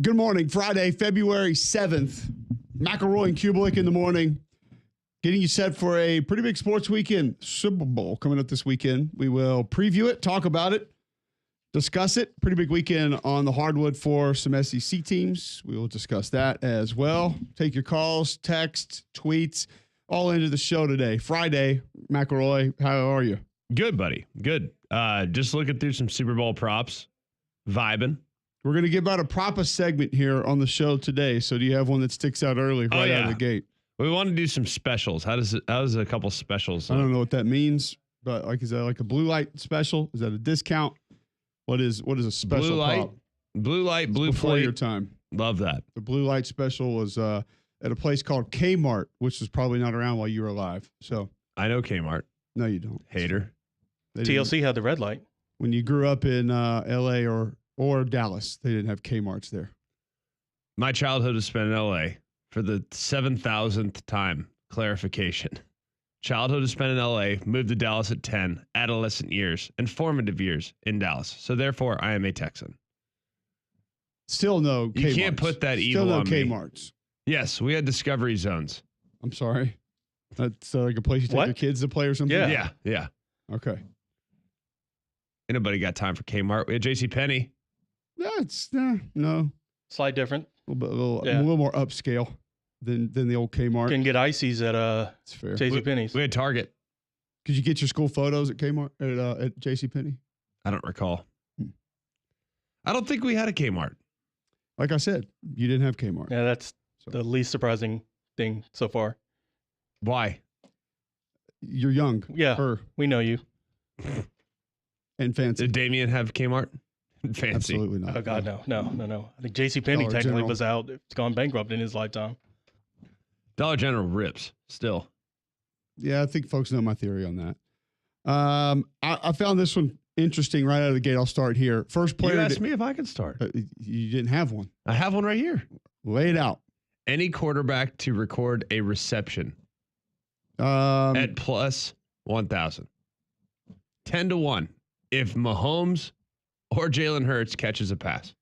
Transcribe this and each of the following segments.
Good morning. Friday, February 7th. McElroy and Cubelic in the morning. Getting you set for a pretty big sports weekend. Super Bowl coming up this weekend. We will preview it, talk about it, discuss it. Pretty big weekend on the hardwood for some SEC teams. We will discuss that as well. Take your calls, texts, tweets, all into the show today. Friday, McElroy, how are you? Good, buddy. Good. Just looking through some Super Bowl props. Vibing. We're going to give out a propa segment here on the show today. So do you have one that sticks out early out of the gate? We want to do some specials. How does a couple specials? I don't know what that means, but is that like a blue light special? Is that a discount? What is a special blue light? prop? Blue light, blue before plate. Your time. Love that. The blue light special was at a place called Kmart, which was probably not around while you were alive. So I know Kmart. No, you don't. Hater. TLC had the red light. When you grew up in L.A. or Dallas, they didn't have Kmarts there. My childhood was spent in L.A. for the 7,000th time. Clarification. Childhood was spent in L.A., moved to Dallas at 10, adolescent years, and formative years in Dallas. So therefore, I am a Texan. Still no Kmarts. You can't put that evil Still no on me. Kmarts. Yes, we had Discovery Zones. I'm sorry. That's like a place you take your kids to play or something? Yeah. Okay. Ain't nobody got time for Kmart. We had JCPenney. That's no. Slight different. A little more upscale than the old Kmart. Can get ices at That's fair. JCPenney's. We had Target. Could you get your school photos at Kmart at JCPenney? I don't recall. I don't think we had a Kmart. Like I said, you didn't have Kmart. Yeah, that's the least surprising thing so far. Why? You're young. Yeah, we know you. And fancy. Did Damien have Kmart? Fancy. Absolutely not. Oh, God, no. I think JCPenney technically was out. It's gone bankrupt in his lifetime. Dollar General rips still. Yeah, I think folks know my theory on that. I found this one interesting right out of the gate. I'll start here. First player. You asked me if I could start. You didn't have one. I have one right here. Lay it out. Any quarterback to record a reception at plus 1,000. 10-1 if Mahomes or Jalen Hurts catches a pass.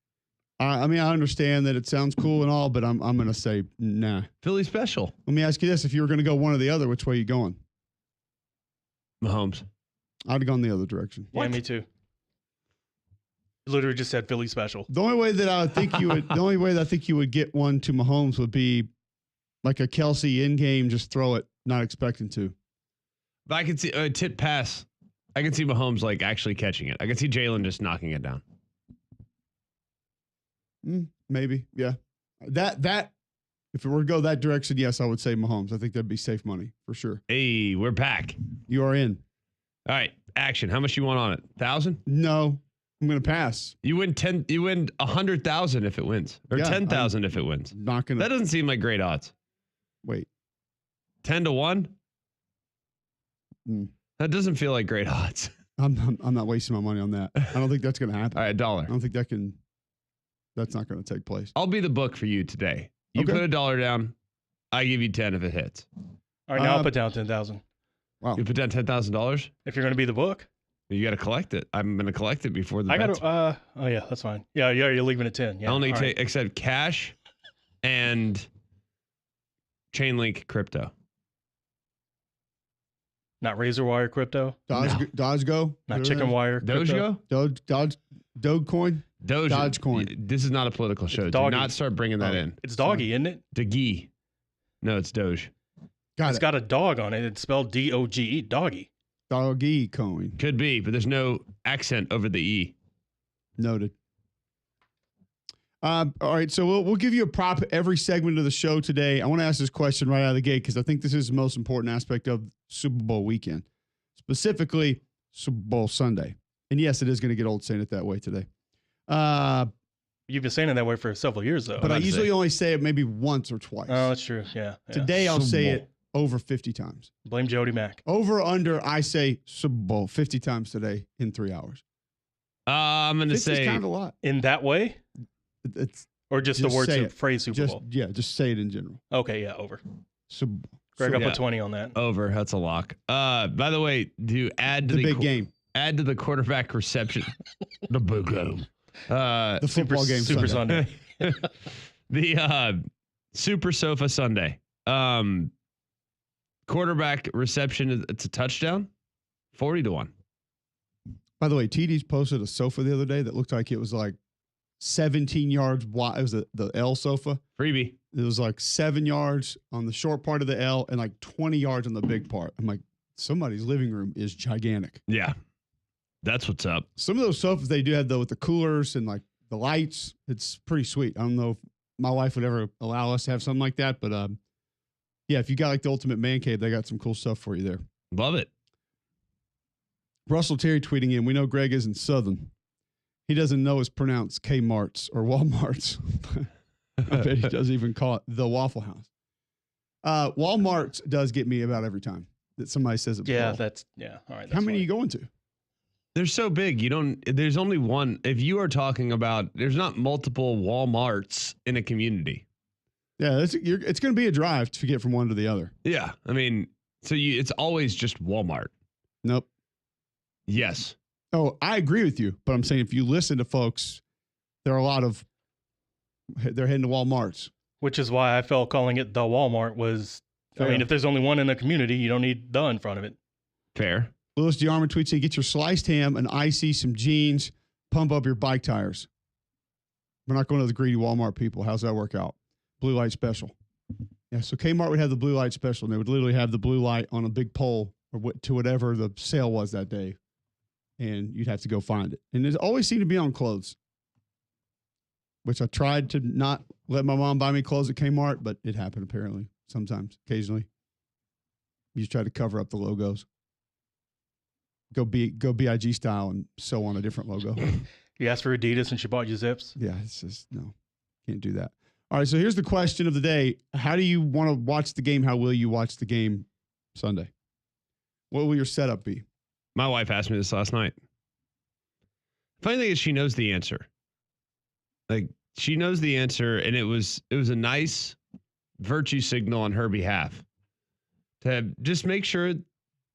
I mean, I understand that it sounds cool and all, but I'm going to say nah. Philly special. Let me ask you this. If you were going to go one or the other, which way are you going? Mahomes. I'd have gone the other direction. Yeah, me too. Literally just said Philly special. The only way that I think you would get one to Mahomes would be like a Kelsey in game, just throw it, not expecting to. But I could see a tip pass. I can see Mahomes like actually catching it. I can see Jalen just knocking it down. Maybe, yeah. That if it were to go that direction, yes, I would say Mahomes. I think that'd be safe money for sure. Hey, we're back. You are in. All right, action. How much you want on it? 1,000? No, I'm going to pass. You win 10. You win 100,000 if it wins, or 10,000 if it wins. Not gonna. That doesn't seem like great odds. Wait. 10-1. That doesn't feel like great odds. I'm not wasting my money on that. I don't think that's going to happen. All right, $1. I don't think that's not going to take place. I'll be the book for you today. You put $1 down. I give you 10 if it hits. All right, now I'll put down 10,000. Wow. You put down $10,000? If you're going to be the book. You got to collect it. I'm going to collect it before the I got to, oh yeah, that's fine. Yeah, you're leaving at 10. Yeah. I only take, except cash and Chainlink crypto. Not razor wire crypto. Dogeco. Not chicken wire. Dogeco? Dogecoin. Dogecoin. This is not a political show. Do not start bringing that in. It's doggy, isn't it? Doge. No, it's Doge. It's got a dog on it. It's spelled D-O-G-E. Doggy. Doggy coin. Could be, but there's no accent over the E. Noted. All right, so we'll give you a prop every segment of the show today. I want to ask this question right out of the gate because I think this is the most important aspect of Super Bowl weekend, specifically Super Bowl Sunday. And yes, it is going to get old saying it that way today. You've been saying it that way for several years, though. But I usually only say it maybe once or twice. Oh, that's true. Yeah. Today I'll say it over 50 times. Blame Jody Mack. Over under, I say Super Bowl 50 times today in 3 hours. I'm going to say kind of a lot. In that way? It's or just the word phrase Super Bowl? Yeah, just say it in general. Okay, yeah, over. Super Bowl. Greg, I'll put 20 on that. Over. That's a lock. By the way, to add to the big game. Add to the quarterback reception. The big game. The football game Super Sunday. The Super Sofa Sunday. Quarterback reception, it's a touchdown. 40-1. By the way, TD's posted a sofa the other day that looked like it was like 17 yards wide. It was the L sofa. Freebie. It was like 7 yards on the short part of the L and like 20 yards on the big part. I'm like, somebody's living room is gigantic. Yeah. That's what's up. Some of those sofas they do have, though, with the coolers and like the lights, it's pretty sweet. I don't know if my wife would ever allow us to have something like that, but yeah, if you got like the ultimate man cave, they got some cool stuff for you there. Love it. Russell Terry tweeting in, we know Greg isn't Southern. He doesn't know it's pronounced Kmart's or Walmart's. I bet he doesn't even call it the Waffle House. Walmart's does get me about every time that somebody says it. Yeah, All right. How many are you going to? They're so big. There's only one. If you are talking about, there's not multiple Walmarts in a community. Yeah, it's going to be a drive to get from one to the other. Yeah. I mean, it's always just Walmart. Nope. Yes. Oh, I agree with you. But I'm saying if you listen to folks, there are a lot of, they're heading to Walmarts. Which is why I felt calling it the Walmart was, Fair. I mean, if there's only one in a community, you don't need the in front of it. Fair. Louis DeArmond tweets, say, get your sliced ham, an icy, some jeans, pump up your bike tires. We're not going to the greedy Walmart people. How's that work out? Blue light special. Yeah, so Kmart would have the blue light special, and they would literally have the blue light on a big pole or to whatever the sale was that day, and you'd have to go find it. And it always seemed to be on clothes, which I tried to not let my mom buy me clothes at Kmart, but it happened apparently sometimes, occasionally. You just try to cover up the logos. Go BIG style and sew on a different logo. You asked for Adidas and she bought you Zips? Yeah, it's just, no, can't do that. All right, so here's the question of the day. How do you want to watch the game? How will you watch the game Sunday? What will your setup be? My wife asked me this last night. Funny thing is she knows the answer. Like, she knows the answer, and it was a nice virtue signal on her behalf to just make sure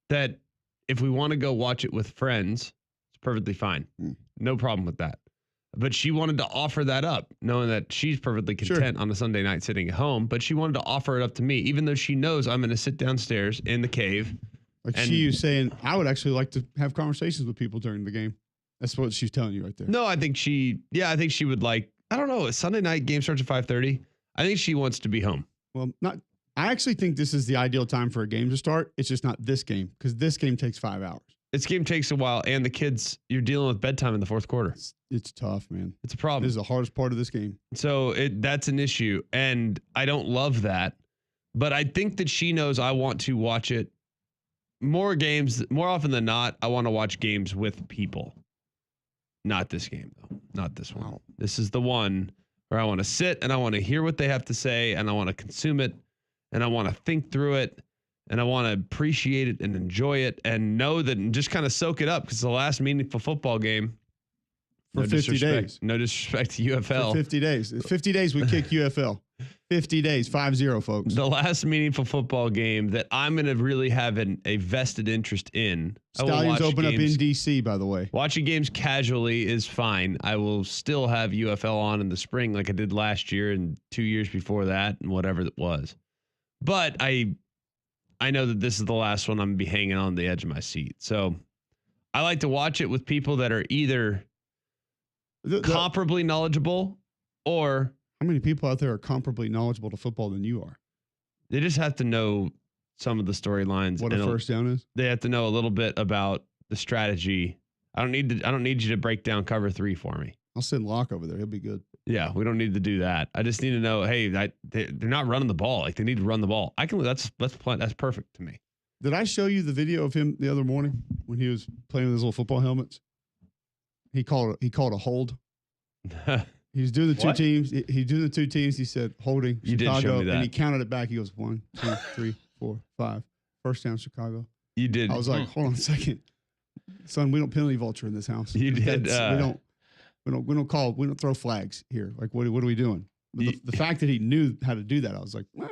that if we want to go watch it with friends, it's perfectly fine. No problem with that. But she wanted to offer that up, knowing that she's perfectly content on a Sunday night sitting at home. But she wanted to offer it up to me, even though she knows I'm going to sit downstairs in the cave. Like she was saying, I would actually like to have conversations with people during the game. That's what she's telling you right there. No, I think she would like, I don't know, a Sunday night game starts at 5:30. I think she wants to be home. Well, I actually think this is the ideal time for a game to start. It's just not this game, because this game takes 5 hours. This game takes a while, and the kids, you're dealing with bedtime in the fourth quarter. It's tough, man. It's a problem. This is the hardest part of this game. So that's an issue, and I don't love that. But I think that she knows I want to watch it more often than not. I want to watch games with people. Not this game, though. Not this one. This is the one where I want to sit and I want to hear what they have to say, and I want to consume it, and I want to think through it, and I want to appreciate it and enjoy it and know that and just kind of soak it up, because it's the last meaningful football game. For 50 days. No disrespect to UFL. For 50 days. 50 days we kick UFL. 50 days, 5-0, folks. The last meaningful football game that I'm going to really have a vested interest in. Stallions open up in D.C., by the way. Watching games casually is fine. I will still have UFL on in the spring like I did last year and 2 years before that and whatever it was. But I know that this is the last one I'm going to be hanging on the edge of my seat. So I like to watch it with people that are either comparably knowledgeable or... How many people out there are comparably knowledgeable to football than you are? They just have to know some of the storylines. What a first down is? They have to know a little bit about the strategy. I don't need you to break down cover 3 for me. I'll send Locke over there. He'll be good. Yeah, we don't need to do that. I just need to know, hey, they're not running the ball. Like, they need to run the ball. That's perfect to me. Did I show you the video of him the other morning when he was playing with his little football helmets? He called a hold. He was doing the two teams. He did the two teams. He said holding you Chicago, did show me that. And he counted it back. He goes 1, 2, 3, 4, 5. First down, Chicago. You did. I was like, hold on a second, son. We don't penalty vulture in this house. You did. We don't throw flags here. Like, what are we doing? The fact that he knew how to do that, I was like, well,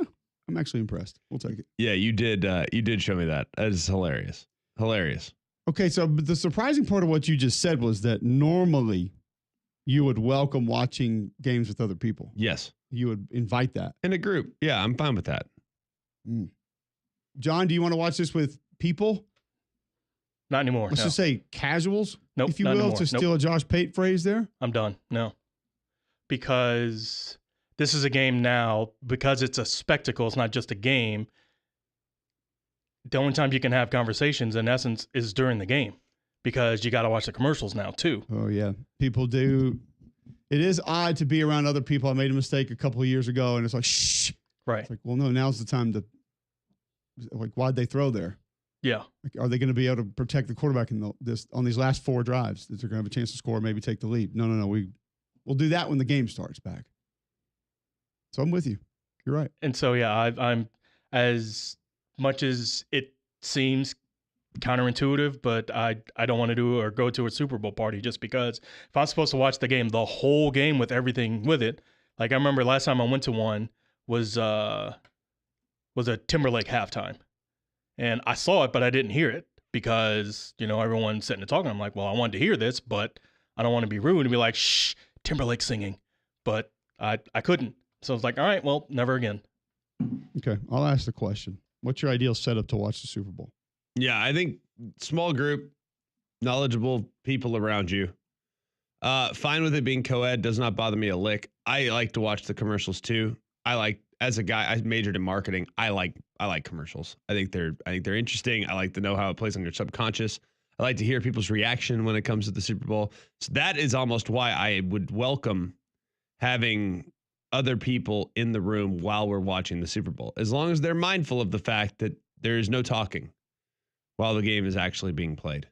I'm actually impressed. We'll take it. Yeah, you did. You did show me that. That is hilarious. Hilarious. Okay, so the surprising part of what you just said was that normally you would welcome watching games with other people. Yes. You would invite that. In a group. Yeah, I'm fine with that. John, do you want to watch this with people? Not anymore. Let's just say casuals, nope, if you not will, anymore. to steal a Josh Pate phrase there. I'm done. No. Because this is a game now, because it's a spectacle, it's not just a game. The only time you can have conversations, in essence, is during the game, because you got to watch the commercials now, too. Oh, yeah. People do. It is odd to be around other people. I made a mistake a couple of years ago, and it's like, shh. Right. It's like, well, no, now's the time to, like, why'd they throw there? Yeah. Like, are they going to be able to protect the quarterback on these last 4 drives that they're going to have a chance to score, maybe take the lead? No. We'll do that when the game starts back. So I'm with you. You're right. And so, yeah, I'm as much as it seems counterintuitive, but I don't want to do or go to a Super Bowl party just because if I'm supposed to watch the game, the whole game with everything with it. Like I remember last time I went to one was a Timberlake halftime. And I saw it, but I didn't hear it because, everyone's sitting and talking. I'm like, well, I wanted to hear this, but I don't want to be rude and be like, shh, Timberlake singing. But I couldn't. So I was like, all right, well, never again. Okay. I'll ask the question. What's your ideal setup to watch the Super Bowl? Yeah, I think small group, knowledgeable people around you. Fine with it being co-ed, does not bother me a lick. I like to watch the commercials too. As a guy, I majored in marketing. I like commercials. I think they're interesting. I like to know how it plays on your subconscious. I like to hear people's reaction when it comes to the Super Bowl. So that is almost why I would welcome having other people in the room while we're watching the Super Bowl, as long as they're mindful of the fact that there is no talking while the game is actually being played.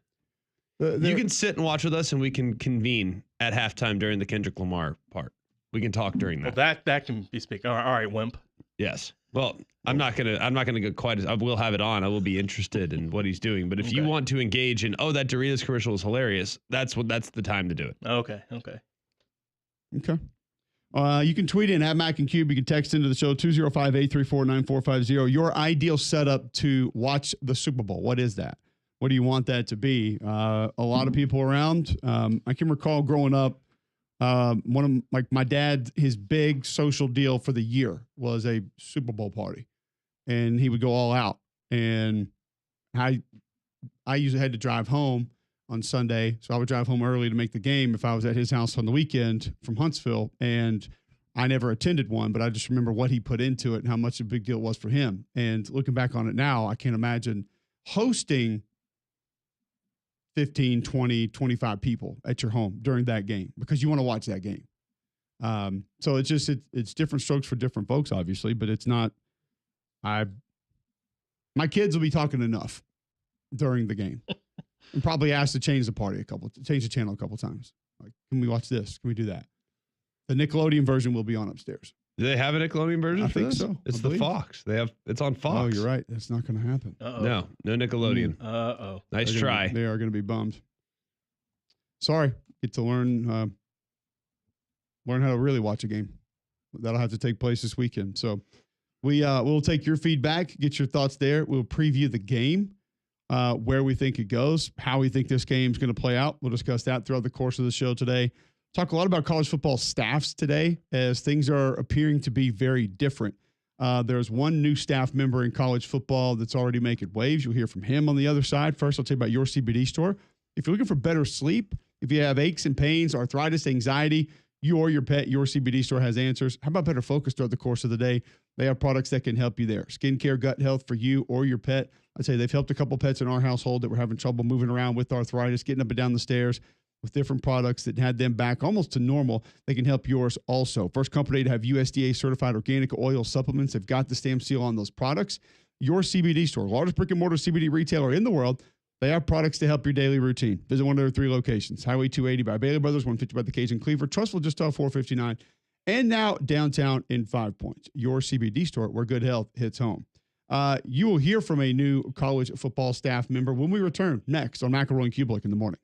You can sit and watch with us, and we can convene at halftime during the Kendrick Lamar part. We can talk during that. Well, that can be speaking. All right, wimp. Yes. Well, I'm not gonna go quite as. I will have it on. I will be interested in what he's doing. But if you want to engage in, that Doritos commercial is hilarious, that's the time to do it. Okay. You can tweet in at Mac and Cube. You can text into the show 205-834-9450. Your ideal setup to watch the Super Bowl. What is that? What do you want that to be? A lot of people around. I can recall growing up, one of my dad, his big social deal for the year was a Super Bowl party, and he would go all out. And I usually had to drive home on Sunday, so I would drive home early to make the game if I was at his house on the weekend from Huntsville. And I never attended one, but I just remember what he put into it and how much a big deal it was for him. And looking back on it now, I can't imagine hosting 15, 20, 25 people at your home during that game because you want to watch that game. So it's different strokes for different folks, obviously, but it's not, my kids will be talking enough during the game and probably asked to change the channel a couple times. Like, can we watch this? Can we do that? The Nickelodeon version will be on upstairs. Do they have a Nickelodeon version? I for think this? so. It's the Fox. It's on Fox. Oh, you're right. That's not going to happen. Uh-oh. No Nickelodeon. Uh-oh. Nice try. They are going to be bummed. Sorry. Get to learn how to really watch a game. That'll have to take place this weekend. So we'll take your feedback, get your thoughts there. We'll preview the game, where we think it goes, how we think this game's going to play out. We'll discuss that throughout the course of the show today. Talk a lot about college football staffs today as things are appearing to be very different. There's one new staff member in college football that's already making waves. You'll hear from him on the other side. First, I'll tell you about your CBD store. If you're looking for better sleep, if you have aches and pains, arthritis, anxiety, you or your pet, your CBD store has answers. How about better focus throughout the course of the day? They have products that can help you there. Skincare, gut health for you or your pet. I'd say they've helped a couple pets in our household that were having trouble moving around with arthritis, getting up and down the stairs with different products that had them back almost to normal. They can help yours also. First company to have USDA certified organic oil supplements. They've got the stamp seal on those products. Your CBD store, largest brick and mortar CBD retailer in the world. They have products to help your daily routine. Visit one of their 3 locations. Highway 280 by Bailey Brothers, 150 by the Cajun Cleaver, Trustful just off 459, and now downtown in 5 Points. Your CBD store where good health hits home. You will hear from a new college football staff member when we return next on McElroy and Cubelic in the morning.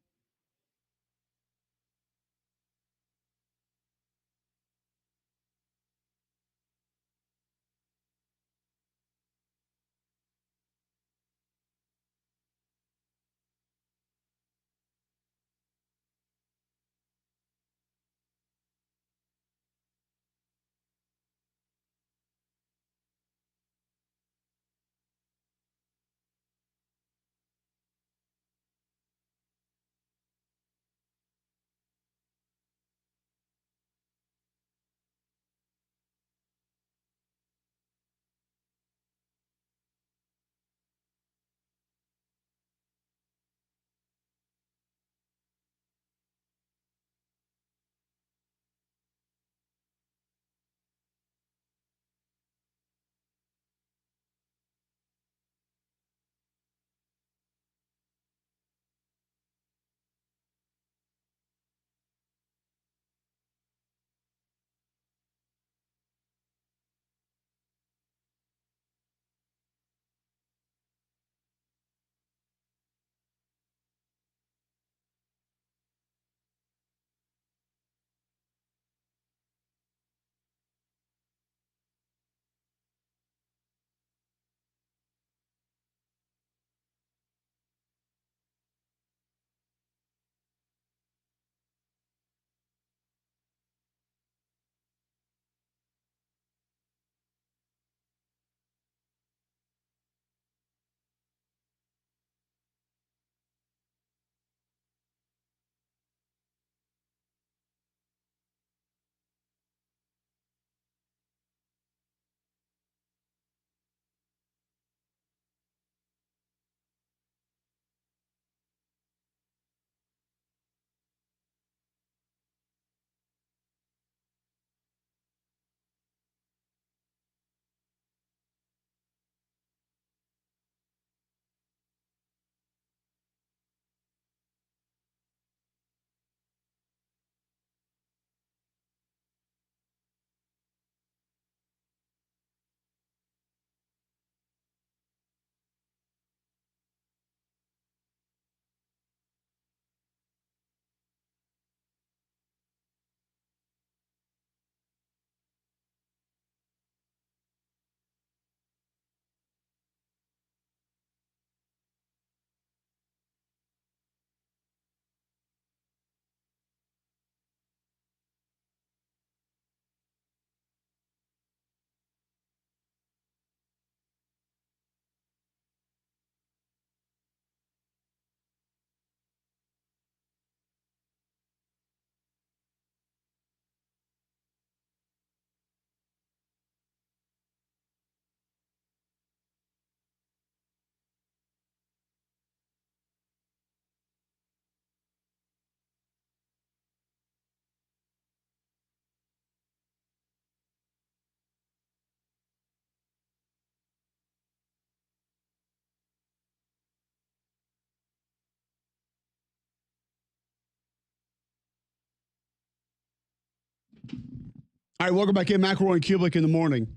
All right, welcome back in. McElroy and Cubelic in the morning.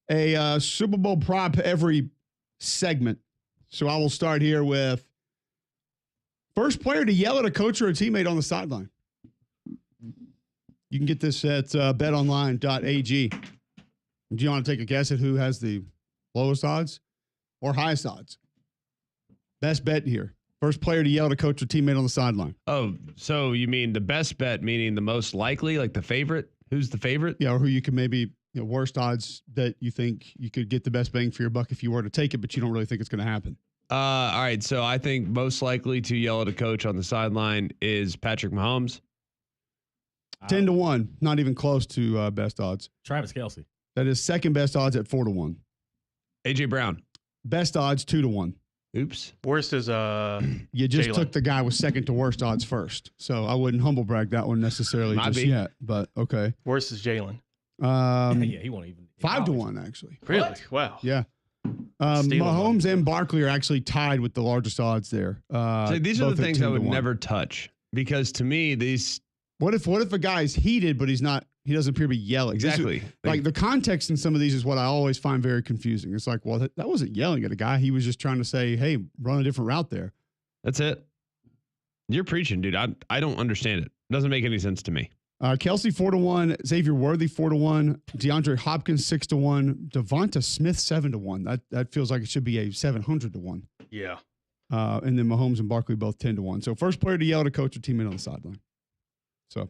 A Super Bowl prop every segment. So I will start here with first player to yell at a coach or a teammate on the sideline. You can get this at betonline.ag. Do you want to take a guess at who has the lowest odds or highest odds? Best bet here. First player to yell at a coach or teammate on the sideline. Oh, so you mean the best bet, meaning the most likely, like the favorite? Who's the favorite? Yeah, or who you can maybe, worst odds that you think you could get the best bang for your buck if you were to take it, but you don't really think it's going to happen. All right, so I think most likely to yell at a coach on the sideline is Patrick Mahomes. 10-1, not even close to best odds. Travis Kelce. That is second best odds at 4-1. AJ Brown. Best odds 2-1. Oops. Worst is You just Jalen. took the guy with second to worst odds first, so I wouldn't humble brag that one necessarily Might just be. yet. But okay, worst is Jalen. Yeah, he won't even. 5-1 actually. Really? What? Wow. Yeah. Stealing Mahomes one. and Barkley are actually tied with the largest odds there. So these are both the at things I 10 to would 1. never touch because to me, these What if a guy's heated, but he doesn't appear to be yelling? This is- exactly like the context in some of these is what I always find very confusing. It's like, well, that wasn't yelling at a guy. He was just trying to say, hey, run a different route there. that's it. You're preaching, dude. I don't understand it. It doesn't make any sense to me. Kelsey 4-1, Xavier Worthy 4-1, DeAndre Hopkins 6-1, Devonta Smith 7-1. That feels like it should be a 700-1. Yeah. And then Mahomes and Barkley both 10-1. So first player to yell at a coach or teammate on the sideline. So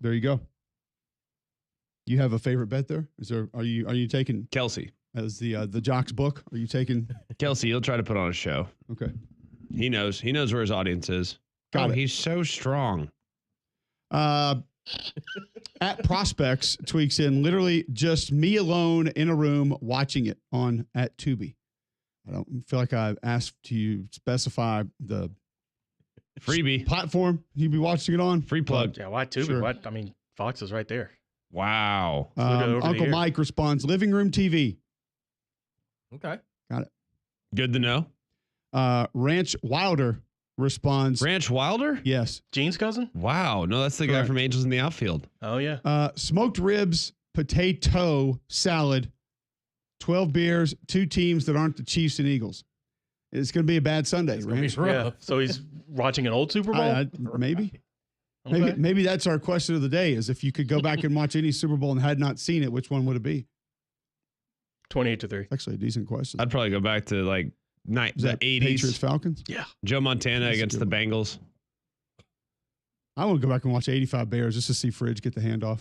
there you go. You have a favorite bet there? Are you taking Kelsey. as the Jock's book? Are you taking? Kelsey, he'll try to put on a show. Okay, He knows where his audience is. Got it. He's so strong. At Prospects tweaks in literally just me alone in a room watching it on at Tubi. I don't feel like I've asked you specify the Freebie. platform you'd be watching it on. Free plug. Yeah. Why Tubi? Sure. What? I mean, Fox is right there. Wow. Look at it over Uncle here. Mike responds, living room TV. Okay. Good to know. Ranch Wilder responds, Ranch Wilder? yes. Gene's cousin? Wow. No, that's the guy Correct. from Angels in the Outfield. Oh yeah. Smoked ribs, potato salad, 12 beers, 2 teams that aren't the Chiefs and Eagles. It's going to be a bad Sunday, It's gonna be Ranch. rough. Yeah. So he's watching an old Super Bowl. Maybe. Okay. Maybe that's our question of the day is if you could go back and watch any Super Bowl and had not seen it, which one would it be? 28-3. Actually, a decent question. I'd probably go back to like Is the that 80s. Patriots Falcons? Yeah. Joe Montana That's a against good the one. Bengals. I want to go back and watch 85 Bears just to see Fridge get the handoff.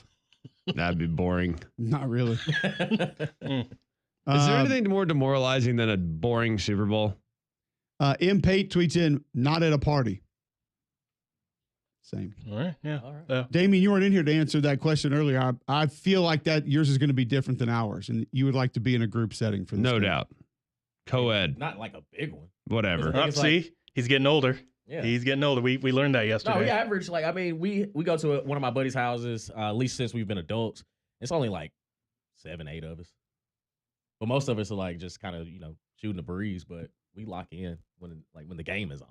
That'd be boring. Not really. Mm. Is there anything more demoralizing than a boring Super Bowl? M. Pate tweets in, not at a party. Same. All right. Yeah. All right. Damien, you weren't in here to answer that question earlier. I feel like that yours is going to be different than ours, and you would like to be in a group setting for this. No game. doubt. Co-ed. Not like a big one. Whatever. It's like- See, he's getting older. Yeah. He's getting older. We learned that yesterday. No, we average like we go to one of my buddies' houses. At least since we've been adults, it's only like 7-8 of us. But most of us are like just kind of shooting a breeze. But we lock in when the game is on.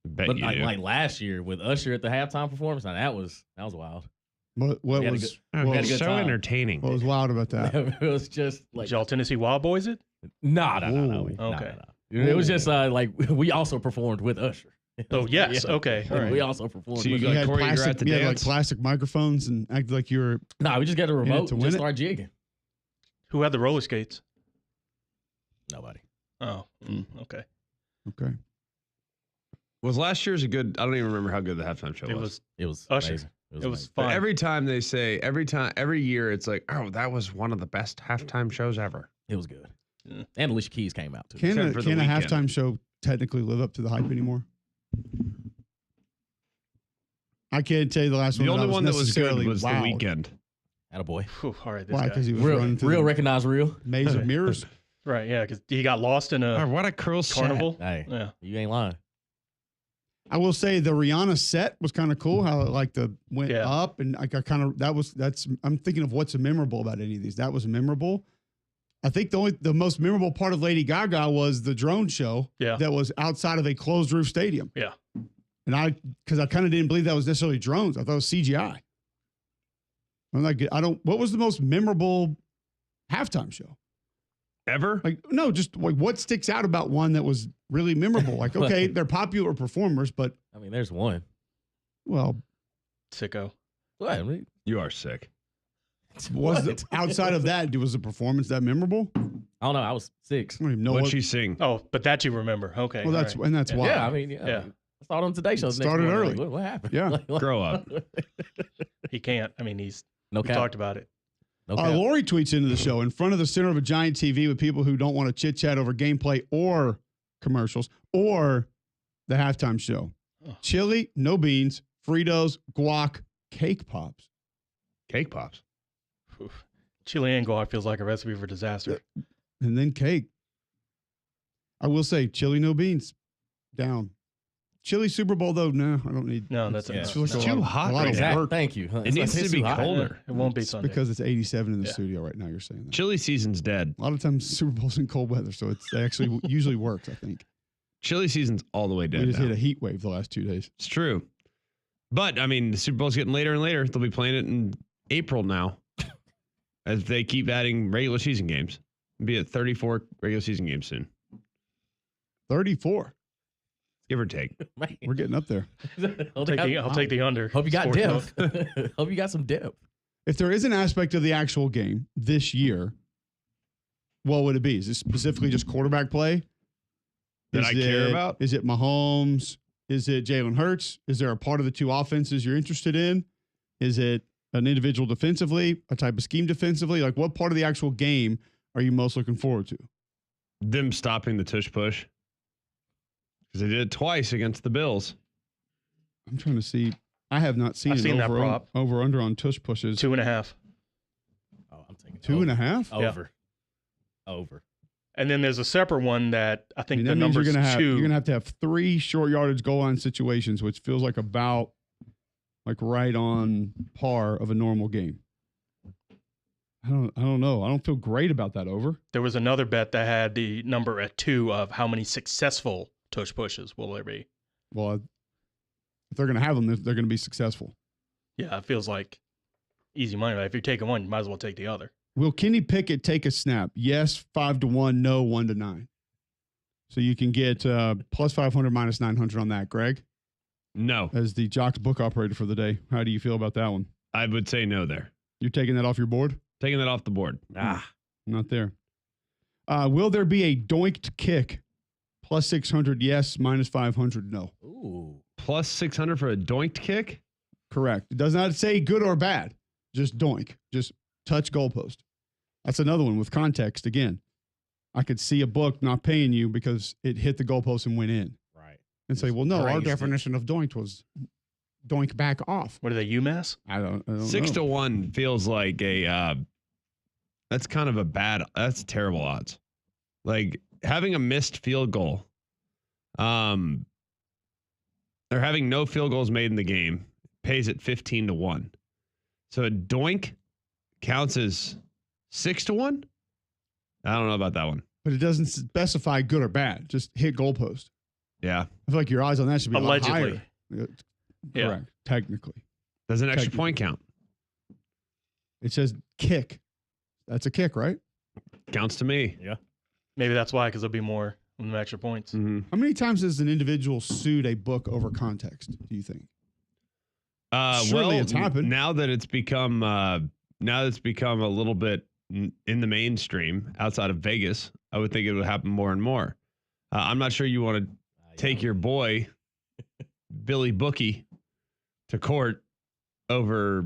Bet But you like, do. like last year with Usher at the halftime performance, now that was wild. What We had a was good- Oh, what had a it's good so time. entertaining. what was wild about that? it was just like Did y'all Tennessee Wild Boys it? no. Ooh. Okay. It was just like we also performed with Usher. Oh yes. Yeah. Okay. All right. We also performed. So you with got- You had Corey, you're plastic, at the you had like dance? plastic microphones and acted like you were. No, we just got a remote to and win just it? start jigging. Who had the roller skates? Nobody. Oh. Okay. Okay. Was last year's a good? I don't even remember how good the halftime show It was. was. It was Usher. amazing. It was amazing. But fun. every time they say, every year, it's like, oh, that was one of the best halftime shows ever. It was good. Yeah. And Alicia Keys came out too. Can Except for the a weekend. halftime show technically live up to the hype anymore? I can't tell you the last The one. only one that was good necessarily was the wowed. weekend. Attaboy. Whew, all right. This Why? guy. Because he was running Real, through real the recognize real. maze of mirrors. Right. Yeah. Because he got lost in Oh, a what a cruel set. carnival. Hey, Yeah. you ain't lying. I will say the Rihanna set was kind of cool. How it like went Yeah. up and I kind of that's. I'm thinking of what's memorable about any of these. That was memorable. I think the most memorable part of Lady Gaga was the drone show. Yeah. That was outside of a closed roof stadium. Yeah. And because I kind of didn't believe that was necessarily drones. I thought it was CGI. I'm not good. What was the most memorable halftime show? Ever? Like, no, just like what sticks out about one that was really memorable? Like, okay, they're popular performers, but I mean, there's one. well, Sicko. What? I mean, You are sick. outside of that, was the performance that memorable? I don't know. I was 6. I don't even know What'd what she sing? Oh, but that you remember. Okay. Well, that's all right. and that's why. Yeah, I mean, Yeah. I saw it on Today Show. the next Started morning, early. like, what happened? Yeah. Grow up. He can't. I mean, No we cap. talked about it. No cap. Lori tweets into the show in front of the center of a giant TV with people who don't want to chit chat over gameplay or commercials or the halftime show. Oh. Chili, no beans, Fritos, guac, cake pops. Cake pops. Oof. Chili and guac feels like a recipe for disaster. And then cake. I will say, chili, no beans, down. Chili Super Bowl, though, no, I don't need. No, that's it enough. feels like It's a too lot- hot a lot right of now. work. Thank you. It needs to be colder. It won't be It's Sunday. because it's 87 in the Yeah. studio right now. You're saying that. Chili season's dead. A lot of times Super Bowl's in cold weather, so it actually usually works, I think. Chili season's all the way We dead just now. hit a heat wave the last 2 days. It's true. But, I mean, the Super Bowl's getting later and later. They'll be playing it in April now as they keep adding regular season games. It'll be at 34 regular season games soon, 34. give or take. Man. We're getting up there. I'll take the under. Hope you got Sports depth. book. Hope you got some depth. If there is an aspect of the actual game this year, what would it be? Is it specifically just quarterback play? That I care about? Is it Mahomes? Is it Jalen Hurts? Is there a part of the two offenses you're interested in? Is it an individual defensively, a type of scheme defensively? Like, what part of the actual game are you most looking forward to? Them stopping the tush push. Because they did it twice against the Bills. I'm trying to see. I have not seen I've it seen that prop. over under on tush pushes. 2.5. Oh, I'm taking 2.5? over. Over. And then there's a separate one that I I think mean, the that means number's you're 2. gonna have to have 3 short yardage goal line situations, which feels like about like right on par of a normal game. I don't know. I don't feel great about that over. There was another bet that had the number at 2 of how many successful tush pushes will there be. Well, if they're gonna have them, they're gonna be successful. Yeah, it feels like easy money. Right? If you're taking one, you might as well take the other. Will Kenny Pickett take a snap? Yes, 5-1. No, 1-9. So you can get plus 500, minus 900 on that. Greg, No, as the Jocks book operator for the day, how do you feel about that one? I would say no there. You're taking that off your board? Taking that off the board. Not there. Will there be a doinked kick? Plus 600, yes. Minus 500, no. Ooh. Plus 600 for a doinked kick? Correct. It does not say good or bad. Just doink. Just touch goalpost. That's another one with context. Again, I could see a book not paying you because it hit the goalpost and went in. Right. And say, well, no, our Grazed it. definition of doinked was doink back off. What are they, UMass? I don't know. 6-1 feels like a that's kind of a bad, that's terrible odds. Like having a missed field goal. They're having no field goals made in the game pays at 15-1. So a doink counts as 6-1. I don't know about that one. But it doesn't specify good or bad. Just hit goalpost. Yeah. I feel like your odds on that should be Allegedly. a lot higher. Yeah. Correct. Technically. Does an extra Technically. point count? It says kick. That's a kick, right? Counts to me. Maybe that's why, because there'll be more on the extra points. Mm-hmm. How many times has an individual sued a book over context, do you think? Surely it's happened. Now that it's become a little bit in the mainstream outside of Vegas, I would think it would happen more and more. I'm not sure you want to take your boy Billy Bookie to court over.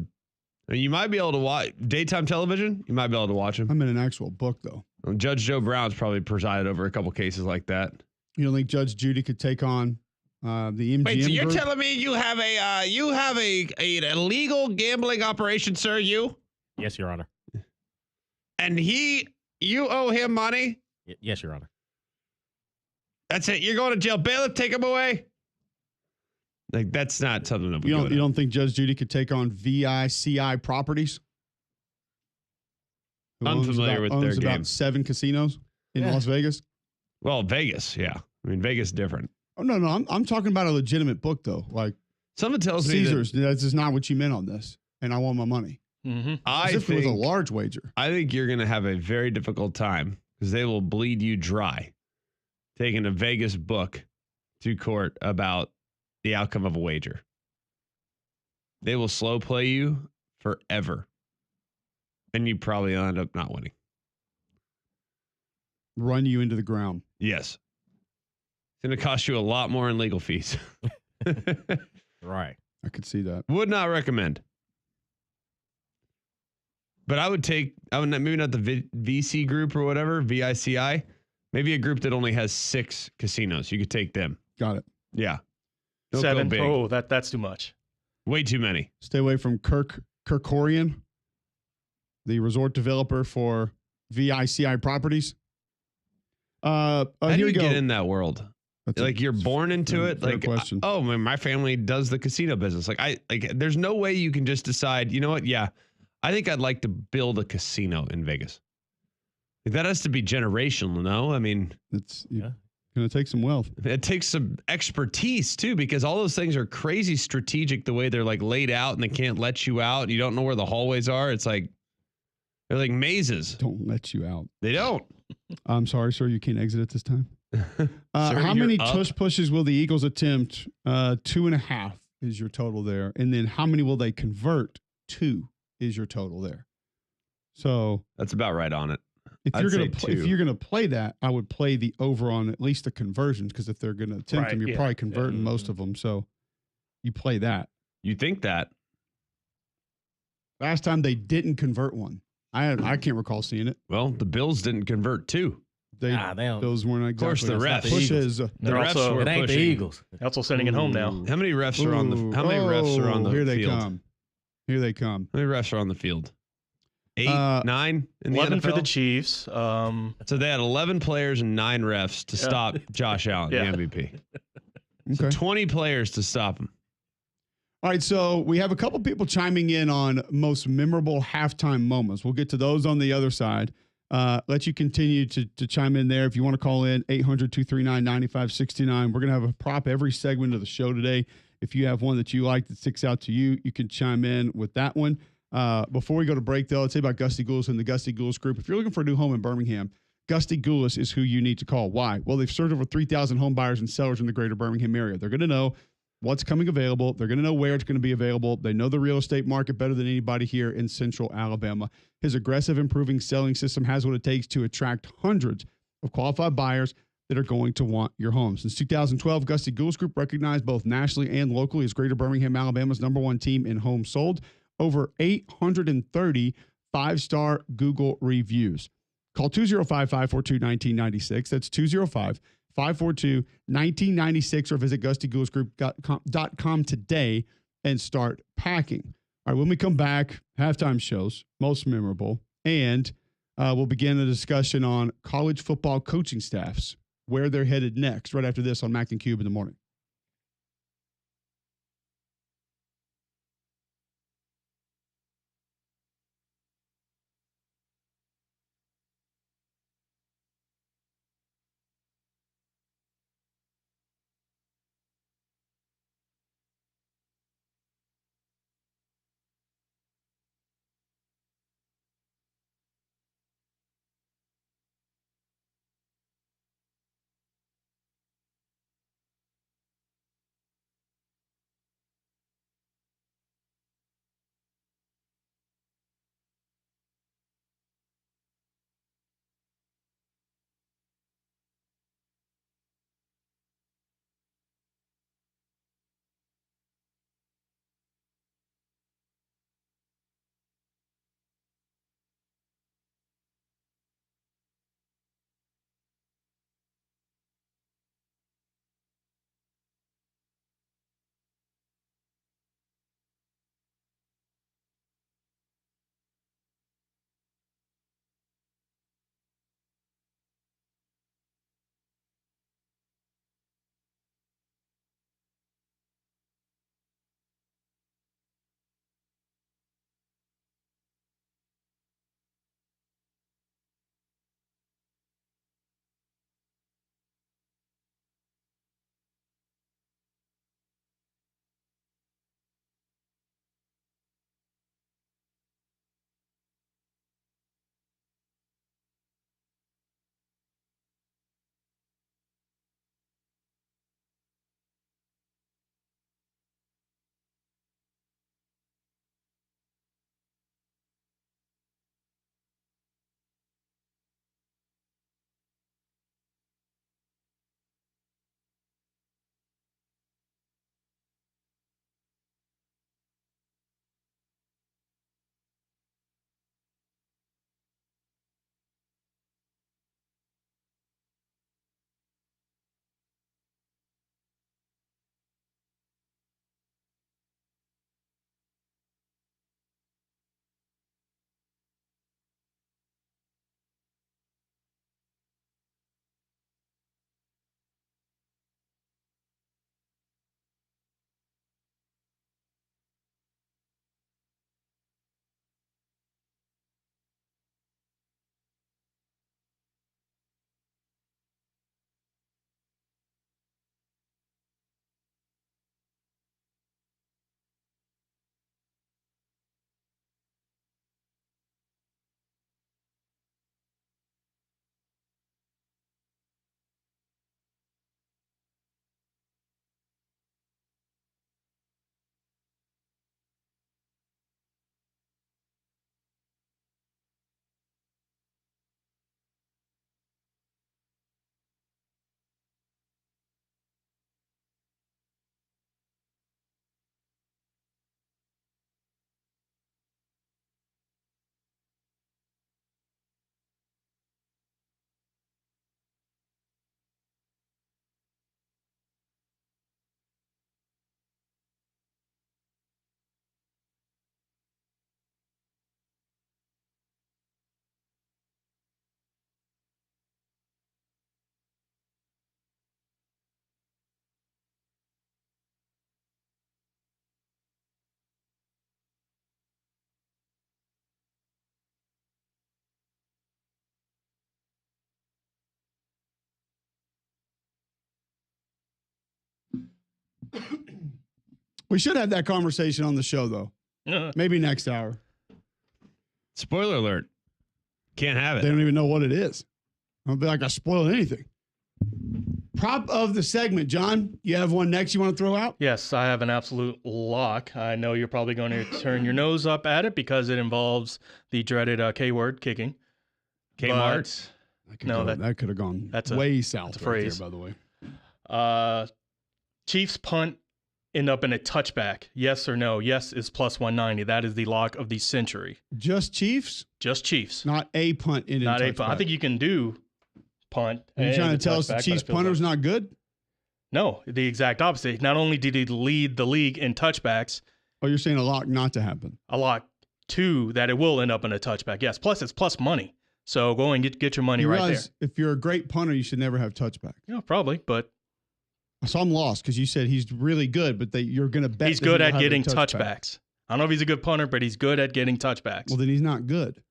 I mean, you might be able to watch daytime television. You might be able to watch him. I'm in an actual book, though. Judge Joe Brown's probably presided over a couple cases like that. You don't think Judge Judy could take on the MGM Wait, so you're group? telling me you have a illegal gambling operation, sir? You Yes, Your Honor. and you owe him money. Yes, Your Honor. That's it. You're going to jail. Bailiff, take him away. Like that's not something that we You go don't, to. you don't think Judge Judy could take on VICI Properties? Who Unfamiliar with their owns game. about 7 casinos in Yeah. Las Vegas? Well, Vegas, yeah. I mean, Vegas is different. Oh, no. I'm talking about a legitimate book, though. Like Someone tells me Caesars, that's just not what you meant on this. And I want my money. Mm-hmm. Specifically with a large wager. I think you're going to have a very difficult time because they will bleed you dry taking a Vegas book to court about the outcome of a wager. They will slow play you forever. And you probably end up not winning. Run you into the ground. Yes. It's going to cost you a lot more in legal fees. Right. I could see that. Would not recommend. But I would maybe not the VC group or whatever, VICI, maybe a group that only has 6 casinos. You could take them. Got it. Yeah. Don't 7. go big. Oh, that's too much. Way too many. Stay away from Kirkorian, the resort developer for VICI properties. How do here you we go. get in that world? That's Like you're born into it. fair Like, question. oh, my family does the casino business. There's no way you can just decide, you know what? Yeah, I think I'd like to build a casino in Vegas. Like, that has to be generational, no? I mean, It's going to take some wealth. it takes some expertise too, because all those things are crazy strategic the way they're like laid out and they can't let you out. You don't know where the hallways are. It's like, they're like mazes. Don't let you out. They don't. I'm sorry, sir. You can't exit at this time. Sir, How you're many up. tush pushes will the Eagles attempt? 2.5 is your total there. And then how many will they convert? 2 is your total there. So That's about right on it. if I'd you're say gonna if 2. you're gonna play that, I would play the over on at least the conversions, because if they're gonna attempt Right, them, you're yeah, probably converting yeah. most of them. So you play that. You think that? Last time they didn't convert one. I can't recall seeing it. Well, the Bills didn't convert 2. They don't. those weren't exactly. course, the that's not refs. pushes. The They're refs also- were It ain't the pushing. Eagles. They're also sending it home now. How many refs are on the? How many refs are on the Here they field? come. Here they come. How many refs are on the field? 8, 9 in the 11 for NFL? the Chiefs. So they had 11 players and 9 refs to stop Josh Allen, Yeah. the MVP. So Okay. 20 players to stop him. All right, so we have a couple people chiming in on most memorable halftime moments. We'll get to those on the other side. Let you continue to chime in there. If you want to call in, 800-239-9569. We're going to have a prop every segment of the show today. If you have one that you like that sticks out to you, you can chime in with that one. Before we go to break, though, let's say about Gusty Goulas and the Gusty Goulas Group. If you're looking for a new home in Birmingham, Gusty Goulas is who you need to call. Why? Well, they've served over 3,000 home buyers and sellers in the greater Birmingham area. They're going to know what's coming available. They're going to know where it's going to be available. They know the real estate market better than anybody here in Central Alabama. His aggressive, improving selling system has what it takes to attract hundreds of qualified buyers that are going to want your home. Since 2012, Gusty Goulas Group recognized both nationally and locally as greater Birmingham, Alabama's #1 team in homes sold. Over 830 5-star Google reviews. Call 205-542-1996. That's 205-542-1996, or visit GustyGoulasGroup.com today and start packing. All right, when we come back, halftime shows, most memorable, and we'll begin a discussion on college football coaching staffs, where they're headed next, right after this on Mac and Cube in the morning. We should have that conversation on the show, though. Maybe next hour. Spoiler alert. Can't have They it. don't even know what it is. I don't feel like I spoiled anything. Prop of the segment, John. You have one next you want to throw out? Yes, I have an absolute lock. I know you're probably going to turn your nose up at it because it involves the dreaded K word, kicking. Kmart. That could have gone way south a right phrase. there, by the way. Chiefs punt end up in a touchback. Yes or no? Yes is plus 190. That is the lock of the century. Just Chiefs? Just Chiefs. Not a punt in Not a punt. I think you can do punt. Are you and trying to a tell us the touchback, but Chiefs it feels punter's like- not good? No, the exact opposite. Not only did he lead the league in touchbacks, Oh, you're saying a lock not to happen. a lock two that it will end up in a touchback. Yes. Plus it's plus money. So go and get your money You right there. realize if you're a great punter, you should never have touchback. Yeah, probably, but So I'm lost because you said he's really good, but you're going to bet he's that good he'll at have a getting touchback. touchbacks. I don't know if he's a good punter, but he's good at getting touchbacks. Well, then he's not good.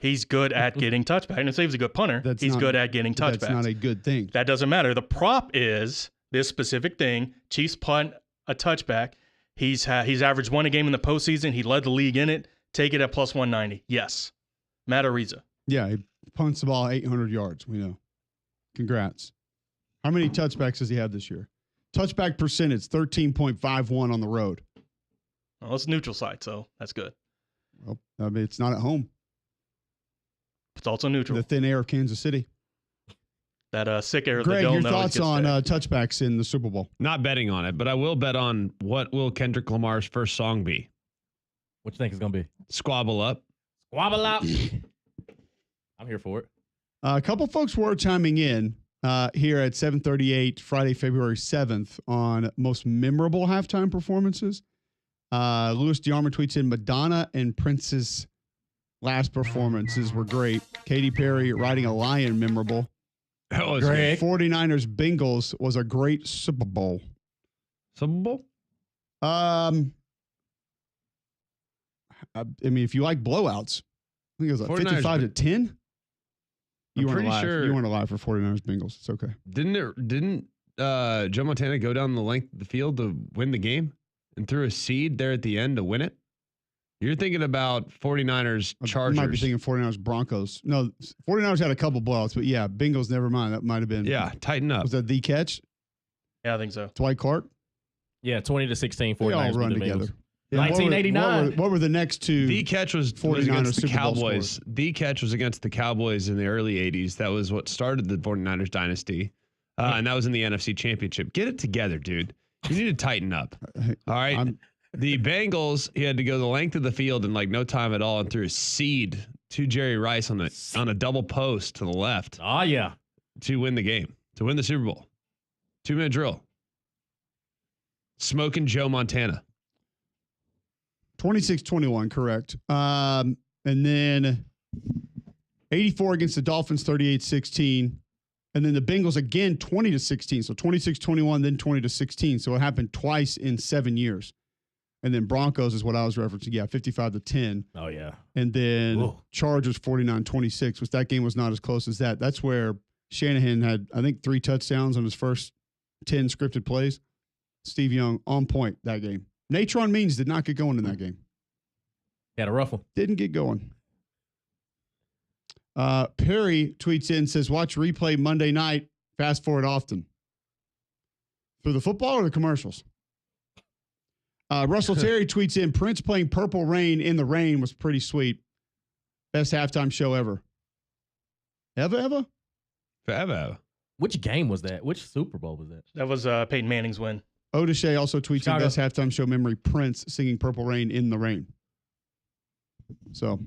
He's good at getting touchbacks. I didn't say he's a good punter. That's He's not- good at getting touchbacks. That's not a good thing. That doesn't matter. The prop is this specific thing. Chiefs punt a touchback. He's averaged one a game in the postseason. He led the league in it. Take it at plus 190. Yes. Matt Ariza. Yeah, he punts the ball 800 yards. We know. Congrats. How many touchbacks does he have this year? Touchback percentage, 13.51 on the road. Well, it's neutral site, so that's good. Well, I mean, it's not at home. It's also neutral. The thin air of Kansas City. That sick air of Greg, the dome. your that always thoughts gets on there. touchbacks in the Super Bowl? Not betting on it, but I will bet on what will Kendrick Lamar's first song be. What you think it's gonna be? Squabble Up. Squabble out. I'm here for it. A couple folks were chiming in here at 7:38 Friday, February 7th on most memorable halftime performances. Louis DeArmor tweets in Madonna and Prince's last performances were great. Katy Perry riding a lion memorable. That was Greg. 49ers Bengals was a great Super Bowl. Super Bowl? I mean, if you like blowouts, I think it was like 49ers 55-10. You I'm weren't pretty alive. sure- You weren't alive for 49ers Bengals. It's okay. Didn't Joe Montana go down the length of the field to win the game and threw a seed there at the end to win it? You're thinking about 49ers Chargers. You might be thinking 49ers Broncos. No, 49ers had a couple blowouts, but yeah, Bengals, never mind. That might have been. Yeah, tighten up. Was that the catch? Yeah, I think so. Dwight Clark? Yeah, 20-16. They all 49ers run beat the together. Bengals. Yeah, what were- 1989. What were the next two? The catch was 49ers against the Super Bowl Cowboys. scores. The catch was against the Cowboys in the early 80s. That was what started the 49ers dynasty. And that was in the NFC Championship. Get it together, dude. You need to tighten up. All right. I'm- The Bengals, he had to go the length of the field in like no time at all and threw a seed to Jerry Rice on a double post to the left Oh, yeah. to win the game, to win the Super Bowl. 2-minute drill. Smoking Joe Montana. 26-21, correct. And then 84 against the Dolphins, 38-16. And then the Bengals again, 20-16. So 26-21, then 20-16. So it happened twice in 7 years. And then Broncos is what I was referencing. Yeah, 55-10. Oh, yeah. And then Whoa. Chargers 49-26, which that game was not as close as that. That's where Shanahan had, I think, 3 touchdowns on his first 10 scripted plays. Steve Young on point that game. Natron Means did not get going in that game. Had a rough one. Didn't get going. Perry tweets in, says, watch replay Monday night. Fast forward often. Through the football or the commercials? Russell Terry tweets in, Prince playing Purple Rain in the rain was pretty sweet. Best halftime show ever. Ever? Forever. Which game was that? Which Super Bowl was that? That was Peyton Manning's win. Odache also tweets in, Chicago. best halftime show memory, Prince singing Purple Rain in the rain. So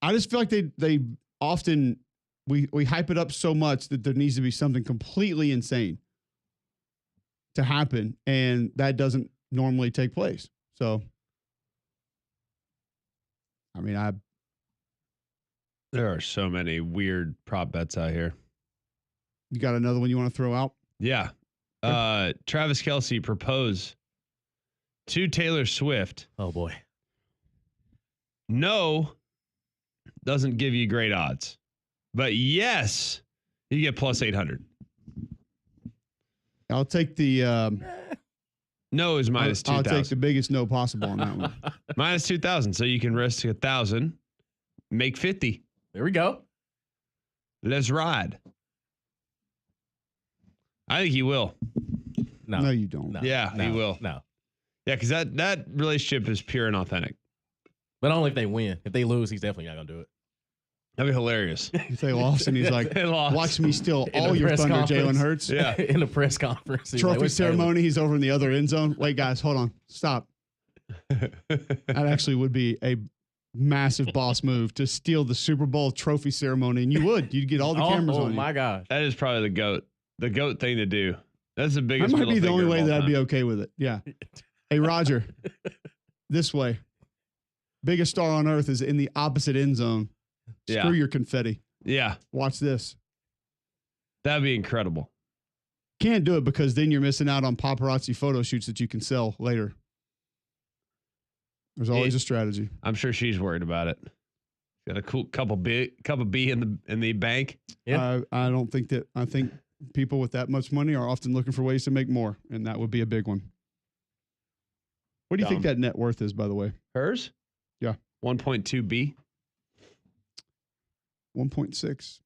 I just feel like they often, we hype it up so much that there needs to be something completely insane to happen, and that doesn't normally take place. So, I mean, There are so many weird prop bets out here. you got another one you want to throw out? Yeah. Travis Kelce propose to Taylor Swift. Oh, boy. No doesn't give you great odds. But yes, you get plus 800. I'll take the No is minus I'll 2,000. take the biggest no possible on that one. Minus 2,000. So you can risk 1,000, make 50. There we go. Let's ride. I think he will. No, you don't. No, Yeah, no, he will. No. Yeah, because that relationship is pure and authentic. But only if they win. If they lose, he's definitely not going to do it. That'd be hilarious. If they lost and he's like, They lost. watch me steal In all the your press thunder, Jalen conference. Hurts. Yeah. In the press conference. he's Trophy like, "Where's Taylor?" ceremony, he's over in the other end zone. Wait, guys, hold on. Stop. That actually would be a massive boss move to steal the Super Bowl trophy ceremony. And you'd get all the cameras on you. Oh, my gosh. That is probably the GOAT thing to do. That's the That biggest. might be the only way that I'd be okay. okay with it. Yeah. Hey, Roger, this way. Biggest star on earth is in the opposite end zone. Yeah. Screw your confetti. Yeah, Watch this. that'd be incredible. Can't do it because then you're missing out on paparazzi photo shoots that you can sell later. There's always a strategy. I'm sure she's worried about it. Got a cool cup of B in the bank. Yeah. I don't think that. I think people with that much money are often looking for ways to make more, and that would be a big one. What do you think Dumb. that net worth is, by the way? Hers? Yeah. 1.2 B. 1.6.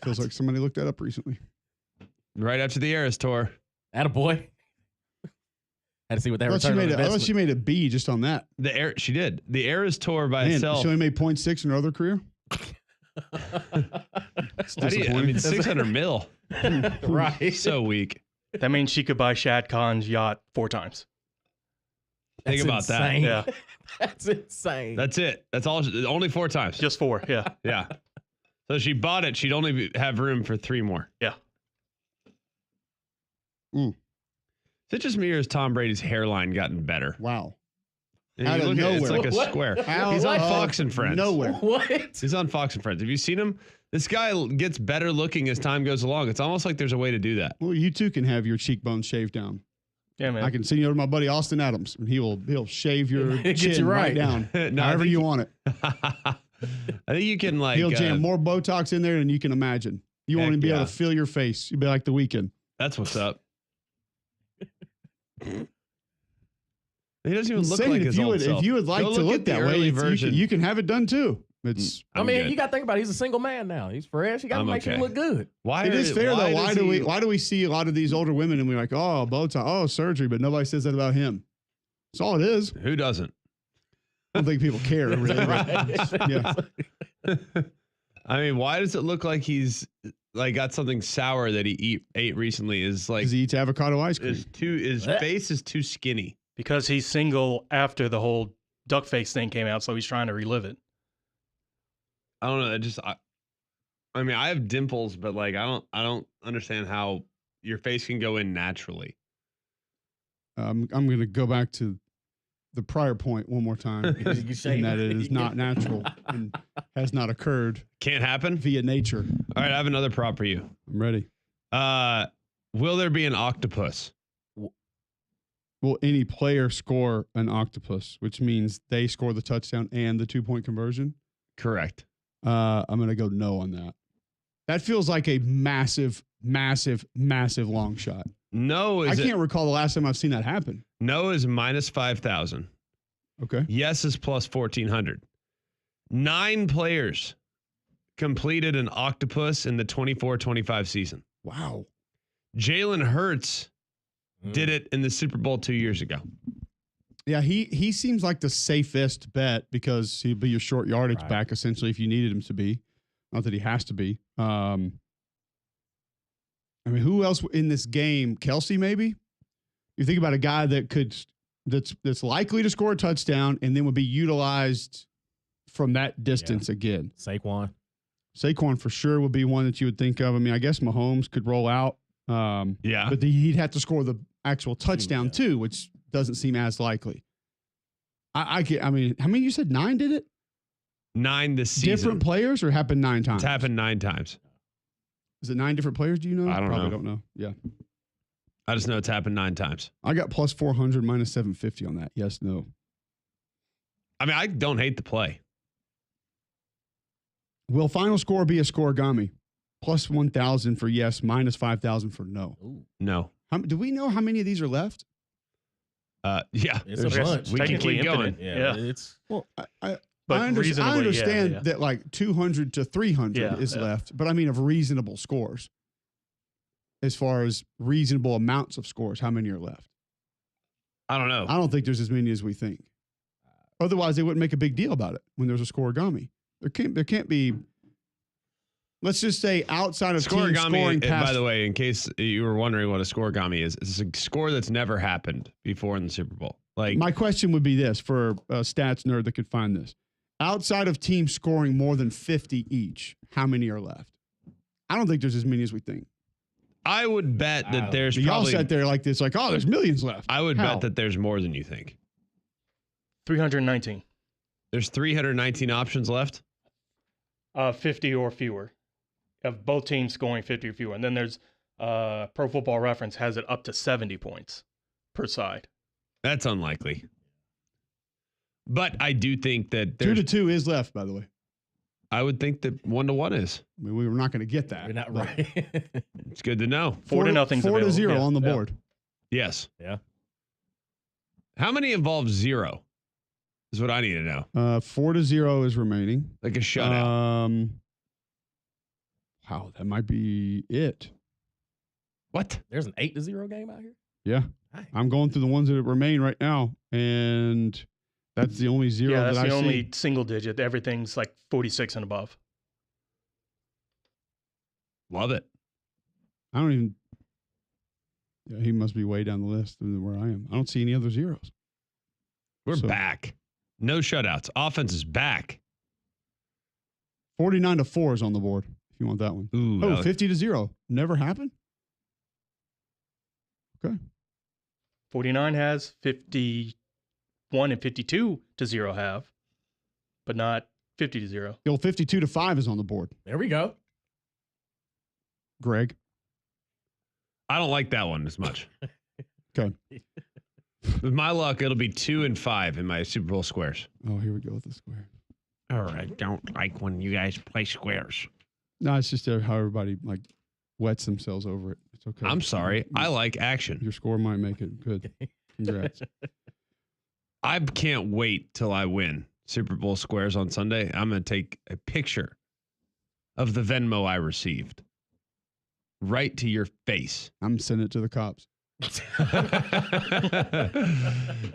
Feels like somebody looked that up recently. Right after the Eras tour. Attaboy. Had to see what that I return on thought investment. she made a B just on that. She did. The Eras tour by Man, itself. she only made 0.6 in her other career. It's How do you- I disappointing. mean, 600 mil. Right. So weak. That means she could buy Shad Khan's yacht 4 times. Think That's about that. insane. Yeah. That's insane. That's it. That's all. Only 4 times. Just 4. Yeah. Yeah. So she bought it. She'd only have room for 3 more. Yeah. Mm. Is it just me or has Tom Brady's hairline gotten better? Wow. And Out you of look at it, it's nowhere. like a What? square. Out He's on of Fox and Friends. Nowhere. What? He's on Fox and Friends. Have you seen him? This guy gets better looking as time goes along. It's almost like there's a way to do that. Well, you too can have your cheekbones shaved down. Yeah, man. I can send you over to my buddy Austin Adams, and he'll shave your Get chin you right right. down, No, I however think you want it. I think you can like. He'll jam more Botox in there than you can imagine. You won't Heck even be able yeah. to feel your face. You'll be like The Weeknd. That's what's up. He doesn't even I'm look saying, like if his you old would, self. if you would like Go to look look at the that way, early it's- version. you can have it done too. It's I'm I mean, good. you got to think about it. He's a single man now. He's fresh. You got to I'm make sure okay. you look good. Why it is fair though. does he- Why do we see a lot of these older women and we're like, oh, Botox, oh, surgery, but nobody says that about him. That's all it is. Who doesn't? I don't think people care really. Right. Yeah. I mean, why does it look like he's like got something sour that he ate recently? Is like Because he eats avocado ice cream. his face is too skinny. because he's single after the whole duck face thing came out, so he's trying to relive it. I don't know. I mean, I have dimples, but like I don't understand how your face can go in naturally. I'm going to go back to the prior point one more time. You shave in that it. it is not natural and has not occurred Can't happen. via nature. All right, I have another prop for you. I'm ready. Will there be an octopus? Will any player score an octopus, which means they score the touchdown and the 2-point conversion? Correct. I'm going to go no on that. That feels like a massive, massive, massive long shot. No I is can't recall the last time I've seen that happen. no is minus 5,000. Okay. Yes is plus 1,400. 9 players completed an octopus in the 24-25 season. Wow. Jalen Hurts did it in the Super Bowl 2 years ago. Yeah, he seems like the safest bet because he'd be your short yardage Right. back essentially if you needed him to be. Not that he has to be. I mean, who else in this game? Kelsey, maybe? You think about a guy that's likely to score a touchdown and then would be utilized from that distance again. Saquon. Saquon for sure would be one that you would think of. I mean, I guess Mahomes could roll out. Yeah. But he'd have to score the actual touchdown too, which doesn't seem as likely. I mean, how many you said 9 did it? 9 this season. Different players or happened 9 times? It's happened 9 times. Is it 9 different players? Do you know? I don't Probably know. don't know. Yeah. I just know it's happened 9 times. I got plus 400 minus 750 on that. Yes, no. I mean, I don't hate the play. Will final score be a scoregami? Plus 1,000 for yes, minus 5,000 for no. Ooh, No. Do we know how many of these are left? Yeah. it's a There's bunch. We can technically keep going. infinite. Yeah, Yeah. it's Well, But I reasonably, understand yeah. that like 200 to 300 is Yeah. left, but I mean of reasonable scores. As far as reasonable amounts of scores, how many are left? I don't know. I don't think there's as many as we think. Otherwise, they wouldn't make a big deal about it when there's a scoregami. There can't be. Let's just say outside of team scoring past. By the way, in case you were wondering what a scoregami is, it's a score that's never happened before in the Super Bowl. Like My question would be this for a stats nerd that could find this. Outside of teams scoring more than 50 each, how many are left? I don't think there's as many as we think. I would bet that there's But y'all probably. sat there like this, like, oh, there's millions left. I would How? bet that there's more than you think. 319. There's 319 options left. 50 or fewer. Of both teams scoring 50 or fewer. And then there's Pro Football Reference has it up to 70 points per side. That's unlikely. But I do think that 2 there's. to 2 is left, by the way. I would think that 1-1 is. I mean, we were not going to get that. you're not but right. It's good to know. 4 to nothing's 4 to available. 0 Yeah. on the Yeah. board. Yes. Yeah. How many involve 0? Is what I need to know. 4 to 0 is remaining. Like a shutout. Wow, that might be it. What? There's an 8-0 game out here. Yeah. Nice. I'm going through the ones that remain right now, and that's the only zero Yeah, that's that the I only see. single digit. Everything's like 46 and above. Love it. I don't even. Yeah, he must be way down the list than where I am. I don't see any other zeros. We're So- back. No shutouts. Offense is back. 49 to 4 is on the board. If you want that one. Ooh. Oh, 50 to 0. Never happened? 49 has 51 and 52 to 0 have, but not 50 to 0. The old 52 to 5 is on the board. There we go. Greg. I don't like that one as much. Okay. With my luck, it'll be 2 and 5 in my Super Bowl squares. Oh, here we go with the square. I don't like when you guys play squares. No, it's just how everybody like wets themselves over it. It's okay. I'm sorry. I like action. Your score might make it good. Congrats. I can't wait till I win Super Bowl squares on Sunday. I'm going to take a picture of the Venmo I received right to your face. I'm sending it to the cops.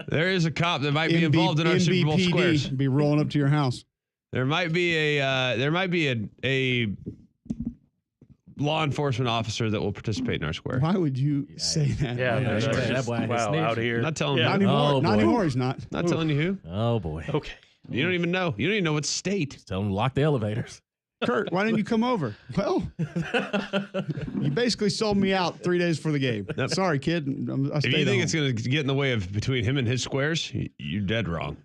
There is a cop that might be involved in our Super Bowl NBPD squares. be rolling up to your house. There might be a law enforcement officer that will participate in our square. Why would you say that? Yeah, Yeah, that's that just, boy had wow, snitch. out here. I'm not telling Yeah. Not you. anymore. Oh, Not boy. anymore. He's not. Not telling you who. Oh boy. Okay. You don't even know. You don't even know what state. Tell them to lock the elevators. Kurt, why didn't you come over? Well, you basically sold me out 3 days for the game. Yep. Sorry, kid. I If stayed you think home. it's going to get in the way of between him and his squares, you're dead wrong.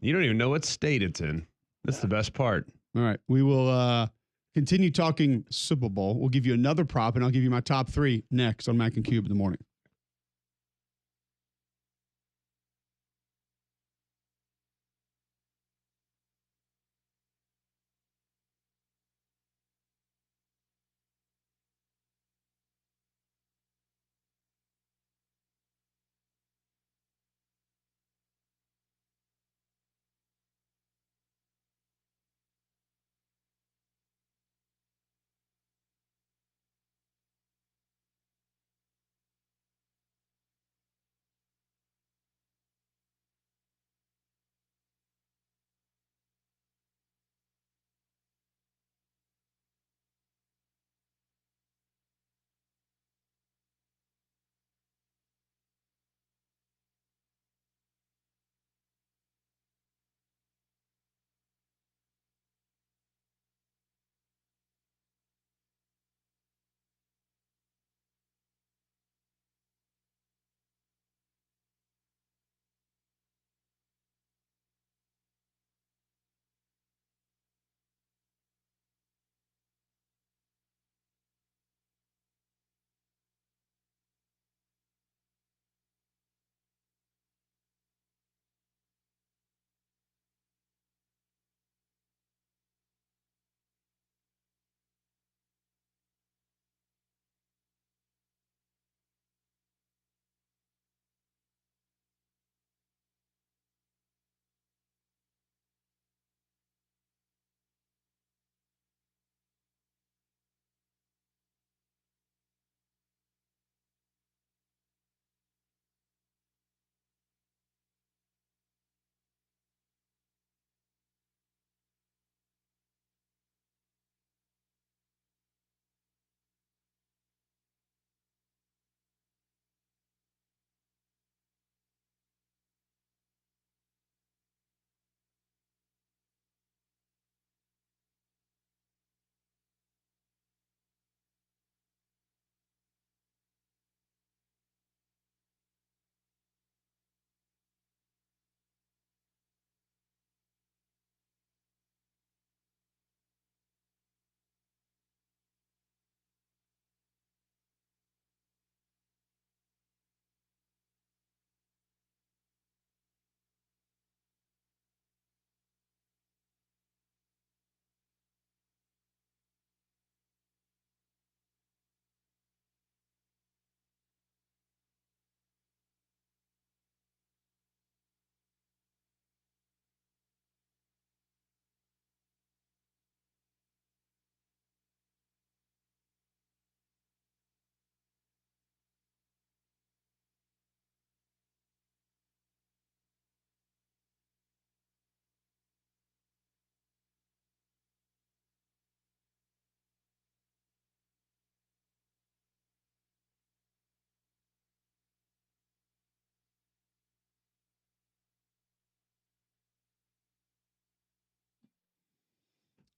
You don't even know what state it's in. That's the best part. All right. We will continue talking Super Bowl. We'll give you another prop, and I'll give you my top 3 next on Mac and Cube in the morning.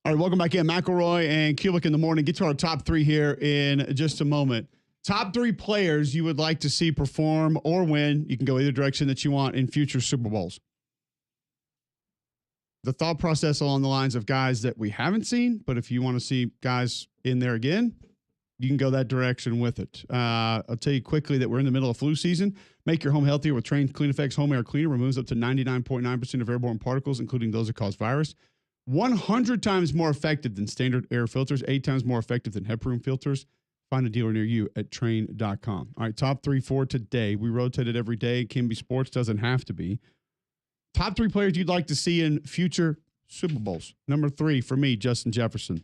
All right, welcome back in. McElroy and Cubelic in the morning. Get to our top three here in just a moment. Top three players you would like to see perform or win. You can go either direction that you want in future Super Bowls. The thought process along the lines of guys that we haven't seen, but if you want to see guys in there again, you can go that direction with it. I'll tell you quickly that we're in the middle of flu season. Make your home healthier with Train Clean Effects Home Air Cleaner. Removes up to 99.9% of airborne particles, including those that cause virus. 100 times more effective than standard air filters, 8 times more effective than HEPA room filters. Find a dealer near you at train.com. All right, top three for today. We rotate it every day. It can be sports, doesn't have to be. Top three players you'd like to see in future Super Bowls. Number 3 for me, Justin Jefferson.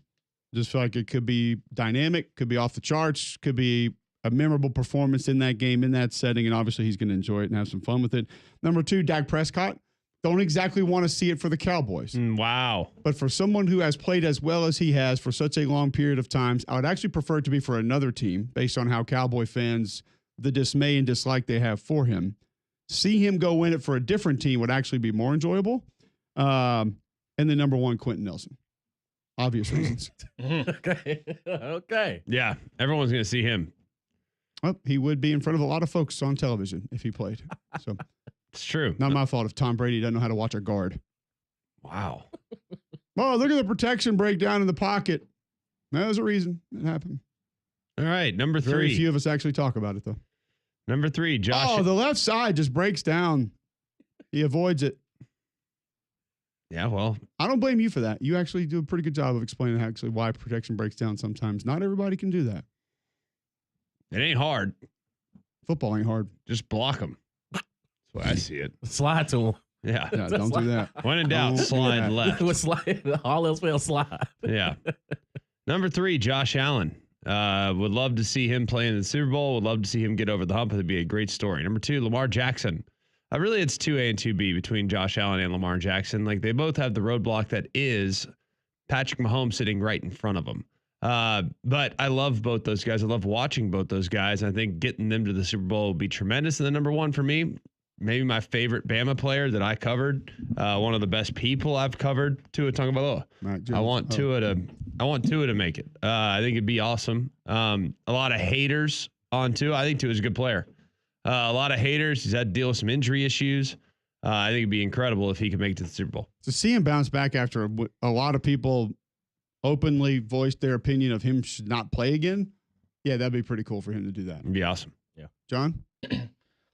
Just feel like it could be dynamic, could be off the charts, could be a memorable performance in that game, in that setting, and obviously he's going to enjoy it and have some fun with it. Number 2, Dak Prescott. Don't exactly want to see it for the Cowboys. Wow. But for someone who has played as well as he has for such a long period of times, I would actually prefer it to be for another team based on how Cowboy fans, the dismay and dislike they have for him. See him go win it for a different team would actually be more enjoyable. And then number 1, Quentin Nelson. Obvious reasons. Okay. Okay. Yeah. Everyone's going to see him. Well, he would be in front of a lot of folks on television if he played. So It's true. not my fault if Tom Brady doesn't know how to watch a guard. Wow. Oh, look at the protection breakdown in the pocket. There's a reason it happened. All right. Number Very 3. few of us actually talk about it, though. Number 3, Josh. Oh, the left side just breaks down. He avoids it. Yeah, well, I don't blame you for that. You actually do a pretty good job of explaining actually why protection breaks down sometimes. Not everybody can do that. it ain't hard. Football ain't hard. Just block them. That's the way I see it. Slide to him. Yeah. Yeah, don't do that. When in doubt, Don't do slide that. left. With slide, all else fails, slide. Yeah. Number 3, Josh Allen. Would love to see him play in the Super Bowl. Would love to see him get over the hump. It'd be a great story. Number 2, Lamar Jackson. Really, it's 2A and 2B between Josh Allen and Lamar Jackson. Like, they both have the roadblock that is Patrick Mahomes sitting right in front of them. But I love both those guys. I love watching both those guys. I think getting them to the Super Bowl would be tremendous. And the number 1 for me, maybe my favorite Bama player that I covered, one of the best people I've covered, Tua Tagovailoa. I want Tua to make it. I think it'd be awesome. A lot of haters on Tua. I think Tua's a good player. A lot of haters. He's had to deal with some injury issues. I think it'd be incredible if he could make it to the Super Bowl. To see him bounce back after a lot of people openly voiced their opinion of him should not play again, yeah, that'd be pretty cool for him to do that. It'd be awesome. John?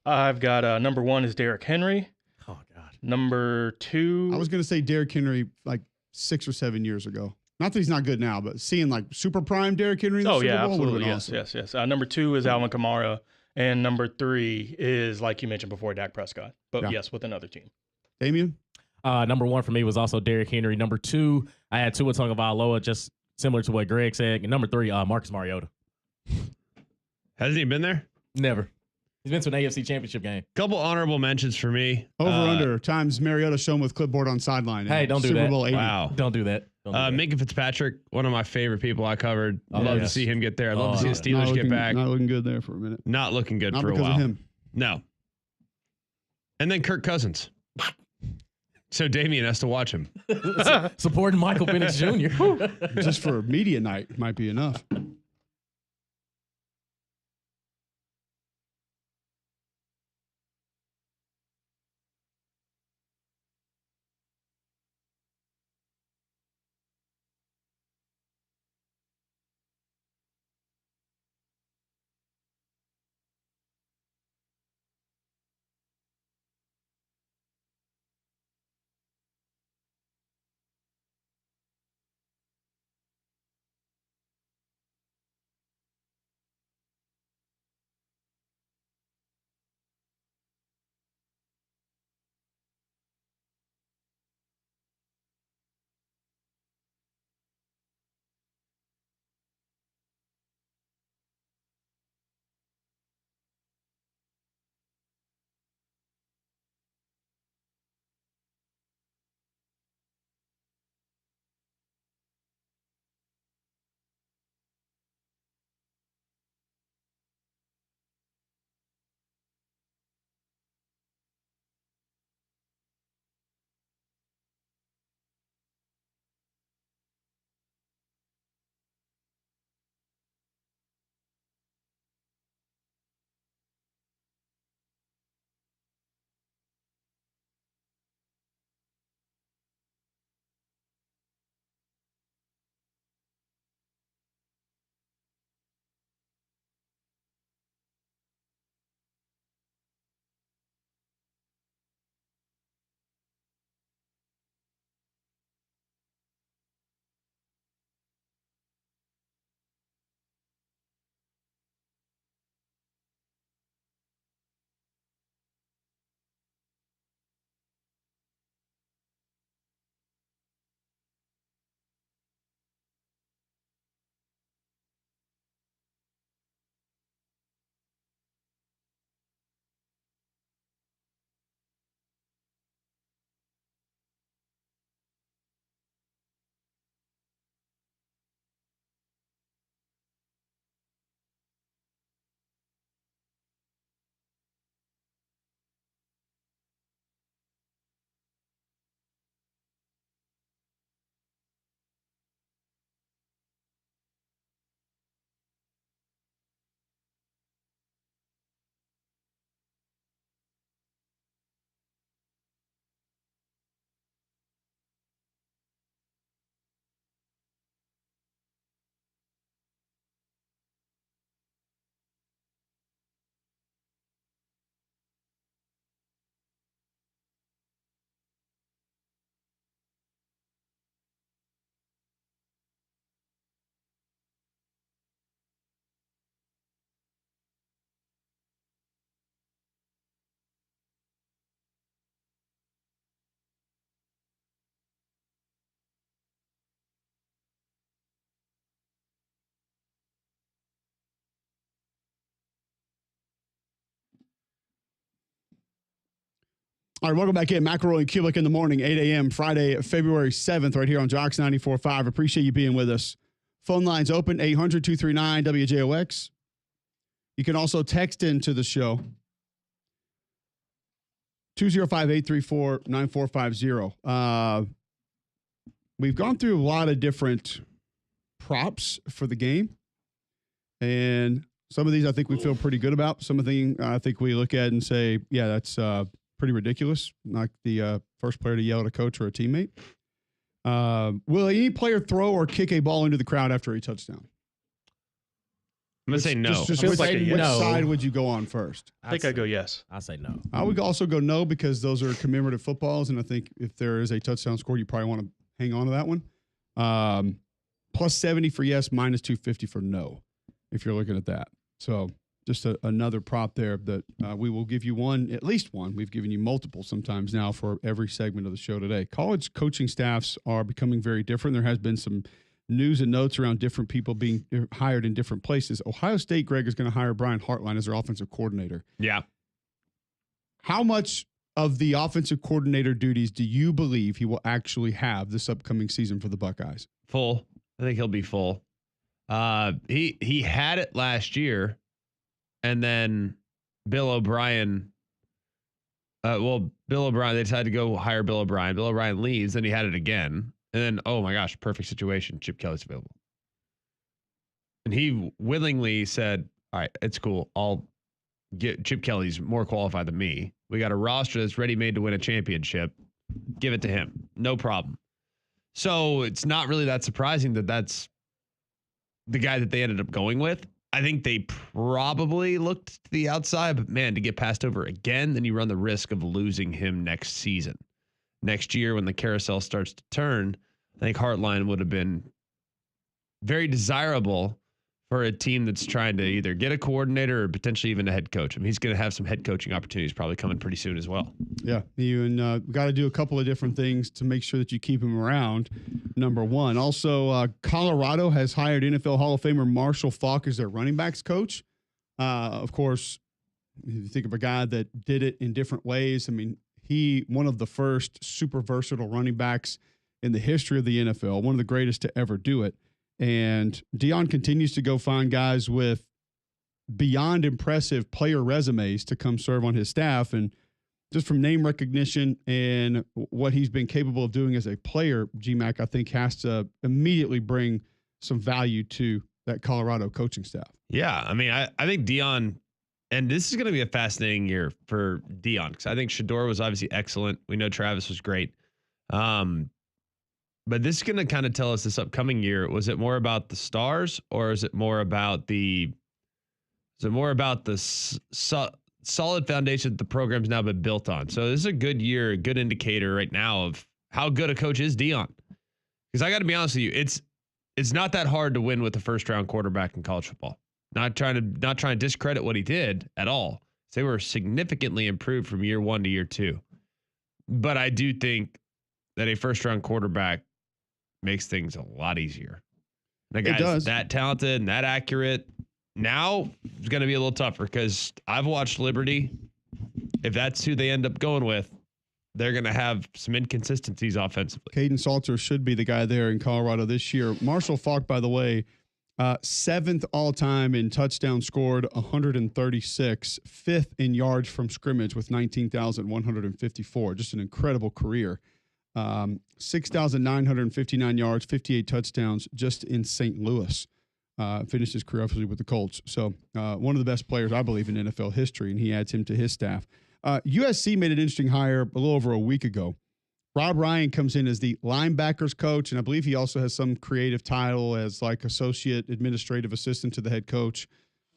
I've got number 1 is Derrick Henry. Oh, God. Number 2. I was going to say Derrick Henry like 6 or 7 years ago. Not that he's not good now, but seeing like super prime Derrick Henry in the Oh, Super yeah, Bowl would have absolutely. been Yes, awesome. yes, yes. Number 2 is Alvin Kamara. And number 3 is, like you mentioned before, Dak Prescott. But Yeah. yes, with another team. Damien? Number 1 for me was also Derrick Henry. Number 2, I had Tua Tagovailoa, just similar to what Greg said. And number 3, Marcus Mariota. Hasn't he been there? Never. He's been to an AFC Championship game. Couple honorable mentions for me. Over under times Mariota shown with clipboard on sideline. Hey, don't do Super that. Bowl 80. Wow. Don't do that. Don't do that. Minka Fitzpatrick, one of my favorite people I covered. I'd Oh, love to yes. see him get there. I'd love to see Oh, the Not Steelers get looking- back. Not looking good there for a minute. Not looking good Not for a because while. of him. No. And then Kirk Cousins. So Damien has to watch him. Supporting Michael Penix Jr. Just for media night might be enough. All right, welcome back in. McElroy and Cubelic in the morning, 8 a.m., Friday, February 7th, right here on Jocks 94.5. Appreciate you being with us. Phone lines open, 800-239-WJOX. You can also text into the show, 205-834-9450. We've gone through a lot of different props for the game, and some of these I think we feel pretty good about. Some of the I think we look at and say, yeah, that's pretty ridiculous. Like the first player to yell at a coach or a teammate. Will any player throw or kick a ball into the crowd after a touchdown? I'm going to say no. Just I would which, say which no. side would you go on first? I think I'd go yes. I say no. I would also go no because those are commemorative footballs, and I think if there is a touchdown scored, you probably want to hang on to that one. Plus 70 for yes, minus 250 for no, if you're looking at that. So just another prop there that we will give you one, at least one. We've given you multiple sometimes now for every segment of the show today. College coaching staffs are becoming very different. There has been some news and notes around different people being hired in different places. Ohio State, Greg, is going to hire Brian Hartline as their offensive coordinator. Yeah. How much of the offensive coordinator duties do you believe he will actually have this upcoming season for the Buckeyes? Full. I think he'll be full. He had it last year, and then Bill O'Brien. Bill O'Brien. They decided to go hire Bill O'Brien. Bill O'Brien leaves, and he had it again. And then, oh my gosh, perfect situation. Chip Kelly's available. And he willingly said, all right, it's cool. I'll get Chip Kelly's more qualified than me. We got a roster that's ready-made to win a championship. Give it to him. No problem. So it's not really that surprising that that's the guy that they ended up going with. I think they probably looked to the outside, but man, to get passed over again, then you run the risk of losing him next season. Next year, when the carousel starts to turn, I think Hartline would have been very desirable for a team that's trying to either get a coordinator or potentially even a head coach. I mean, he's going to have some head coaching opportunities probably coming pretty soon as well. Yeah, we got to do a couple of different things to make sure that you keep him around, number one. Also, Colorado has hired NFL Hall of Famer Marshall Faulk as their running backs coach. Of course, if you think of a guy that did it in different ways, I mean, one of the first super versatile running backs in the history of the NFL, one of the greatest to ever do it. And Deion continues to go find guys with beyond impressive player resumes to come serve on his staff. And just from name recognition and what he's been capable of doing as a player, GMAC, I think has to immediately bring some value to that Colorado coaching staff. Yeah, I mean, I think Deion, and this is going to be a fascinating year for Deion because I think Shedeur was obviously excellent. We know Travis was great. But this is going to kind of tell us this upcoming year, was it more about the stars or is it more about the solid foundation that the program's now been built on? So this is a good year, a good indicator right now of how good a coach is Deion. Because I got to be honest with you, it's not that hard to win with a first round quarterback in college football. Not trying to discredit what he did at all. They were significantly improved from year one to year two. But I do think that a first round quarterback makes things a lot easier. The guy's that talented and that accurate. Now it's going to be a little tougher because I've watched Liberty. If that's who they end up going with, they're going to have some inconsistencies offensively. Caden Salter should be the guy there in Colorado this year. Marshall Faulk, by the way, 7th all-time in touchdowns scored, 136. 5th in yards from scrimmage with 19,154. Just an incredible career. 6,959 yards, 58 touchdowns just in St. Louis. Finished his career obviously with the Colts. So one of the best players, I believe, in NFL history, and he adds him to his staff. USC made an interesting hire a little over a week ago. Rob Ryan comes in as the linebackers coach, and I believe he also has some creative title as like associate administrative assistant to the head coach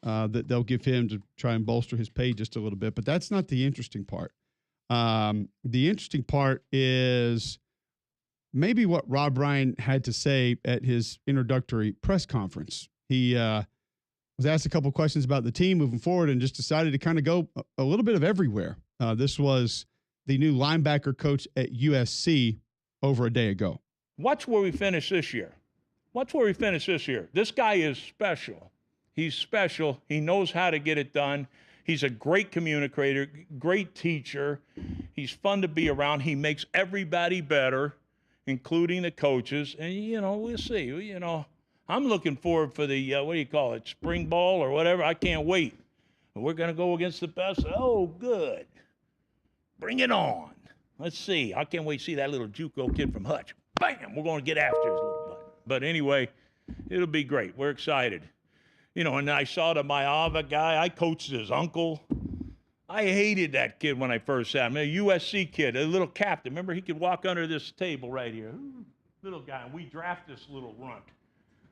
that they'll give him to try and bolster his pay just a little bit. But that's not the interesting part. The interesting part is maybe what Rob Ryan had to say at his introductory press conference. He was asked a couple questions about the team moving forward and just decided to kind of go a little bit of everywhere. This was the new linebacker coach at USC over a day ago. Watch where we finish this year. This guy is special. He's special. He knows how to get it done. He's a great communicator, great teacher. He's fun to be around. He makes everybody better, including the coaches. And, we'll see. I'm looking forward for the, what do you call it, spring ball or whatever. I can't wait. We're going to go against the best. Oh, good. Bring it on. Let's see. I can't wait to see that little JUCO kid from Hutch. Bam! We're going to get after his little butt. But anyway, it'll be great. We're excited. And I saw the McElroy guy. I coached his uncle. I hated that kid when I first saw him. A USC kid, a little captain. Remember, he could walk under this table right here. Little guy. And we draft this little runt.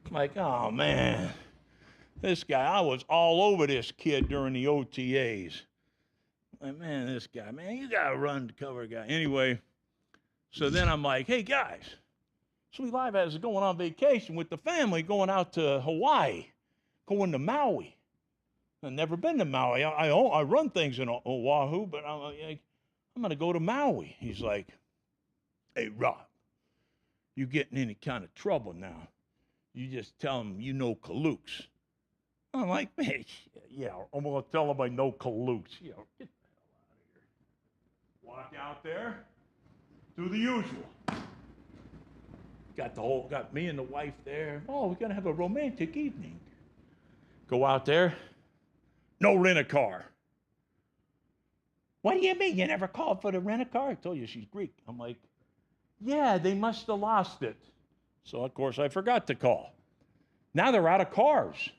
I'm like, oh, man. This guy, I was all over this kid during the OTAs. Like, man, this guy, man, you got to run to cover a guy. Anyway, so then I'm like, hey, guys, Sweet Life is going on vacation with the family, going out to Hawaii, going to Maui. I've never been to Maui. I run things in Oahu, but I'm going to go to Maui. He's like, hey, Rob, you get in any kind of trouble now, you just tell him you know Kalooks. I'm like, man, yeah, I'm going to tell him I know Kalooks. Get the hell out of here. Walk out there, do the usual. Got me and the wife there. Oh, we're going to have a romantic evening. Go out there, no rent-a-car. What do you mean? You never called for the rent-a-car? I told you she's Greek. I'm like, yeah, they must have lost it. So, of course, I forgot to call. Now they're out of cars.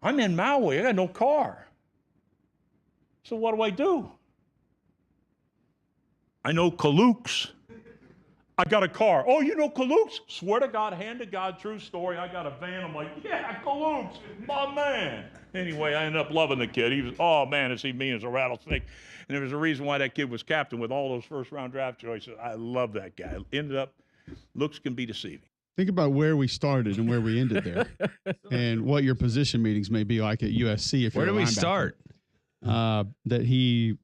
I'm in Maui. I got no car. So what do? I know Kalooks. I got a car. Oh, you know Kalooks? Swear to God, hand to God, true story. I got a van. I'm like, yeah, Kalooks, my man. Anyway, I ended up loving the kid. He was, oh man, is he mean as a rattlesnake. And there was a reason why that kid was captain with all those first-round draft choices. I love that guy. Ended up, looks can be deceiving. Think about where we started and where we ended there, and what your position meetings may be like at USC. If Where you're do a we linebacker. start? That he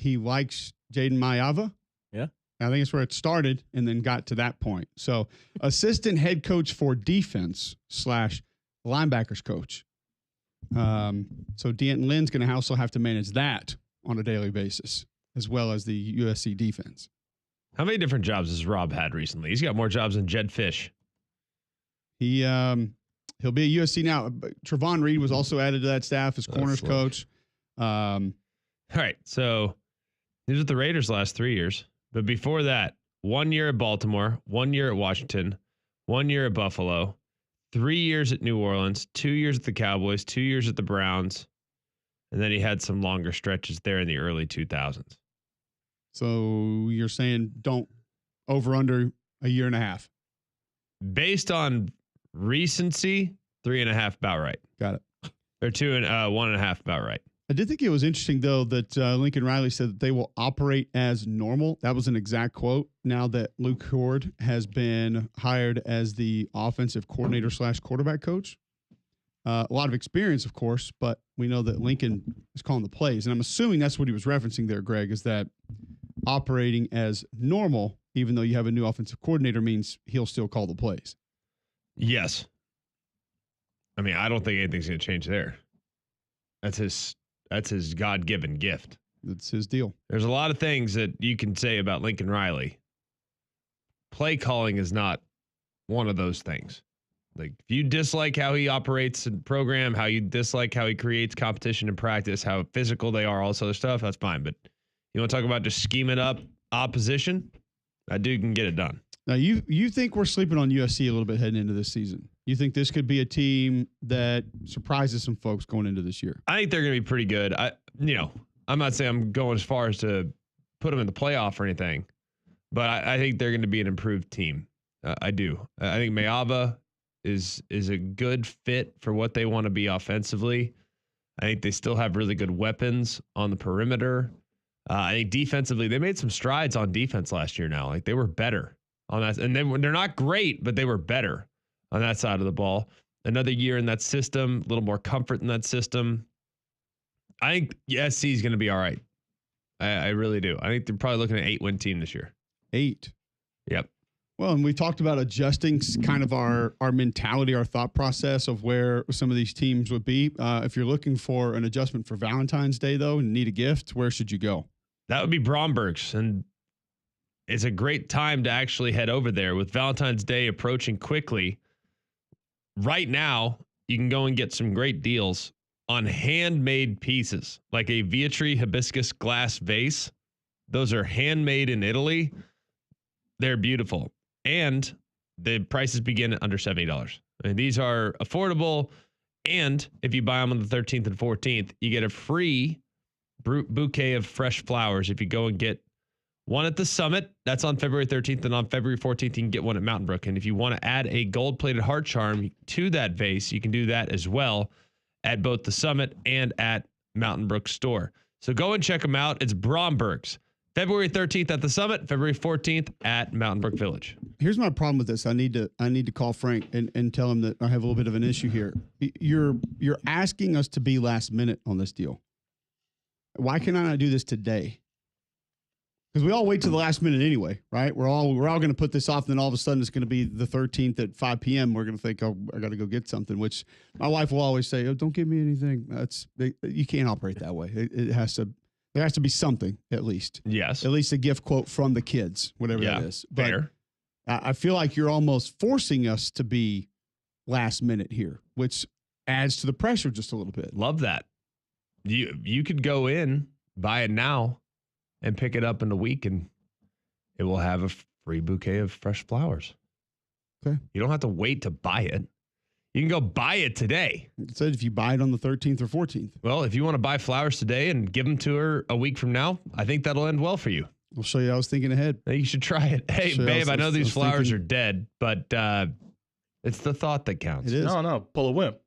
likes Jaden McElroy. Yeah. I think it's where it started and then got to that point. So assistant head coach for defense / linebackers coach. So D'Anton Lynn's going to also have to manage that on a daily basis, as well as the USC defense. How many different jobs has Rob had recently? He's got more jobs than Jed Fish. He'll be at USC now. Trevon Reed was also added to that staff as corners coach. All right, so he was with the Raiders the last 3 years. But before that, 1 year at Baltimore, 1 year at Washington, 1 year at Buffalo, 3 years at New Orleans, 2 years at the Cowboys, 2 years at the Browns, and then he had some longer stretches there in the early 2000s. So you're saying don't over under a year and a half? Based on recency, 3.5 about right. Got it. Or 1.5 about right. I did think it was interesting, though, that Lincoln Riley said that they will operate as normal. That was an exact quote. Now that Luke Horde has been hired as the offensive coordinator / quarterback coach. A lot of experience, of course, but we know that Lincoln is calling the plays. And I'm assuming that's what he was referencing there, Greg, is that operating as normal, even though you have a new offensive coordinator, means he'll still call the plays. Yes. I mean, I don't think anything's going to change there. That's his God-given gift. That's his deal. There's a lot of things that you can say about Lincoln Riley. Play calling is not one of those things. Like, if you dislike how he operates and program, how you dislike how he creates competition in practice, how physical they are, all this other stuff, that's fine. But you want to talk about just scheming up opposition? That dude can get it done. Now, you think we're sleeping on USC a little bit heading into this season? You think this could be a team that surprises some folks going into this year? I think they're going to be pretty good. I'm not saying I'm going as far as to put them in the playoff or anything, but I think they're going to be an improved team. I do. I think McElroy is a good fit for what they want to be offensively. I think they still have really good weapons on the perimeter. I think defensively, they made some strides on defense last year now. Like, they were better on that. And they're not great, but they were better on that side of the ball. Another year in that system, a little more comfort in that system. I think SC is going to be all right. I really do. I think they're probably looking at an 8-win team this year. 8. Yep. Well, and we talked about adjusting kind of our mentality, our thought process of where some of these teams would be. If you're looking for an adjustment for Valentine's Day, though, and need a gift, where should you go? That would be Bromberg's, and it's a great time to actually head over there with Valentine's Day approaching quickly. Right now, you can go and get some great deals on handmade pieces, like a Vietri hibiscus glass vase. Those are handmade in Italy. They're beautiful. And the prices begin at under $70. And these are affordable. And if you buy them on the 13th and 14th, you get a free bouquet of fresh flowers if you go and get one at the Summit. That's on February 13th. And on February 14th, you can get one at Mountain Brook. And if you want to add a gold-plated heart charm to that vase, you can do that as well at both the Summit and at Mountain Brook store. So go and check them out. It's Bromberg's. February 13th at the Summit, February 14th at Mountain Brook Village. Here's my problem with this. I need to call Frank and tell him that I have a little bit of an issue here. You're asking us to be last minute on this deal. Why can I not do this today? Because we all wait to the last minute anyway, right? We're all going to put this off, and then all of a sudden it's going to be the 13th at 5 p.m. We're going to think, oh, I got to go get something. Which my wife will always say, oh, don't give me anything. You can't operate that way. There has to be something, at least. Yes. At least a gift quote from the kids, whatever that is. But fair. I feel like you're almost forcing us to be last minute here, which adds to the pressure just a little bit. Love that. You could go in, buy it now, and pick it up in a week, and it will have a free bouquet of fresh flowers. Okay. You don't have to wait to buy it. You can go buy it today. It said if you buy it on the 13th or 14th. Well, if you want to buy flowers today and give them to her a week from now, I think that'll end well for you. I'll show you. I was thinking ahead. You should try it. Hey, babe, I know these flowers are dead, but it's the thought that counts. It is. No, pull a wimp.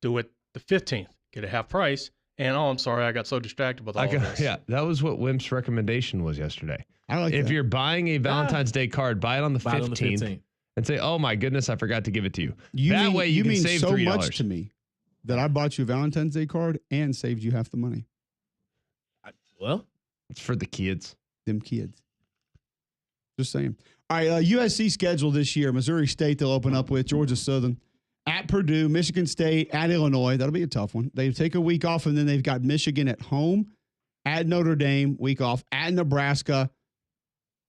Do it the 15th. Get a half price. And I'm sorry, I got so distracted with all of this. Yeah, that was what Wimp's recommendation was yesterday. I like if that. you're buying a Valentine's Day card, buy it on the 15th. And say, oh my goodness, I forgot to give it to you. That way you can save $3. You mean so much to me that I bought you a Valentine's Day card and saved you half the money. Well, it's for the kids. Them kids. Just saying. All right, USC schedule this year. Missouri State they'll open up with, Georgia Southern, at Purdue, Michigan State, at Illinois. That'll be a tough one. They take a week off, and then they've got Michigan at home, at Notre Dame, week off, at Nebraska.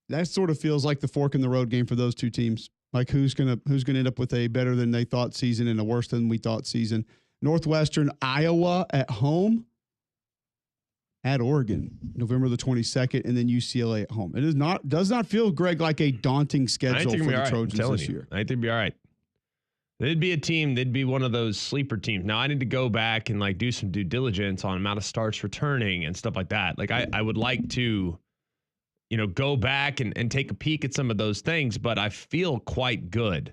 That sort of feels like the fork in the road game for those two teams. Like who's gonna end up with a better than they thought season and a worse than we thought season. Northwestern, Iowa at home, at Oregon, November the 22nd, and then UCLA at home. It does not feel, Greg, like a daunting schedule for the Trojans this year. I think they'd be all right. They'd be a team. They'd be one of those sleeper teams. Now I need to go back and do some due diligence on amount of starts returning and stuff like that. I would like to, go back and take a peek at some of those things, but I feel quite good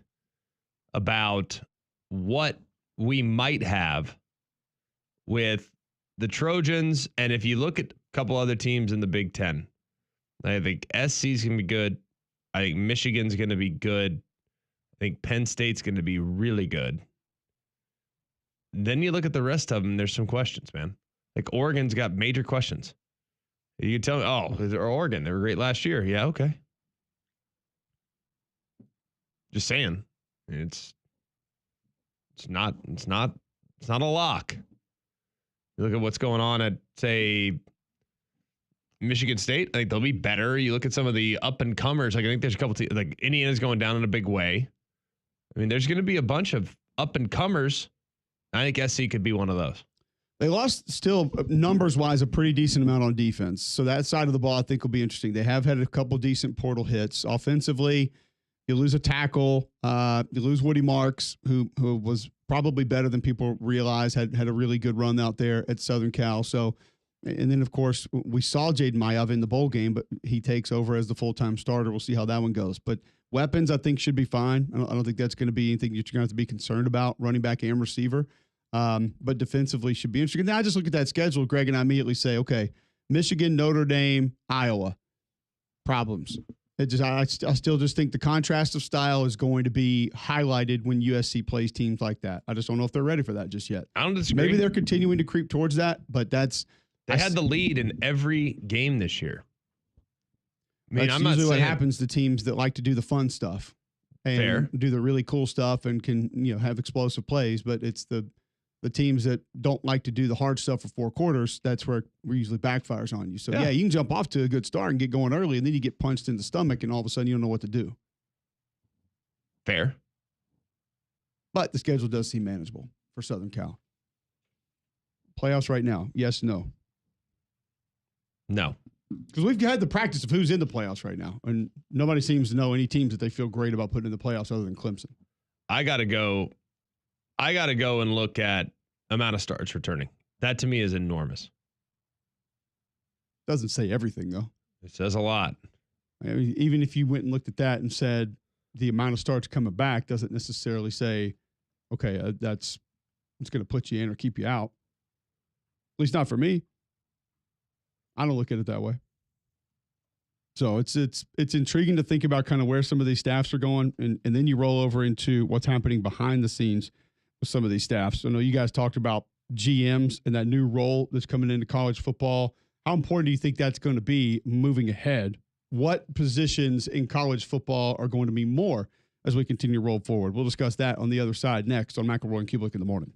about what we might have with the Trojans. And if you look at a couple other teams in the Big Ten, I think SC's going to be good. I think Michigan's going to be good. I think Penn State's going to be really good. Then you look at the rest of them, there's some questions, man. Oregon's got major questions. You tell me, Oregon, they were great last year. Yeah, okay. Just saying. It's not a lock. You look at what's going on at, say, Michigan State. I think they'll be better. You look at some of the up and comers. I think there's a couple teams, Indiana's going down in a big way. I mean, there's going to be a bunch of up and comers. I think SC could be one of those. They lost still numbers-wise a pretty decent amount on defense. So that side of the ball I think will be interesting. They have had a couple decent portal hits. Offensively, you lose a tackle. You lose Woody Marks, who was probably better than people realize, had a really good run out there at Southern Cal. So, and then, of course, we saw Jaden Mayav in the bowl game, but he takes over as the full-time starter. We'll see how that one goes. But weapons, I think, should be fine. I don't think that's going to be anything you're going to have to be concerned about, running back and receiver. But defensively should be interesting. Now I just look at that schedule, Greg, and I immediately say, okay, Michigan, Notre Dame, Iowa, problems. I still just think the contrast of style is going to be highlighted when USC plays teams like that. I just don't know if they're ready for that just yet. I don't disagree. Maybe they're continuing to creep towards that, but they had the lead in every game this year. I mean, that's usually what happens to teams that like to do the fun stuff. and Fair. do the really cool stuff and can, have explosive plays. But it's the teams that don't like to do the hard stuff for 4 quarters. That's where it usually backfires on you. So Yeah. you can jump off to a good start and get going early, and then you get punched in the stomach, and all of a sudden you don't know what to do. Fair. But the schedule does seem manageable for Southern Cal. Playoffs right now? Yes, no. No. Because we've had the practice of who's in the playoffs right now, and nobody seems to know any teams that they feel great about putting in the playoffs other than Clemson. I gotta go and look at amount of starts returning. That to me is enormous. Doesn't say everything though. It says a lot. I mean, even if you went and looked at that and said the amount of starts coming back doesn't necessarily say, okay, it's going to put you in or keep you out. At least not for me. I don't look at it that way. So it's intriguing to think about kind of where some of these staffs are going, and then you roll over into what's happening behind the scenes with some of these staffs. So I know you guys talked about GMs and that new role that's coming into college football. How important do you think that's going to be moving ahead? What positions in college football are going to be more as we continue to roll forward? We'll discuss that on the other side next on McElroy and Cubelic in the morning.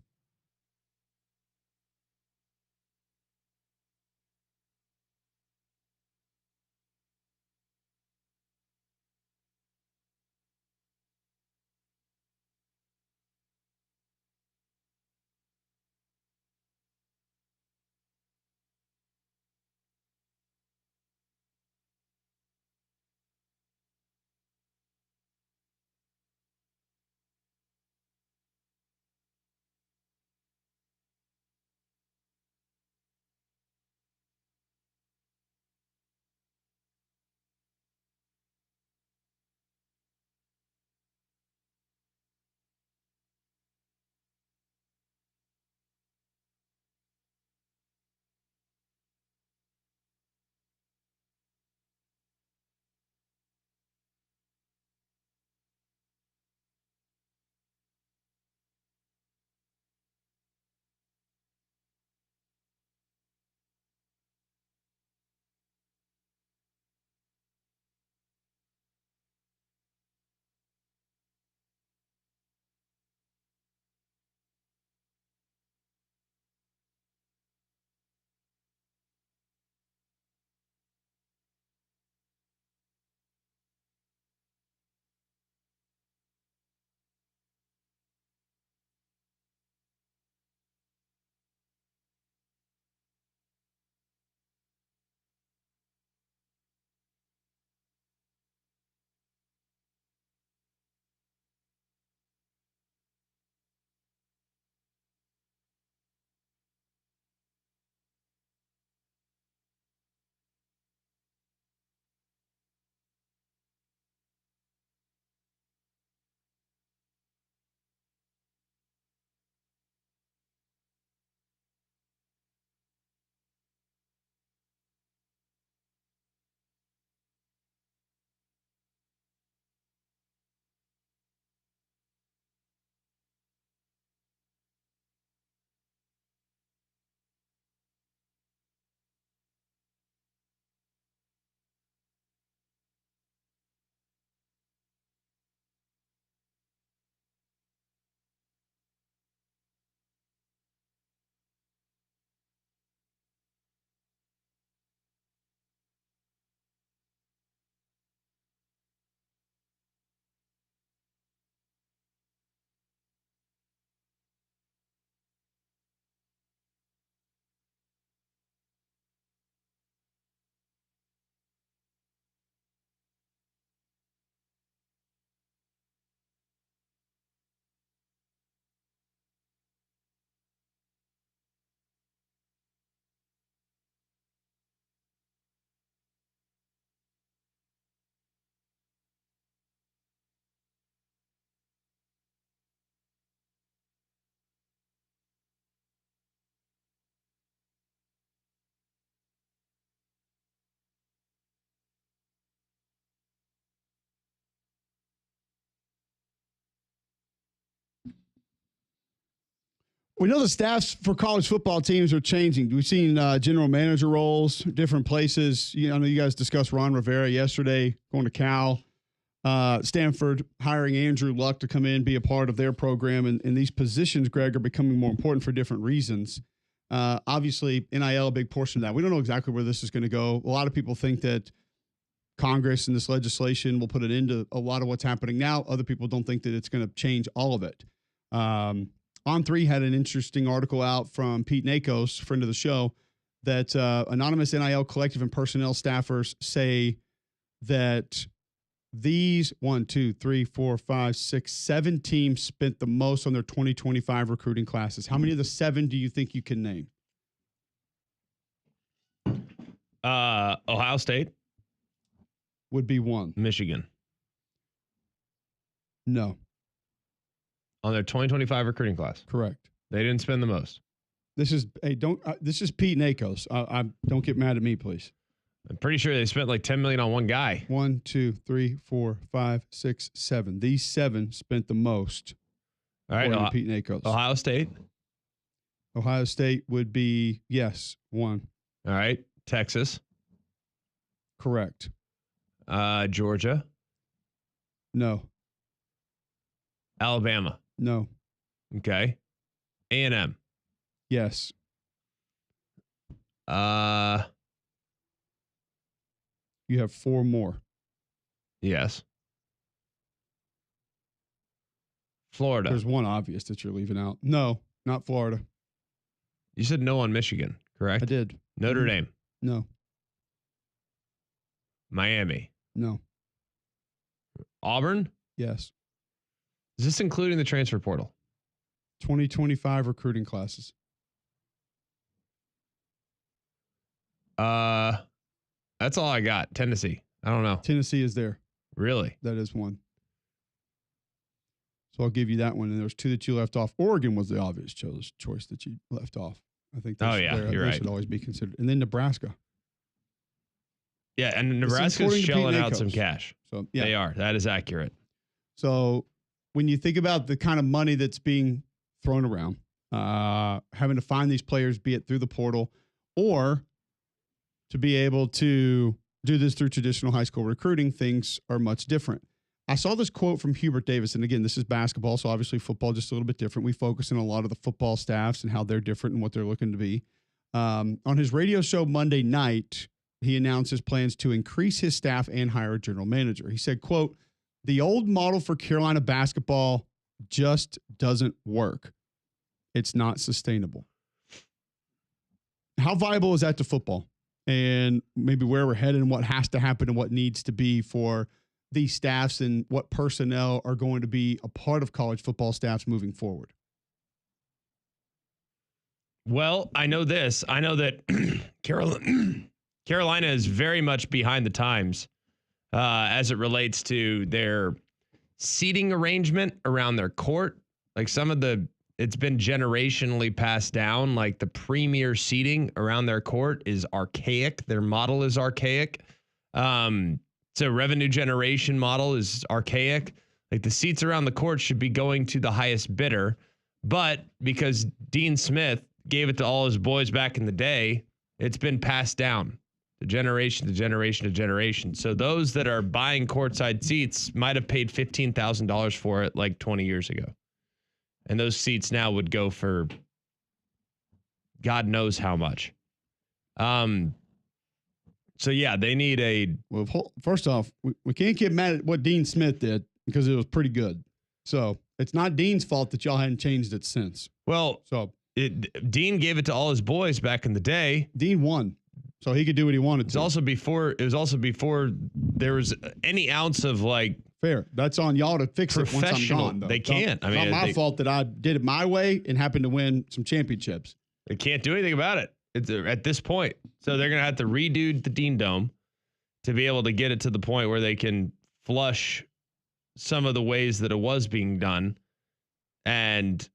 We know the staffs for college football teams are changing. We've seen general manager roles, different places. I know you guys discussed Ron Rivera yesterday, going to Cal. Stanford hiring Andrew Luck to come in, be a part of their program. And these positions, Greg, are becoming more important for different reasons. Obviously, NIL, a big portion of that. We don't know exactly where this is going to go. A lot of people think that Congress and this legislation will put an end to a lot of what's happening now. Other people don't think that it's going to change all of it. On3 had an interesting article out from Pete Nakos, friend of the show, that anonymous NIL collective and personnel staffers say that these 7 teams spent the most on their 2025 recruiting classes. How many of the 7 do you think you can name? Ohio State Would be 1. Michigan. No. On their 2025 recruiting class. Correct. They didn't spend the most. This is this is Pete Nakos. Don't get mad at me, please. I'm pretty sure they spent like $10 million on one guy. 1, 2, 3, 4, 5, 6, 7. These 7 spent the most. All right, Pete Nakos. Ohio State. Ohio State would be 1. All right, Texas. Correct. Georgia. No. Alabama. No. Okay. A&M. Yes. You have 4 more. Yes. Florida. There's one obvious that you're leaving out. No, not Florida. You said no on Michigan, correct? I did. Notre Dame. No. Miami. No. Auburn. Yes. Is this including the transfer portal? 2025 recruiting classes. That's all I got. Tennessee. I don't know. Tennessee is there. Really? That is 1. So I'll give you that one. And there's 2 that you left off. Oregon was the obvious choice that you left off. I think you're right. Should always be considered. And then Nebraska. Yeah, and Nebraska's shelling out some cash. So yeah, they are. That is accurate. So when you think about the kind of money that's being thrown around, having to find these players, be it through the portal or to be able to do this through traditional high school recruiting, things are much different. I saw this quote from Hubert Davis, and again, this is basketball, so obviously football just a little bit different. We focus on a lot of the football staffs and how they're different and what they're looking to be. On his radio show Monday night, he announced his plans to increase his staff and hire a general manager. He said, quote, "The old model for Carolina basketball just doesn't work. It's not sustainable." How viable is that to football? And maybe where we're headed and what has to happen and what needs to be for these staffs and what personnel are going to be a part of college football staffs moving forward? Well, I know this. I know that Carolina is very much behind the times as it relates to their seating arrangement around their court. Like it's been generationally passed down. Like the premier seating around their court is archaic. Their model is archaic. So revenue generation model is archaic. Like the seats around the court should be going to the highest bidder. But because Dean Smith gave it to all his boys back in the day, it's been passed down to generation to generation to generation. So those that are buying courtside seats might have paid $15,000 for it like 20 years ago. And those seats now would go for God knows how much. So yeah, they need Well, first off, we can't get mad at what Dean Smith did because it was pretty good. So it's not Dean's fault that y'all hadn't changed it since. Well, so Dean gave it to all his boys back in the day. Dean won, so he could do what he wanted to. It was also before there was any ounce of like fair. That's on y'all to fix it once I'm gone. Though. They can't. It's not my fault that I did it my way and happened to win some championships. They can't do anything about it. It's at this point. So they're going to have to redo the Dean Dome to be able to get it to the point where they can flush some of the ways that it was being done and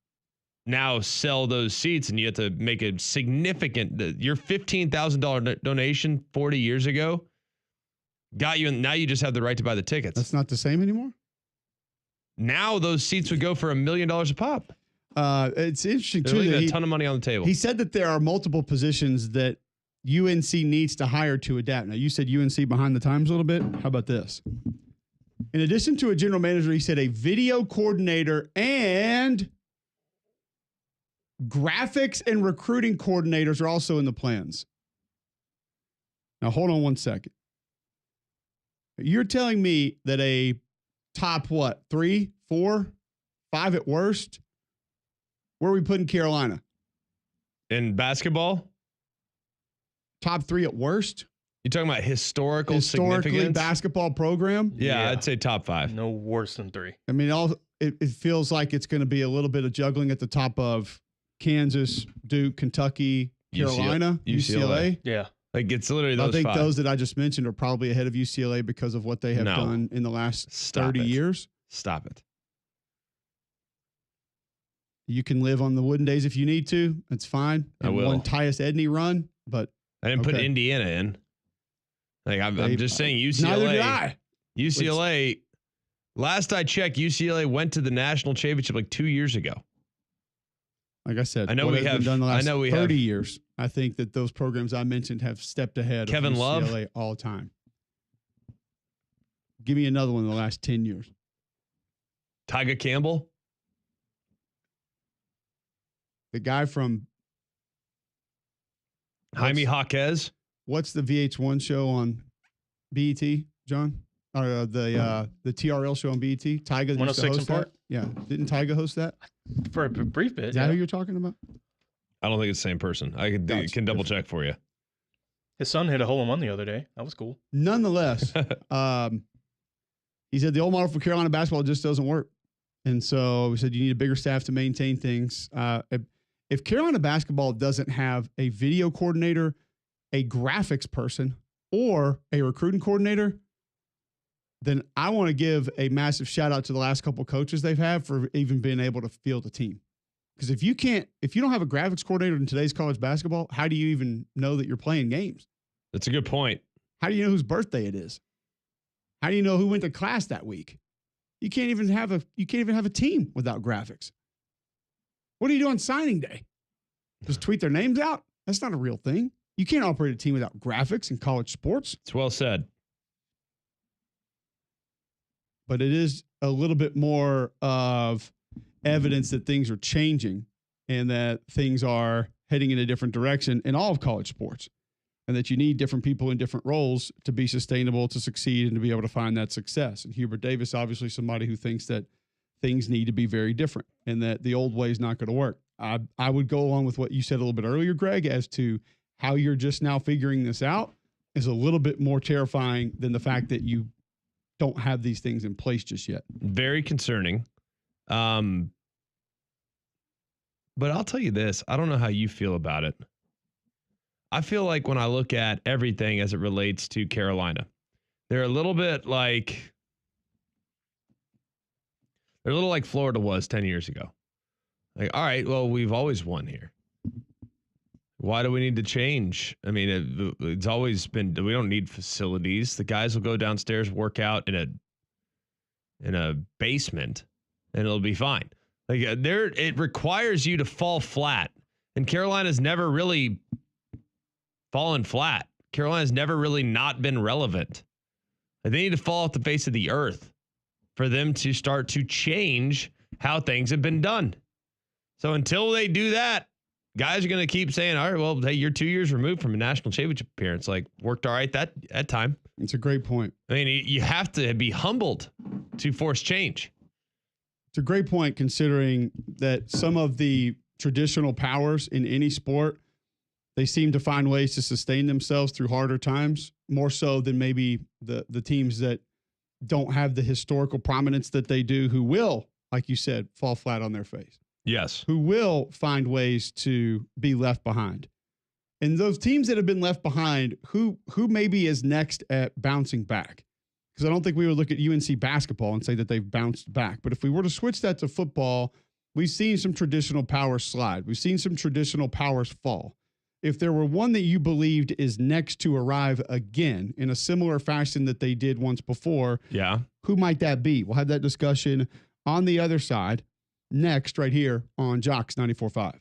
now sell those seats. And you have to make a significant, your $15,000 donation 40 years ago got you. And now you just have the right to buy the tickets. That's not the same anymore. Now those seats would go for $1 million a pop. It's interesting They're too. leaving That a ton of money on the table. He said that there are multiple positions that UNC needs to hire to adapt. Now, you said UNC behind the times a little bit. How about this? In addition to a general manager, he said a video coordinator and graphics and recruiting coordinators are also in the plans. Now, hold on one second. You're telling me that a top, 3, 4, 5 at worst? Where are we putting Carolina? In basketball? Top 3 at worst? You talking about historically significance? Basketball program? Yeah, I'd say top 5. No worse than 3. I mean, it feels like it's going to be a little bit of juggling at the top of Kansas, Duke, Kentucky, Carolina, UCLA. Yeah. Like it's literally those 5. I think those that I just mentioned are probably ahead of UCLA because of what they have done in the last 30 years. Stop it. You can live on the wooden days if you need to. That's fine. I will. One Tyus Edney run, but I didn't put Indiana in. Like I'm just saying UCLA. Neither did I. UCLA. Last I checked, UCLA went to the national championship like 2 years ago. Like I said, I know we have done the last 30 have years. I think that those programs I mentioned have stepped ahead Kevin of UCLA Love all the time. Give me another one in the last 10 years. Tyga Campbell. The guy from Jaime Jaquez. What's the VH1 show on BET, John? Or the TRL show on BET? Tyga 106 and Park? Yeah. Didn't Tyga host that? For a brief bit. Is that who you're talking about? I don't think it's the same person. I can double check for you. His son hit a hole-in-one the other day. That was cool. Nonetheless, he said the old model for Carolina basketball just doesn't work. And so we said you need a bigger staff to maintain things. If Carolina basketball doesn't have a video coordinator, a graphics person, or a recruiting coordinator, then I want to give a massive shout out to the last couple of coaches they've had for even being able to field a team. Because if you don't have a graphics coordinator in today's college basketball, how do you even know that you're playing games? That's a good point. How do you know whose birthday it is? How do you know who went to class that week? You can't even have a team without graphics. What do you do on signing day? Just tweet their names out? That's not a real thing. You can't operate a team without graphics in college sports. It's well said. But it is a little bit more of evidence that things are changing and that things are heading in a different direction in all of college sports, and that you need different people in different roles to be sustainable, to succeed, and to be able to find that success. And Hubert Davis, obviously somebody who thinks that things need to be very different and that the old way is not going to work. I would go along with what you said a little bit earlier, Greg, as to how you're just now figuring this out is a little bit more terrifying than the fact that you don't have these things in place just yet. Very concerning. But I'll tell you this. I don't know how you feel about it. I feel like when I look at everything as it relates to Carolina, they're a little like Florida was 10 years ago. Like, all right, well, we've always won here. Why do we need to change? I mean, it's always been, we don't need facilities. The guys will go downstairs, work out in a basement, and it'll be fine. Like it requires you to fall flat. And Carolina's never really fallen flat. Carolina's never really not been relevant. Like, they need to fall off the face of the earth for them to start to change how things have been done. So until they do that, guys are going to keep saying, all right, well, hey, you're 2 years removed from a national championship appearance. Like, worked all right that time. It's a great point. I mean, you have to be humbled to force change. It's a great point, considering that some of the traditional powers in any sport, they seem to find ways to sustain themselves through harder times, more so than maybe the teams that don't have the historical prominence that they do, who will, like you said, fall flat on their face. Yes. Who will find ways to be left behind. And those teams that have been left behind, who maybe is next at bouncing back? Because I don't think we would look at UNC basketball and say that they've bounced back. But if we were to switch that to football, we've seen some traditional powers slide. We've seen some traditional powers fall. If there were one that you believed is next to arrive again in a similar fashion that they did once before, yeah, who might that be? We'll have that discussion on the other side next, right here on Jocks 94.5.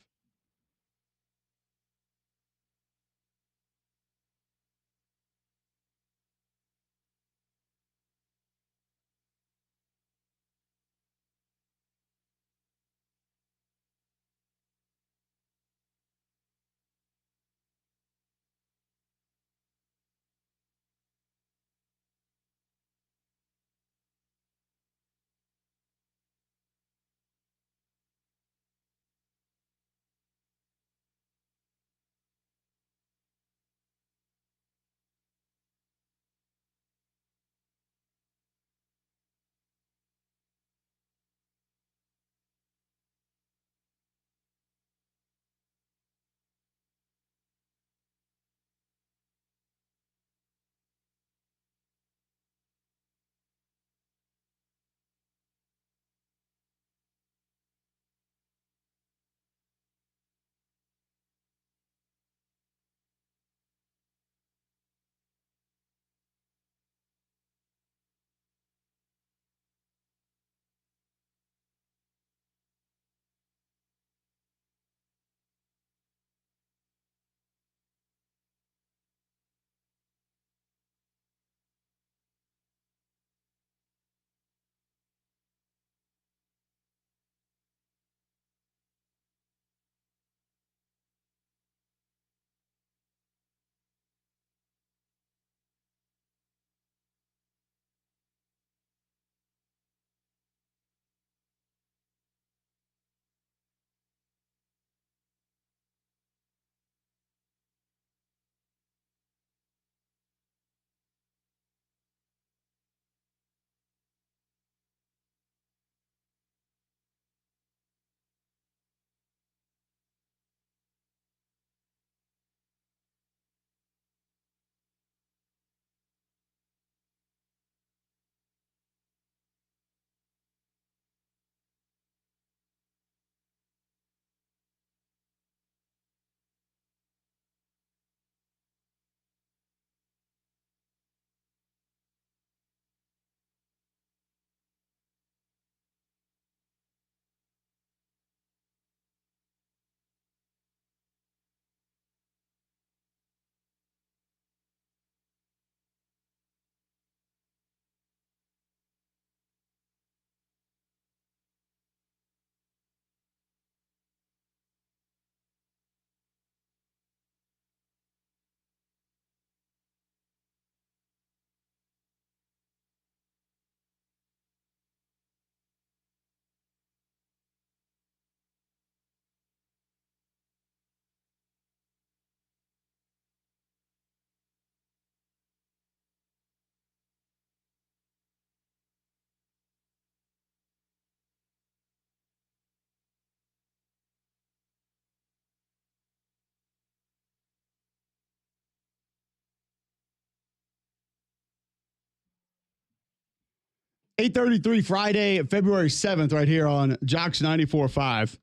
8:33 Friday, February 7th, right here on Jocks 94.5.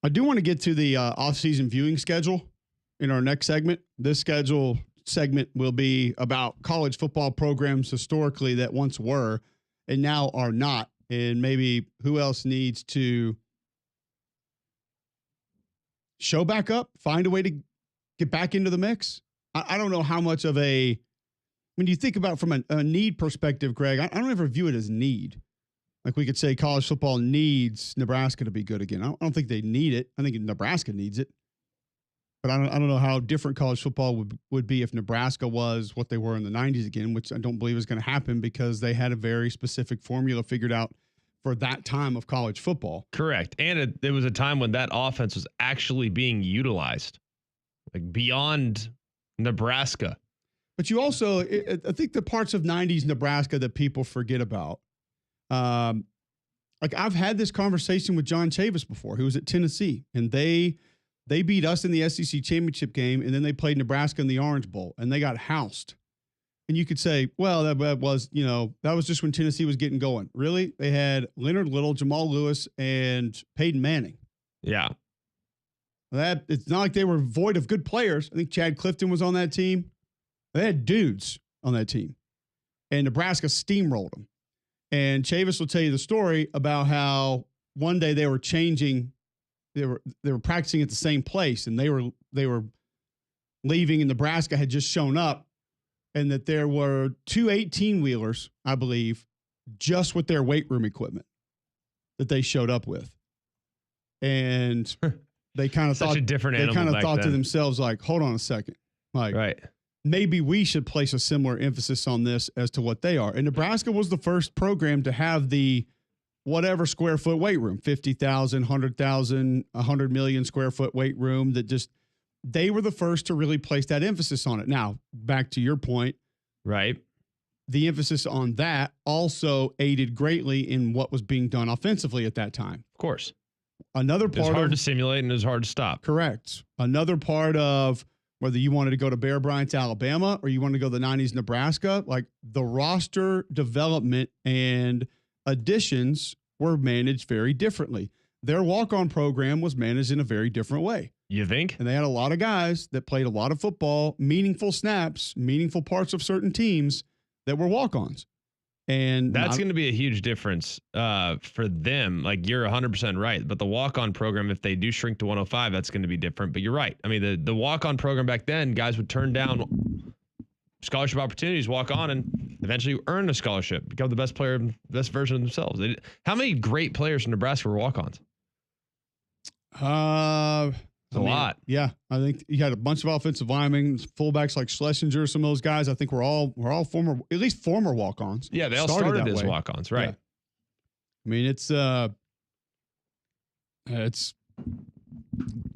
I do want to get to the off-season viewing schedule in our next segment. This segment will be about college football programs historically that once were and now are not, and maybe who else needs to show back up, find a way to get back into the mix. I don't know how much of a, when you think about from a need perspective, Greg, I don't ever view it as need. Like we could say college football needs Nebraska to be good again. I don't think they need it. I think Nebraska needs it. But I don't know how different college football would be if Nebraska was what they were in the 90s again, which I don't believe is going to happen because they had a very specific formula figured out for that time of college football. Correct. And it was a time when that offense was actually being utilized, like beyond Nebraska. But you also, I think the parts of 90s Nebraska that people forget about, like I've had this conversation with John Chavis before, who was at Tennessee, and they beat us in the SEC championship game, and then they played Nebraska in the Orange Bowl, and they got housed. And you could say, well, that was, that was just when Tennessee was getting going. Really? They had Leonard Little, Jamal Lewis, and Peyton Manning. Yeah. It's not like they were void of good players. I think Chad Clifton was on that team. They had dudes on that team, and Nebraska steamrolled them. And Chavis will tell you the story about how one day they were changing. They were practicing at the same place, and they were leaving, and Nebraska had just shown up, and that there were two 18-wheelers, I believe, just with their weight room equipment that they showed up with. And they kind of thought a different animal. They kind of back thought then. to themselves, like, hold on a second. Like, right. Maybe we should place a similar emphasis on this as to what they are. And Nebraska was the first program to have the whatever square foot weight room, 50,000, 100,000, 100 million square foot weight room that just, they were the first to really place that emphasis on it. Now, back to your point. Right. The emphasis on that also aided greatly in what was being done offensively at that time. Of course. Another It's part hard of, to simulate and it's hard to stop. correct. Another part of whether you wanted to go to Bear Bryant's Alabama or you wanted to go to the 90s Nebraska, like the roster development and additions were managed very differently. Their walk-on program was managed in a very different way. You think? And they had a lot of guys that played a lot of football, meaningful snaps, meaningful parts of certain teams that were walk-ons. And that's going to be a huge difference for them. Like you're 100% right. But the walk-on program, if they do shrink to 105, that's going to be different. But you're right. I mean, the walk-on program back then, guys would turn down scholarship opportunities, walk on, and eventually earn a scholarship, become the best player, best version of themselves. How many great players from Nebraska were walk-ons? A lot. Yeah, I think you had a bunch of offensive linemen, fullbacks like Schlesinger, some of those guys. I think we're all former, at least former walk-ons. Yeah, they all started that as way. walk-ons, right? Yeah. I mean, it's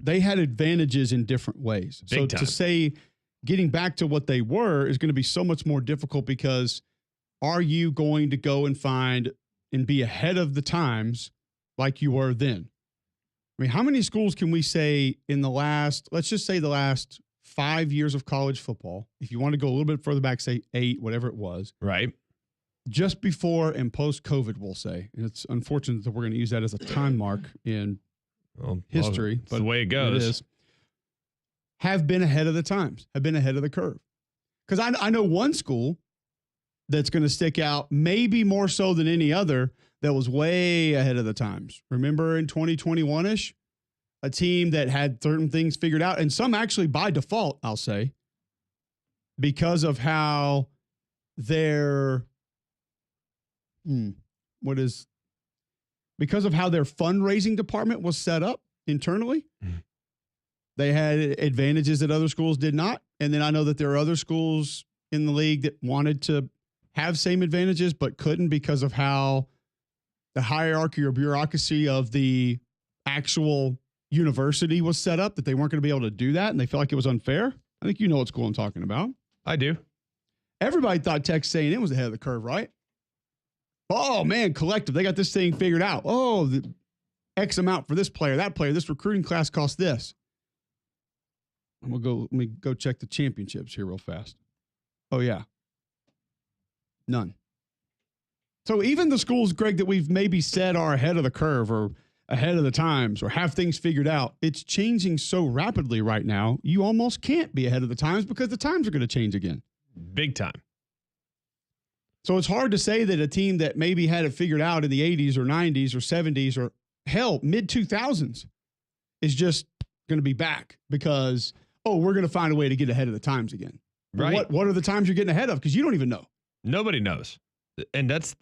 they had advantages in different ways. Big so time. to say getting back to what they were is going to be so much more difficult because are you going to go and find and be ahead of the times like you were then? I mean, how many schools can we say in the last, let's just say the last 5 years of college football, if you want to go a little bit further back, say 8, whatever it was, Right. just before and post-COVID, we'll say. And it's unfortunate that we're going to use that as a time mark in history. It's the way it goes. It is. Have been ahead of the times, have been ahead of the curve. Because I know one school that's going to stick out, maybe more so than any other, that was way ahead of the times. Remember in 2021-ish, a team that had certain things figured out, and some actually by default, I'll say, because of how their because of how their fundraising department was set up internally. They had advantages that other schools did not. And then I know that there are other schools in the league that wanted to have same advantages, but couldn't because of how the hierarchy or bureaucracy of the actual university was set up, that they weren't going to be able to do that. And they felt like it was unfair. I think you know what school I'm talking about. I do. Everybody thought Texas A&M was ahead of the curve, right? Oh, man, collective. They got this thing figured out. Oh, the X amount for this player, that player, this recruiting class costs this. Let me go check the championships here real fast. Oh, yeah. None. So even the schools, Greg, that we've maybe said are ahead of the curve or ahead of the times or have things figured out, it's changing so rapidly right now, you almost can't be ahead of the times because the times are going to change again. Big time. So it's hard to say that a team that maybe had it figured out in the 80s or 90s or 70s or hell, mid-2000s is just going to be back because, we're going to find a way to get ahead of the times again. Right. What are the times you're getting ahead of? Because you don't even know. Nobody knows. And that's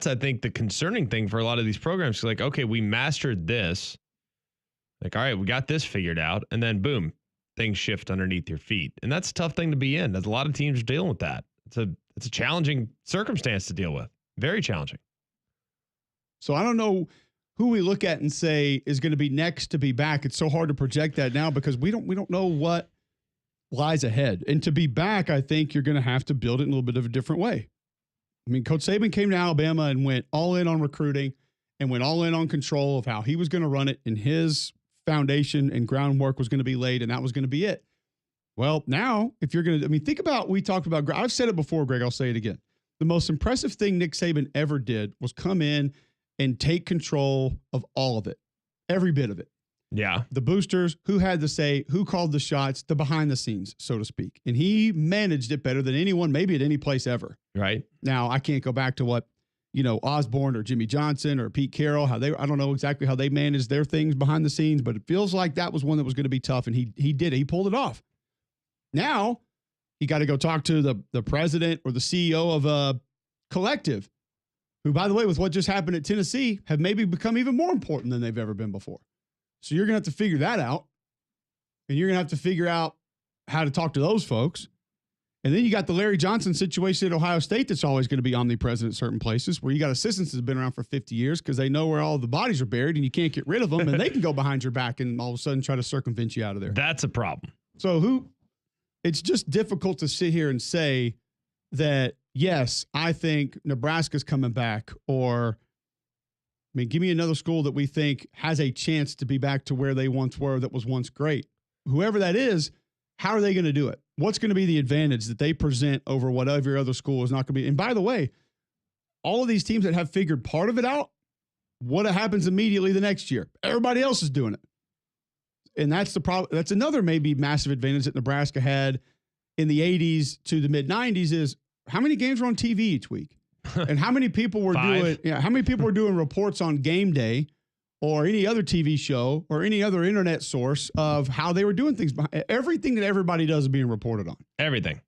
I think the concerning thing for a lot of these programs. Like, okay, we mastered this. Like, all right, we got this figured out. And then boom, things shift underneath your feet. And that's a tough thing to be in. There's a lot of teams dealing with that. It's a challenging circumstance to deal with. Very challenging. So I don't know who we look at and say is going to be next to be back. It's so hard to project that now because we don't know what lies ahead. And to be back, I think you're going to have to build it in a little bit of a different way. I mean, Coach Saban came to Alabama and went all in on recruiting and went all in on control of how he was going to run it, and his foundation and groundwork was going to be laid, and that was going to be it. Well, now, if you're going to, think about, we talked about, I've said it before, Greg, I'll say it again. The most impressive thing Nick Saban ever did was come in and take control of all of it, every bit of it. Yeah. The boosters, who had the say, who called the shots, the behind the scenes, so to speak. And he managed it better than anyone, maybe at any place ever. Right. Now, I can't go back to what, Osborne or Jimmy Johnson or Pete Carroll, I don't know exactly how they managed their things behind the scenes, but it feels like that was one that was going to be tough, and he did it. He pulled it off. Now, you got to go talk to the president or the CEO of a collective, who, by the way, with what just happened at Tennessee, have maybe become even more important than they've ever been before. So you're going to have to figure that out, and you're going to have to figure out how to talk to those folks. And then you got the Larry Johnson situation at Ohio State that's always going to be omnipresent at certain places, where you got assistants that have been around for 50 years because they know where all the bodies are buried and you can't get rid of them, and they can go behind your back and all of a sudden try to circumvent you out of there. That's a problem. So it's just difficult to sit here and say that, yes, I think Nebraska's coming back, or, give me another school that we think has a chance to be back to where they once were that was once great. Whoever that is, how are they going to do it? What's going to be the advantage that they present over whatever other school is not going to be? And by the way, all of these teams that have figured part of it out, what happens immediately the next year? Everybody else is doing it. And that's the problem. That's another maybe massive advantage that Nebraska had in the 80s to the mid 90s is how many games were on TV each week? And how many people were doing reports on game day or any other TV show or any other internet source of how they were doing things. Everything that everybody does is being reported on. Everything.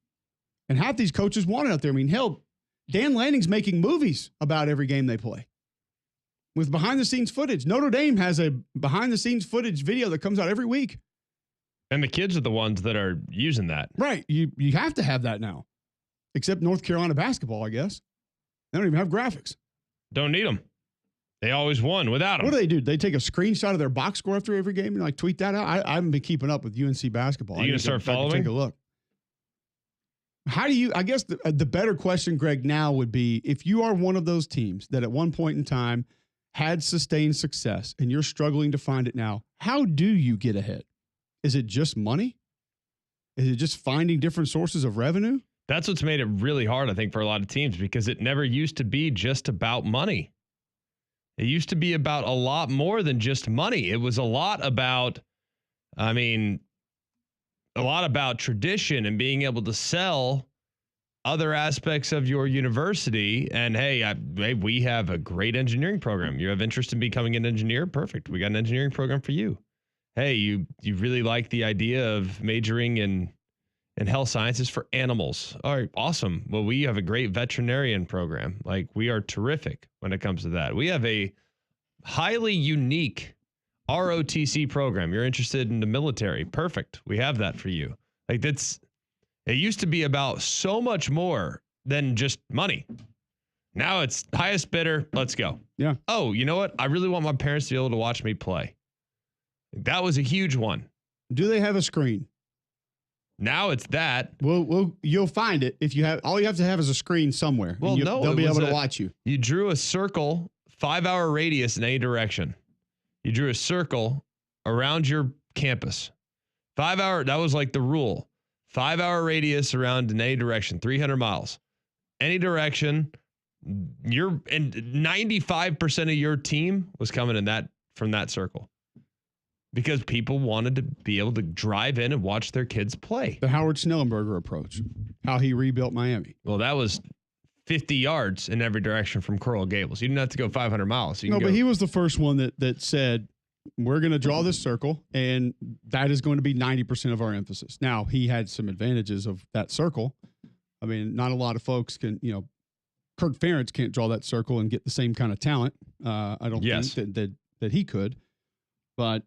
And half these coaches want it out there. Hell, Dan Lanning's making movies about every game they play with behind-the-scenes footage. Notre Dame has a behind-the-scenes footage video that comes out every week. And the kids are the ones that are using that. Right. You have to have that now, except North Carolina basketball, I guess. They don't even have graphics. Don't need them. They always won without them. What do? They take a screenshot of their box score after every game and tweet that out? I haven't been keeping up with UNC basketball. Are you going to start following? Take a look. How do you, I guess the better question, Greg, now would be if you are one of those teams that at one point in time had sustained success and you're struggling to find it now, how do you get ahead? Is it just money? Is it just finding different sources of revenue? That's what's made it really hard, I think, for a lot of teams, because it never used to be just about money. It used to be about a lot more than just money. It was a lot about, a lot about tradition and being able to sell other aspects of your university. And hey, we have a great engineering program. You have interest in becoming an engineer? Perfect. We got an engineering program for you. Hey, you really like the idea of majoring in health sciences for animals. All right, awesome. Well, we have a great veterinarian program. Like, we are terrific when it comes to that. We have a highly unique ROTC program. You're interested in the military. Perfect. We have that for you. It used to be about so much more than just money. Now it's highest bidder. Let's go. Yeah. Oh, you know what? I really want my parents to be able to watch me play. That was a huge one. Do they have a screen? Now it's that. Well, you'll find it if you have. All you have to have is a screen somewhere. Well, they'll be able to watch you. You drew a circle, 5-hour radius in any direction. You drew a circle around your campus. 5-hour. That was like the rule. 5-hour radius around in any direction, 300 miles, any direction. And 95% of your team was coming from that circle because people wanted to be able to drive in and watch their kids play. The Howard Schnellenberger approach, how he rebuilt Miami. Well, that was 50 yards in every direction from Coral Gables. You didn't have to go 500 miles. But he was the first one that said, we're going to draw this circle, and that is going to be 90% of our emphasis. Now, he had some advantages of that circle. I mean, not a lot of folks can, Kirk Ferentz can't draw that circle and get the same kind of talent. I don't think that he could. But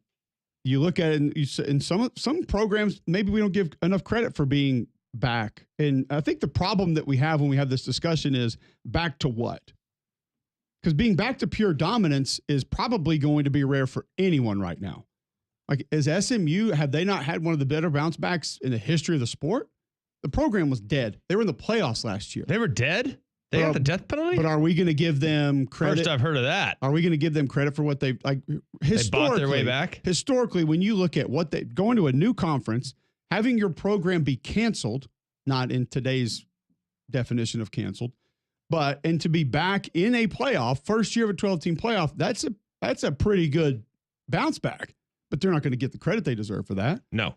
you look at it, and some programs, maybe we don't give enough credit for being back. And I think the problem that we have when we have this discussion is back to what? Because being back to pure dominance is probably going to be rare for anyone right now. Like, as SMU, have they not had one of the better bounce backs in the history of the sport? The program was dead. They were in the playoffs last year. They were dead? They got the death penalty? But are we going to give them credit? First I've heard of that. Are we going to give them credit for what they've, like, historically? They bought their way back? Historically, when you look at what they, going to a new conference, having your program be canceled, not in today's definition of canceled, and to be back in a playoff, first year of a 12-team playoff, that's a pretty good bounce back. But they're not going to get the credit they deserve for that. No.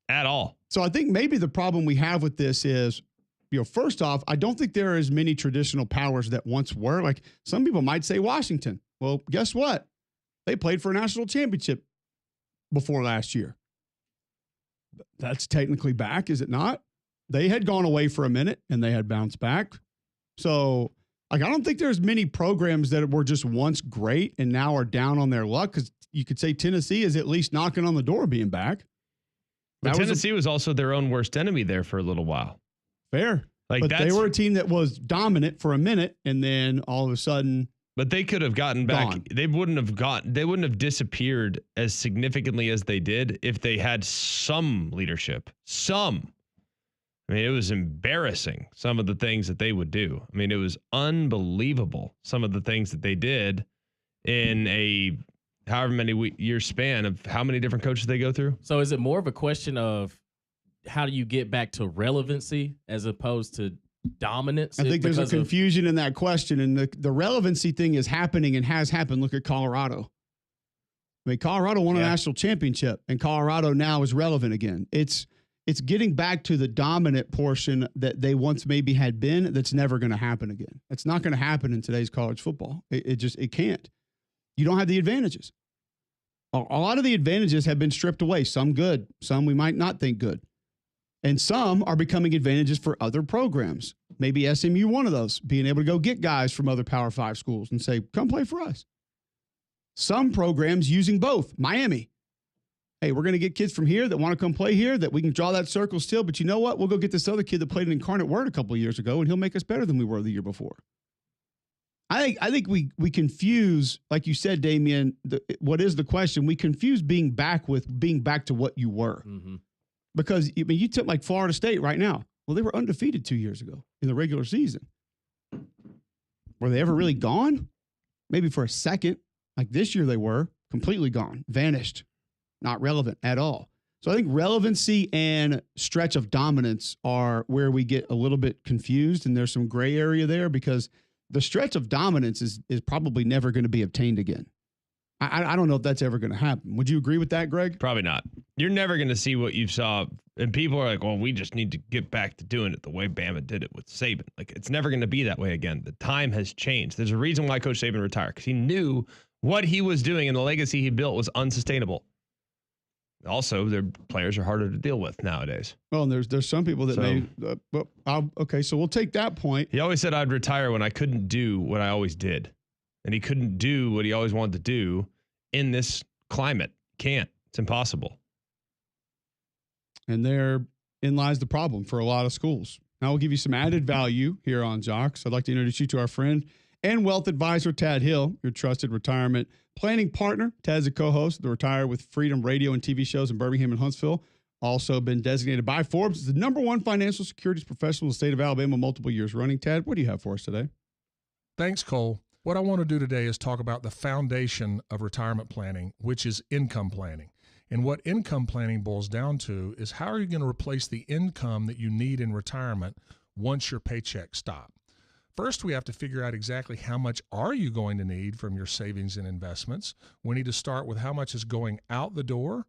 At all. So I think maybe the problem we have with this is, first off, I don't think there are as many traditional powers that once were. Like, some people might say Washington. Well, guess what? They played for a national championship before last year. That's technically back, is it not? They had gone away for a minute and they had bounced back. So, like, I don't think there's many programs that were just once great and now are down on their luck, because you could say Tennessee is at least knocking on the door of being back. Tennessee was also their own worst enemy there for a little while. Fair. But they were a team that was dominant for a minute, and then all of a sudden. But they could have gotten back. Gone. They wouldn't have disappeared as significantly as they did if they had some leadership. I mean, it was embarrassing, some of the things that they would do. I mean, it was unbelievable, some of the things that they did in a however many year span of how many different coaches they go through. So is it more of a question of how do you get back to relevancy as opposed to dominance? I think there's a confusion in that question, and the relevancy thing is happening and has happened. Look at Colorado. I mean, Colorado won a national championship, and Colorado now is relevant again. It's getting back to the dominant portion that they once maybe had been. That's never going to happen again. It's not going to happen in today's college football. It can't. You don't have the advantages. A lot of the advantages have been stripped away. Some good, some we might not think good. And some are becoming advantages for other programs. Maybe SMU, one of those, being able to go get guys from other Power 5 schools and say, come play for us. Some programs using both. Miami. Hey, we're going to get kids from here that want to come play here, that we can draw that circle still. But you know what? We'll go get this other kid that played in Incarnate Word a couple of years ago, and he'll make us better than we were the year before. I think we confuse, like you said, Damian, what is the question? We confuse being back with being back to what you were. Mm-hmm. Because, I mean, you took like Florida State right now. Well, they were undefeated 2 years ago in the regular season. Were they ever really gone? Maybe for a second. Like this year they were completely gone, vanished, not relevant at all. So I think relevancy and stretch of dominance are where we get a little bit confused, and there's some gray area there because the stretch of dominance is probably never going to be obtained again. I don't know if that's ever going to happen. Would you agree with that, Greg? Probably not. You're never going to see what you saw. And people are like, well, we just need to get back to doing it the way Bama did it with Saban. Like, it's never going to be that way again. The time has changed. There's a reason why Coach Saban retired, because he knew what he was doing and the legacy he built was unsustainable. Also, their players are harder to deal with nowadays. Well, and there's some people that okay, so we'll take that point. He always said I'd retire when I couldn't do what I always did. And he couldn't do what he always wanted to do in this climate. Can't. It's impossible. And therein lies the problem for a lot of schools. Now we'll give you some added value here on Jocks. I'd like to introduce you to our friend and wealth advisor, Tad Hill, your trusted retirement planning partner. Tad's a co-host of the Retire with Freedom radio and TV shows in Birmingham and Huntsville. Also been designated by Forbes as the #1 financial securities professional in the state of Alabama multiple years running. Tad, what do you have for us today? Thanks, Cole. What I want to do today is talk about the foundation of retirement planning, which is income planning. And what income planning boils down to is how are you going to replace the income that you need in retirement once your paychecks stop? First, we have to figure out exactly how much are you going to need from your savings and investments. We need to start with how much is going out the door,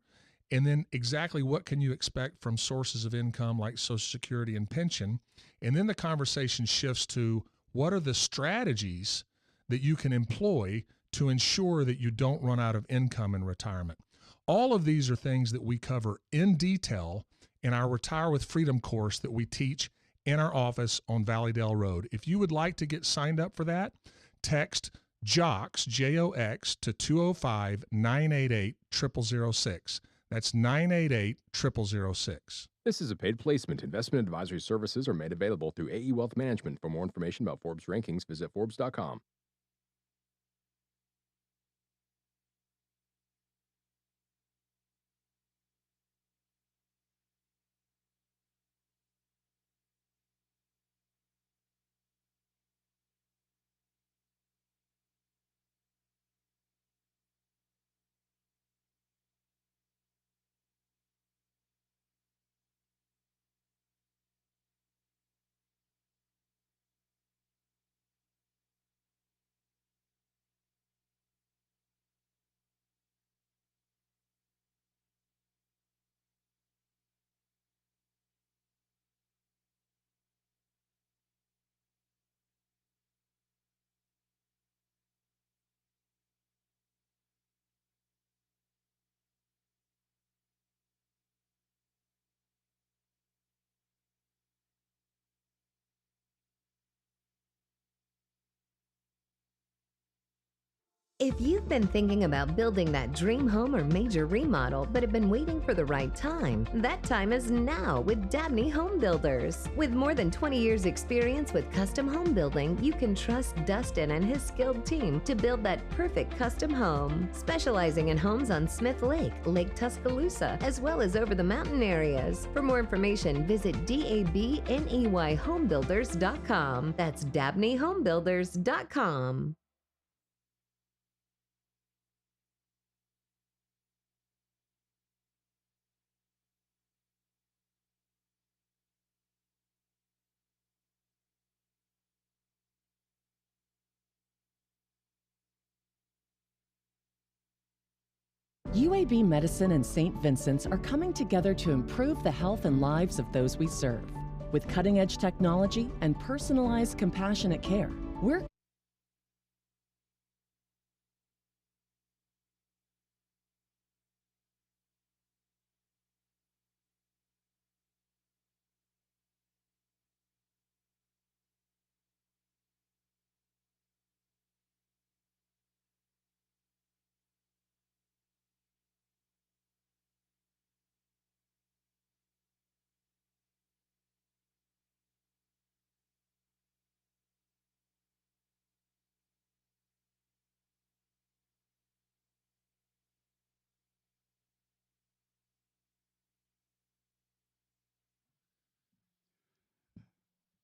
and then exactly what can you expect from sources of income like Social Security and pension. And then the conversation shifts to what are the strategies that you can employ to ensure that you don't run out of income in retirement. All of these are things that we cover in detail in our Retire with Freedom course that we teach in our office on Valleydale Road. If you would like to get signed up for that, text JOX, J-O-X, to 205-988-0006. That's 988-0006. This is a paid placement. Investment advisory services are made available through AE Wealth Management. For more information about Forbes rankings, visit Forbes.com. If you've been thinking about building that dream home or major remodel but have been waiting for the right time, that time is now with Dabney Home Builders. With more than 20 years experience with custom home building, you can trust Dustin and his skilled team to build that perfect custom home. Specializing in homes on Smith Lake, Lake Tuscaloosa, as well as over the mountain areas. For more information, visit DABNEYHomebuilders.com. That's DabneyHomebuilders.com. UAB Medicine and St. Vincent's are coming together to improve the health and lives of those we serve. With cutting-edge technology and personalized, compassionate care, we're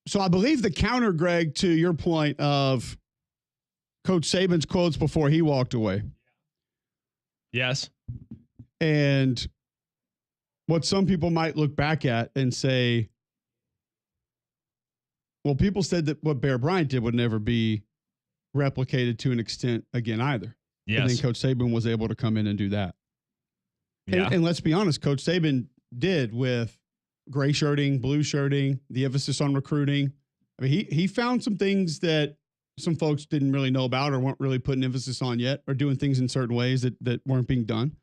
So I believe the counter, Greg, to your point of Coach Saban's quotes before he walked away. Yes. And what some people might look back at and say, well, people said that what Bear Bryant did would never be replicated to an extent again either. Yes. And then Coach Saban was able to come in and do that. Yeah. And let's be honest, Coach Saban did with gray shirting, blue shirting, the emphasis on recruiting. I mean, he found some things that some folks didn't really know about or weren't really putting emphasis on yet, or doing things in certain ways that weren't being done.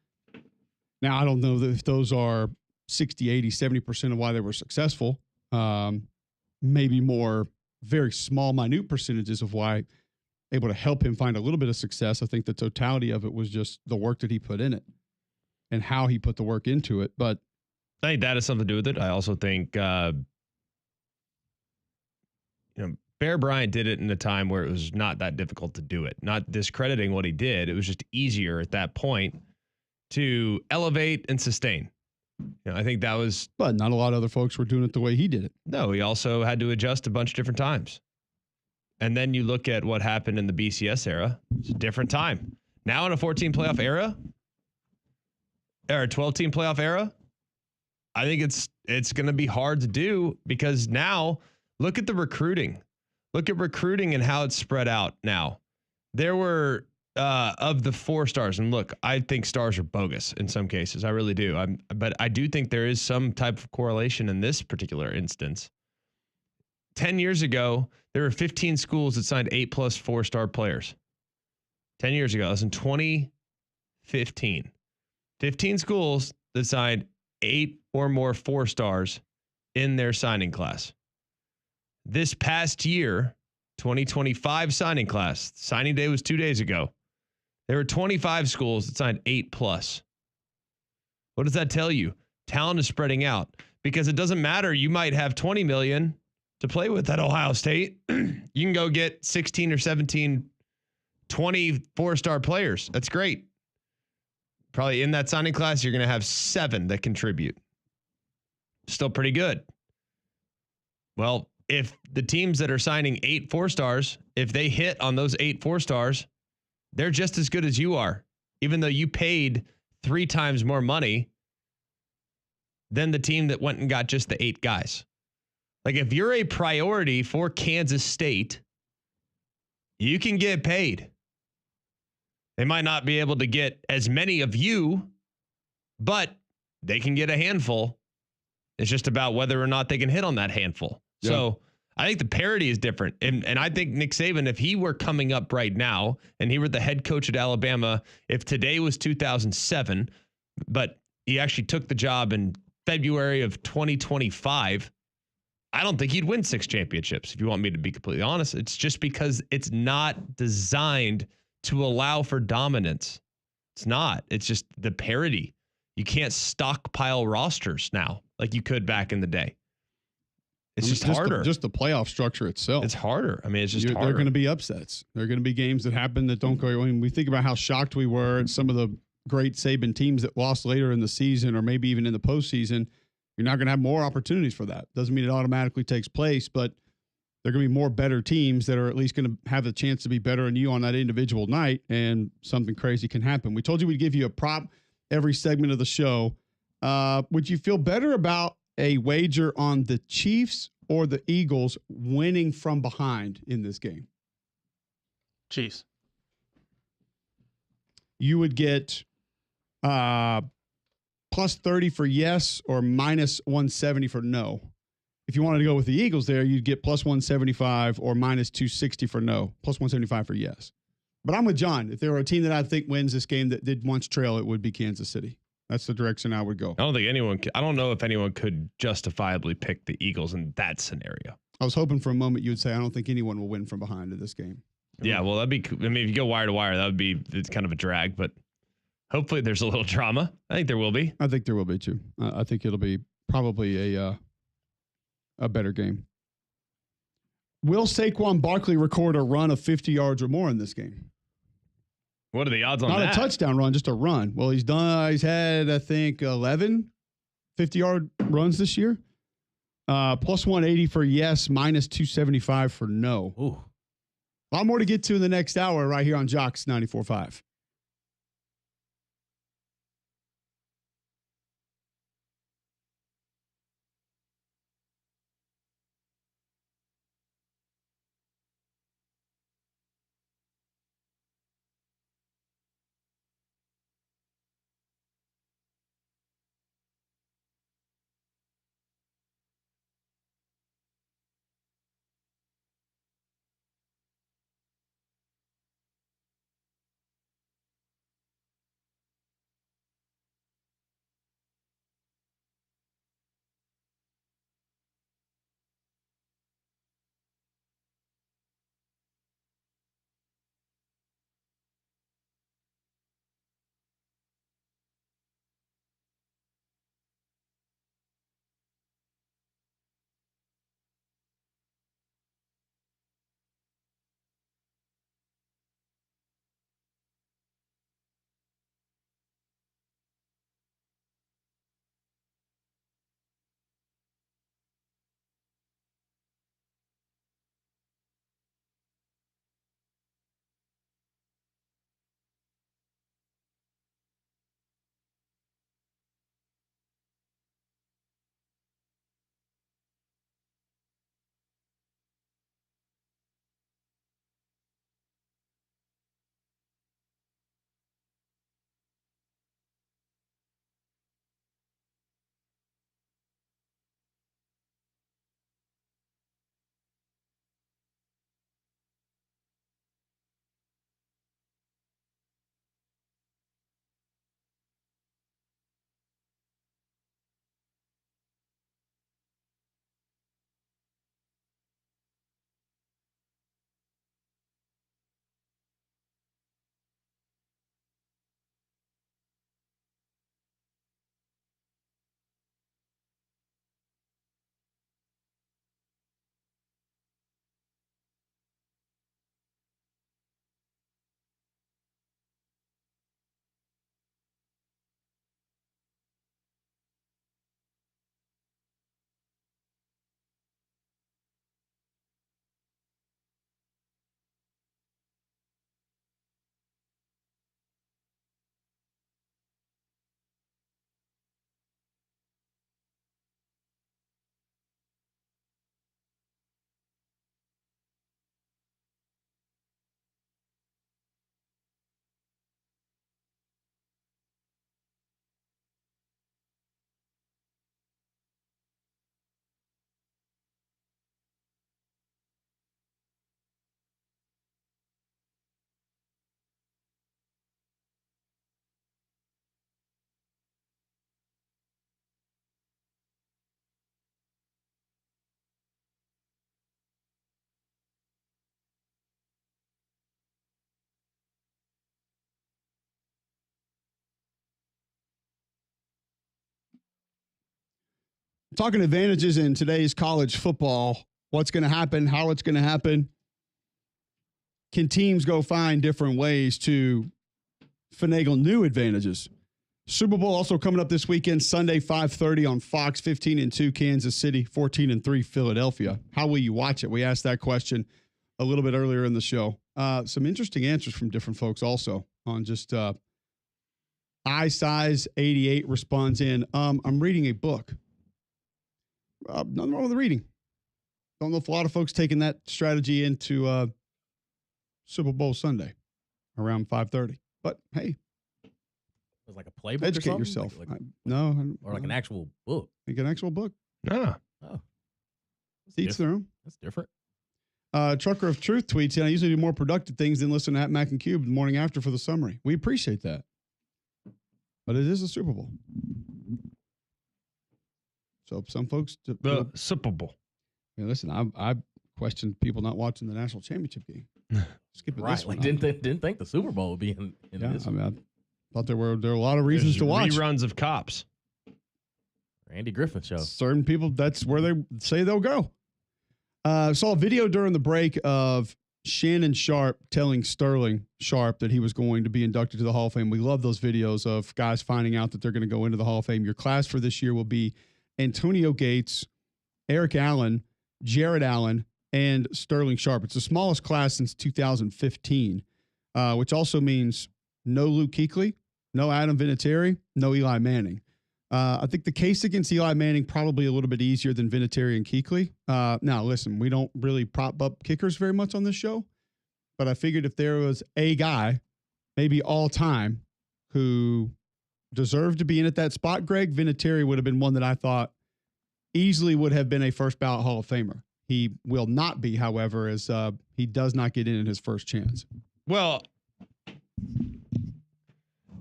Now, I don't know if those are 60, 80, 70% of why they were successful. Maybe more very small, minute percentages of why able to help him find a little bit of success. I think the totality of it was just the work that he put in it and how he put the work into it. But I think that has something to do with it. I also think, Bear Bryant did it in a time where it was not that difficult to do it. Not discrediting what he did. It was just easier at that point to elevate and sustain. I think that was. But not a lot of other folks were doing it the way he did it. No, he also had to adjust a bunch of different times. And then you look at what happened in the BCS era. It's a different time. Now in a 14 playoff era, or a 12-team playoff era, I think it's going to be hard to do, because now look at the recruiting. Look at recruiting and how it's spread out now. There were of the 4 stars, and look, I think stars are bogus in some cases. I really do. But I do think there is some type of correlation in this particular instance. 10 years ago, there were 15 schools that signed 8+ 4-star players. 10 years ago, that's in 2015. 15 schools that signed 8 or more 4 stars in their signing class. This past year, 2025 signing class, signing day was 2 days ago. There were 25 schools that signed 8+. What does that tell you? Talent is spreading out because it doesn't matter. You might have 20 million to play with at Ohio State. You can go get 16 or 17, 20 4-star players. That's great. Probably in that signing class, you're going to have 7 that contribute. Still pretty good. Well, if the teams that are signing 8 4-stars, if they hit on those 8 4-stars, they're just as good as you are, even though you paid 3 times more money than the team that went and got just the 8 guys. Like if you're a priority for Kansas State, you can get paid. They might not be able to get as many of you, but they can get a handful. It's just about whether or not they can hit on that handful. Yeah. So I think the parity is different. And I think Nick Saban, if he were coming up right now and he were the head coach at Alabama, if today was 2007, but he actually took the job in February of 2025, I don't think he'd win 6 championships, if you want me to be completely honest. It's just because it's not designed to allow for dominance. It's not. It's just the parity. You can't stockpile rosters now like you could back in the day. It's just harder. Just the playoff structure itself. It's harder. I mean, it's just harder. There are going to be upsets. There are going to be games that happen that don't go. When we think about how shocked we were at some of the great Saban teams that lost later in the season or maybe even in the postseason, you're not going to have more opportunities for that. Doesn't mean it automatically takes place, but there are going to be more better teams that are at least going to have the chance to be better than you on that individual night, and something crazy can happen. We told you we'd give you a prop every segment of the show. Would you feel better about a wager on the Chiefs or the Eagles winning from behind in this game? Chiefs. You would get plus 30 for yes or minus 170 for no. If you wanted to go with the Eagles there, you'd get plus 175 or minus 260 for no, plus 175 for yes. But I'm with John. If there were a team that I think wins this game that did once trail, it would be Kansas City. That's the direction I would go. I don't know if anyone could justifiably pick the Eagles in that scenario. I was hoping for a moment you would say, I don't think anyone will win from behind in this game. Yeah, well, that'd be, I mean, if you go wire to wire, it's kind of a drag, but hopefully there's a little drama. I think there will be. I think there will be too. I think it'll be probably a better game. Will Saquon Barkley record a run of 50 yards or more in this game? What are the odds on that? Not a touchdown run, just a run. Well, he's had, I think, 11 50-yard runs this year. Plus 180 for yes, minus 275 for no. Ooh. A lot more to get to in the next hour right here on Jocks 94.5. talking advantages in today's college football, what's going to happen, how it's going to happen. Can teams go find different ways to finagle new advantages? Super Bowl also coming up this weekend, Sunday, 5:30 on Fox, 15-2 Kansas City, 14-3 Philadelphia. How will you watch it? We asked that question a little bit earlier in the show. Some interesting answers from different folks also on just iSize88 responds in, I'm reading a book. Nothing wrong with the reading. Don't know if a lot of folks taking that strategy into Super Bowl Sunday around 5:30. But hey, It's like a playbook educate or something? yourself. Or like an actual book. Like an actual book. Ah. Oh. Each their own. That's different. Trucker of Truth tweets, and I usually do more productive things than listen to Mac and Cube the morning after for the summary. We appreciate that. But it is a Super Bowl. So some folks... The Super Bowl. I mean, listen, I questioned people not watching the national championship game. Skip it Right. this one. Like, didn't think the Super Bowl would be in this. I mean, I thought there were a lot of reasons There's to watch. reruns of Cops. Andy Griffith show. Certain people, that's where they say they'll go. Saw a video during the break of Shannon Sharp telling Sterling Sharp that he was going to be inducted to the Hall of Fame. We love those videos of guys finding out that they're going to go into the Hall of Fame. Your class for this year will be Antonio Gates, Eric Allen, Jared Allen, and Sterling Sharp. It's the smallest class since 2015, which also means no Luke Kuechly, no Adam Vinatieri, no Eli Manning. I think the case against Eli Manning probably a little bit easier than Vinatieri and Kuechly. Now, listen, we don't really prop up kickers very much on this show, but I figured if there was a guy, maybe all time, who deserved to be in at that spot, Greg, Vinatieri would have been one that I thought easily would have been a first ballot Hall of Famer. He will not be, however, as he does not get in his first chance. Well,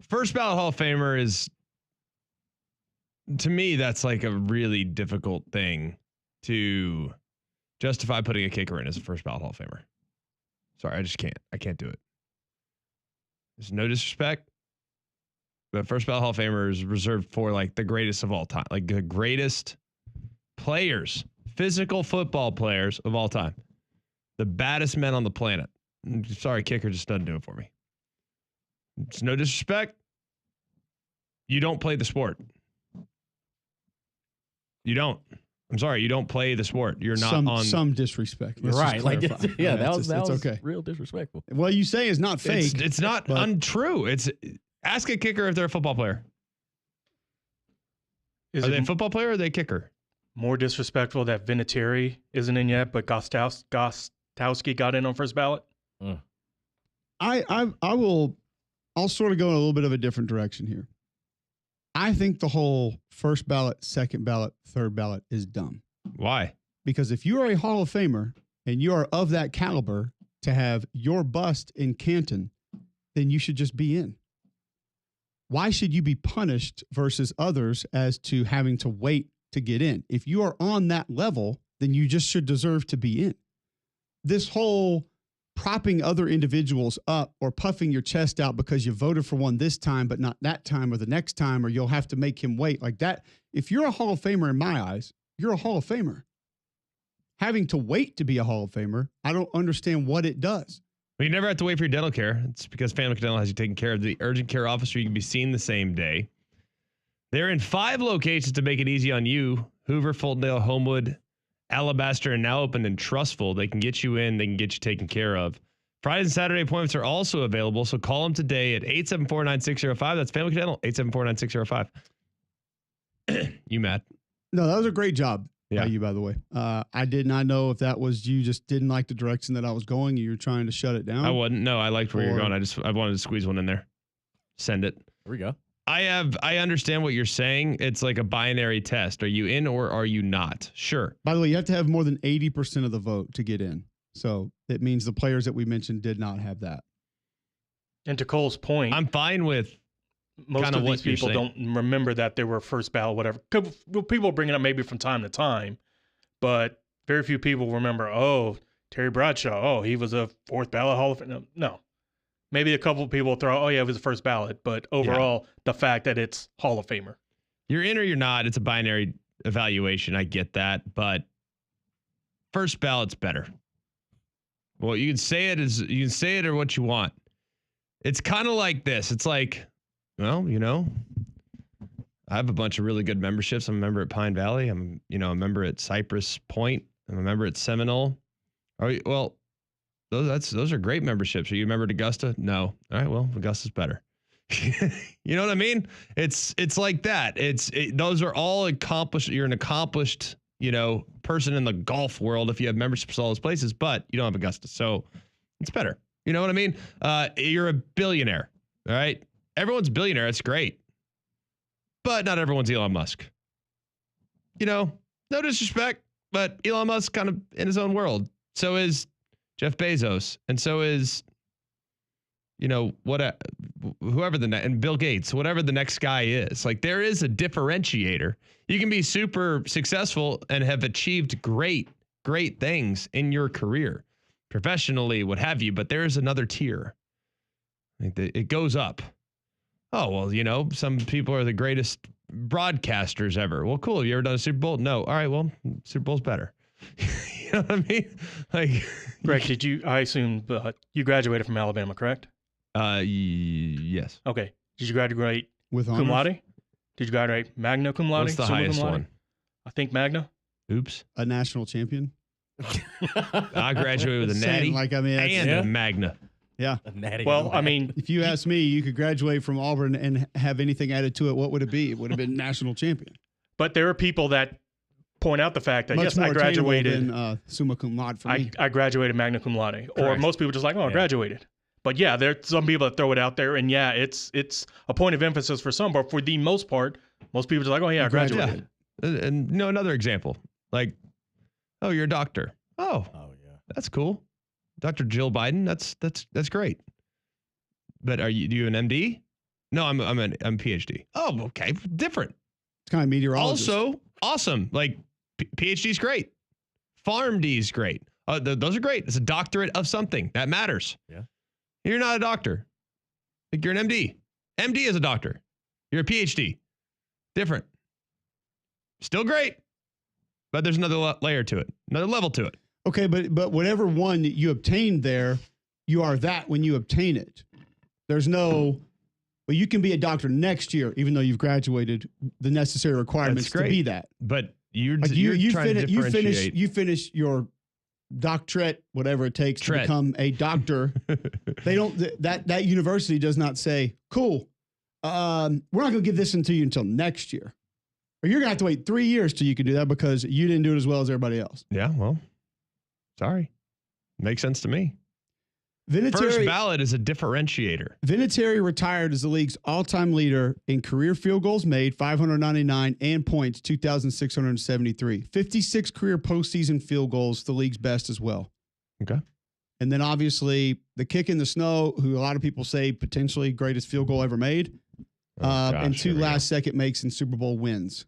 first ballot Hall of Famer is, to me, that's like a really difficult thing to justify putting a kicker in as a first ballot Hall of Famer. Sorry, I just can't. I can't do it. There's no disrespect. The first ballot Hall of Famer is reserved for like the greatest of all time, like the greatest players, physical football players of all time, the baddest men on the planet. Sorry, kicker just doesn't do it for me. It's no disrespect. You don't play the sport. You don't. I'm sorry, you don't play the sport. You're not on some disrespect. Let's right. just Like, clarify. yeah, that was okay. Real disrespectful. What you say is not fake. It's not untrue. It's ask a kicker if they're a football player. Are they a football player or are they a kicker? More disrespectful that Vinatieri isn't in yet, but Gostowski got in on first ballot? I'll sort of go in a little bit of a different direction here. I think the whole first ballot, second ballot, third ballot is dumb. Why? Because if you are a Hall of Famer and you are of that caliber to have your bust in Canton, then you should just be in. Why should you be punished versus others as to having to wait to get in? If you are on that level, then you just should deserve to be in. This whole propping other individuals up or puffing your chest out because you voted for one this time, but not that time or the next time, or you'll have to make him wait like that. If you're a Hall of Famer in my eyes, you're a Hall of Famer. Having to wait to be a Hall of Famer, I don't understand what it does. Well, you never have to wait for your dental care. It's because Family Dental has you taken care of. The urgent care officer, you can be seen the same day. They're in 5 locations to make it easy on you. Hoover, Fultondale, Homewood, Alabaster, and now open in Trustful. They can get you in. They can get you taken care of. Friday and Saturday appointments are also available, so call them today at 874-9605. That's Family Dental, 874-9605. You mad? No, that was a great job by you, by the way. I did not know if that was you just didn't like the direction that I was going. You were trying to shut it down. I wasn't. No, I liked where you're going. I wanted to squeeze one in there. Send it. There we go. I understand what you're saying. It's like a binary test. Are you in or are you not? Sure. By the way, you have to have more than 80% of the vote to get in. So it means the players that we mentioned did not have that. And to Cole's point, I'm fine with most of these people don't remember that they were first ballot, whatever. People bring it up maybe from time to time, but very few people remember, oh, Terry Bradshaw, oh, he was a fourth ballot Hall of Fame. No. Maybe a couple of people throw, oh, yeah, it was the first ballot. But overall, the fact that it's Hall of Famer. You're in or you're not. It's a binary evaluation. I get that, but first ballot's better. Well, you can say it or what you want. It's kind of like this. It's like, well, I have a bunch of really good memberships. I'm a member at Pine Valley. I'm, a member at Cypress Point. I'm a member at Seminole. Well, those are great memberships. Are you a member at Augusta? No. All right. Well, Augusta's better. You know what I mean? It's like that. Those are all accomplished. You're an accomplished, person in the golf world if you have memberships at all those places, but you don't have Augusta. So it's better. You know what I mean? You're a billionaire. All right. Everyone's a billionaire. It's great. But not everyone's Elon Musk. No disrespect, but Elon Musk kind of in his own world. So is Jeff Bezos. And so is, whoever and Bill Gates, whatever the next guy is. Like, there is a differentiator. You can be super successful and have achieved great things in your career, professionally, what have you, but there is another tier. It goes up. Oh, well, some people are the greatest broadcasters ever. Well, cool. Have you ever done a Super Bowl? No. All right. Well, Super Bowl's better. You know what I mean? Like, Greg, I assume you graduated from Alabama, correct? Yes. Okay. Did you graduate With cum honors? laude? Did you graduate magna cum laude? What's the Summa cum highest laude? one? I think magna. Oops. A national champion. I graduated with a Saying, natty that's- and Yeah. a magna. Yeah. A natty Well, cum I mean, If you ask me, you could graduate from Auburn and have anything added to it. What would it be? It would have been national champion. but there are people that point out the fact that, Much yes, more I graduated. attainable than summa cum laude for me. I graduated magna cum laude. Or Correct. most people just like, I graduated. But yeah, there are some people that throw it out there, and yeah, it's a point of emphasis for some, but for the most part, most people just like, I graduated. And another example, like, oh, you're a doctor. Oh, yeah. that's cool. Dr. Jill Biden. That's great. But do you an MD? No, I'm PhD. Oh, okay. Different. It's kind of meteorologist. Also, awesome. Like, PhD is great. PharmD is great. Those are great. It's a doctorate of something that matters. Yeah. You're not a doctor. Like, you're an MD. MD is a doctor. You're a PhD. Different. Still great. But there's another layer to it, another level to it. Okay, but whatever one you obtained there, you are that when you obtain it. There's no, well, you can be a doctor next year, even though you've graduated the necessary requirements to be that. But you're you trying to differentiate. You finish your doctorate, whatever it takes to Tret. become a doctor. They don't, that university does not say, cool, we're not going to give this to you until next year. Or you're going to have to wait 3 years till you can do that because you didn't do it as well as everybody else. Yeah, well, sorry. Makes sense to me. Vinatieri, First ballot is a differentiator. Vinatieri retired as the league's all-time leader in career field goals made, 599, and points, 2,673. 56 career postseason field goals, the league's best as well. Okay. And then obviously the kick in the snow, who a lot of people say potentially greatest field goal ever made, and Here two we go. last-second makes in Super Bowl wins.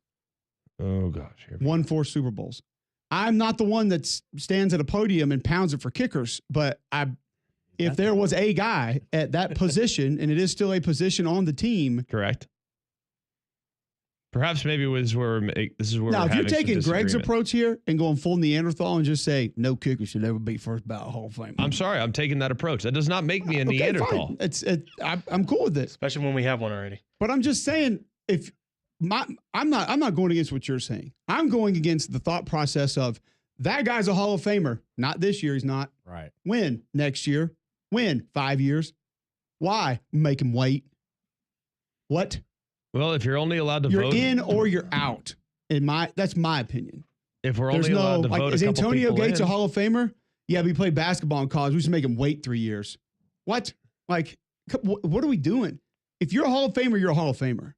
Oh, gosh. Here we Won 4 Super Bowls. I'm not the one that stands at a podium and pounds it for kickers, but if there was a guy at that position, and it is still a position on the team. Correct. Perhaps maybe this is where Now, if you're having some taking Greg's disagreement. approach here and going full Neanderthal and just say no kicker should ever be first ballot Hall of Fame. I'm sorry, I'm taking that approach. That does not make me a Neanderthal. Fine. I'm cool with it. Especially when we have one already. But I'm just saying, I'm not going against what you're saying. I'm going against the thought process of that guy's a Hall of Famer. Not this year, he's not. Right. When? Next year. When? 5 years. Why? Make him wait. What? Well, if you're only allowed to You're vote, in or you're out. That's my opinion. if we're There's only no allowed to vote, is a couple Antonio people Gates in, a Hall of Famer? Yeah, we played basketball in college. We should make him wait 3 years. What? Like, what are we doing? If you're a Hall of Famer, you're a Hall of Famer.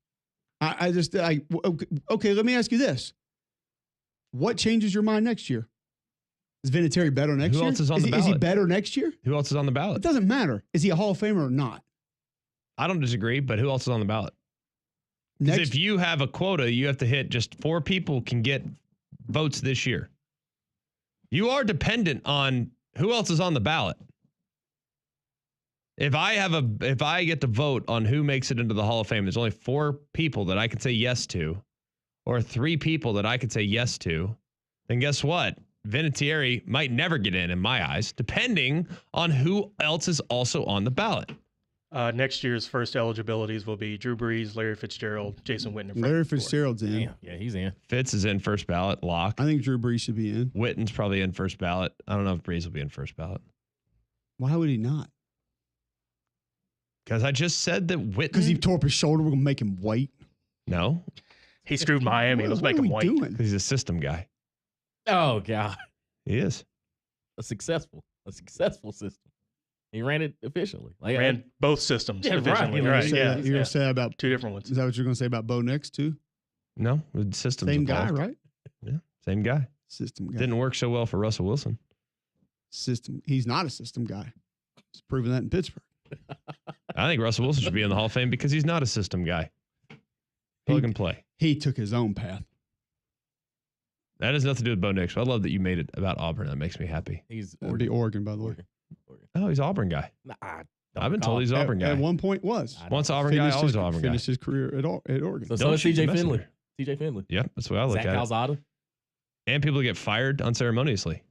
Okay, let me ask you this. What changes your mind next year? Is Vinatieri better next year? Who else is on the Is he ballot? better next year? Who else is on the It ballot? doesn't matter. Is he a Hall of Famer or not? I don't disagree, but who else is on the ballot? Because Next, if you have a quota, you have to hit just 4 people can get votes this year. You are dependent on who else is on the ballot. If I get to vote on who makes it into the Hall of Fame, there's only 4 people that I can say yes to. or 3 people that I could say yes to, then guess what? Vinatieri might never get in my eyes, depending on who else is also on the ballot. Next year's first eligibilities will be Drew Brees, Larry Fitzgerald, Jason Witten. and Frank Larry Gore. Fitzgerald's in. Damn. Yeah, he's in. Fitz is in first ballot, lock. I think Drew Brees should be in. Witten's probably in first ballot. I don't know if Brees will be in first ballot. Why would he not? Because I just said that Witten. Because he tore up his shoulder. We're going to make him wait. No, He screwed Miami. Let's make him white. doing? because he's a system guy. Oh God, He is. a successful system. He ran it efficiently. Like Ran both systems Yeah, right. efficiently. You're Right. gonna Yeah. You're going to say about, Two different ones. is that what you're going to say about Bo Nix too? No, with systems Same involved. guy, right? Yeah, same guy. System guy. Didn't work so well for Russell Wilson. System. He's not a system guy. He's proven that in Pittsburgh. I think Russell Wilson should be in the Hall of Fame because he's not a system guy. Plug and play. He took his own path. That has nothing to do with Bo Nix. I love that you made it about Auburn. That makes me happy. he's That'd be Oregon, by the way. Oregon. Oh, he's Auburn guy. Nah, I've been told he's At, Auburn guy. at one point was. I Once Auburn guy, always Auburn guy. Finished his career at Oregon. So Don't is shoot the TJ Finley. messenger. TJ Finley. Yeah, that's the way I look Zach at it. Calzada. And people get fired unceremoniously.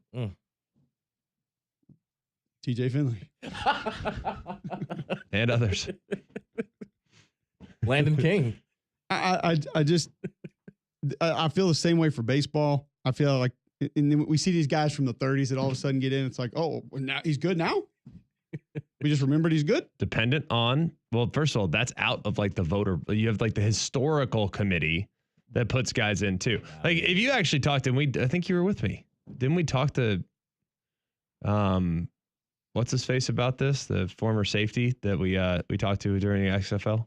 TJ Finley. And others. Landon King. I just I feel the same way for baseball. I feel like, and then we see these guys from the 30s that all of a sudden get in. It's like, oh, now he's good now. We just remembered he's good. Dependent on, well, first of all, that's out of like the voter. You have like the historical committee that puts guys in too. Like if you actually talked, and I think you were with me. Didn't we talk to, what's his face about this? The former safety that we talked to during the XFL.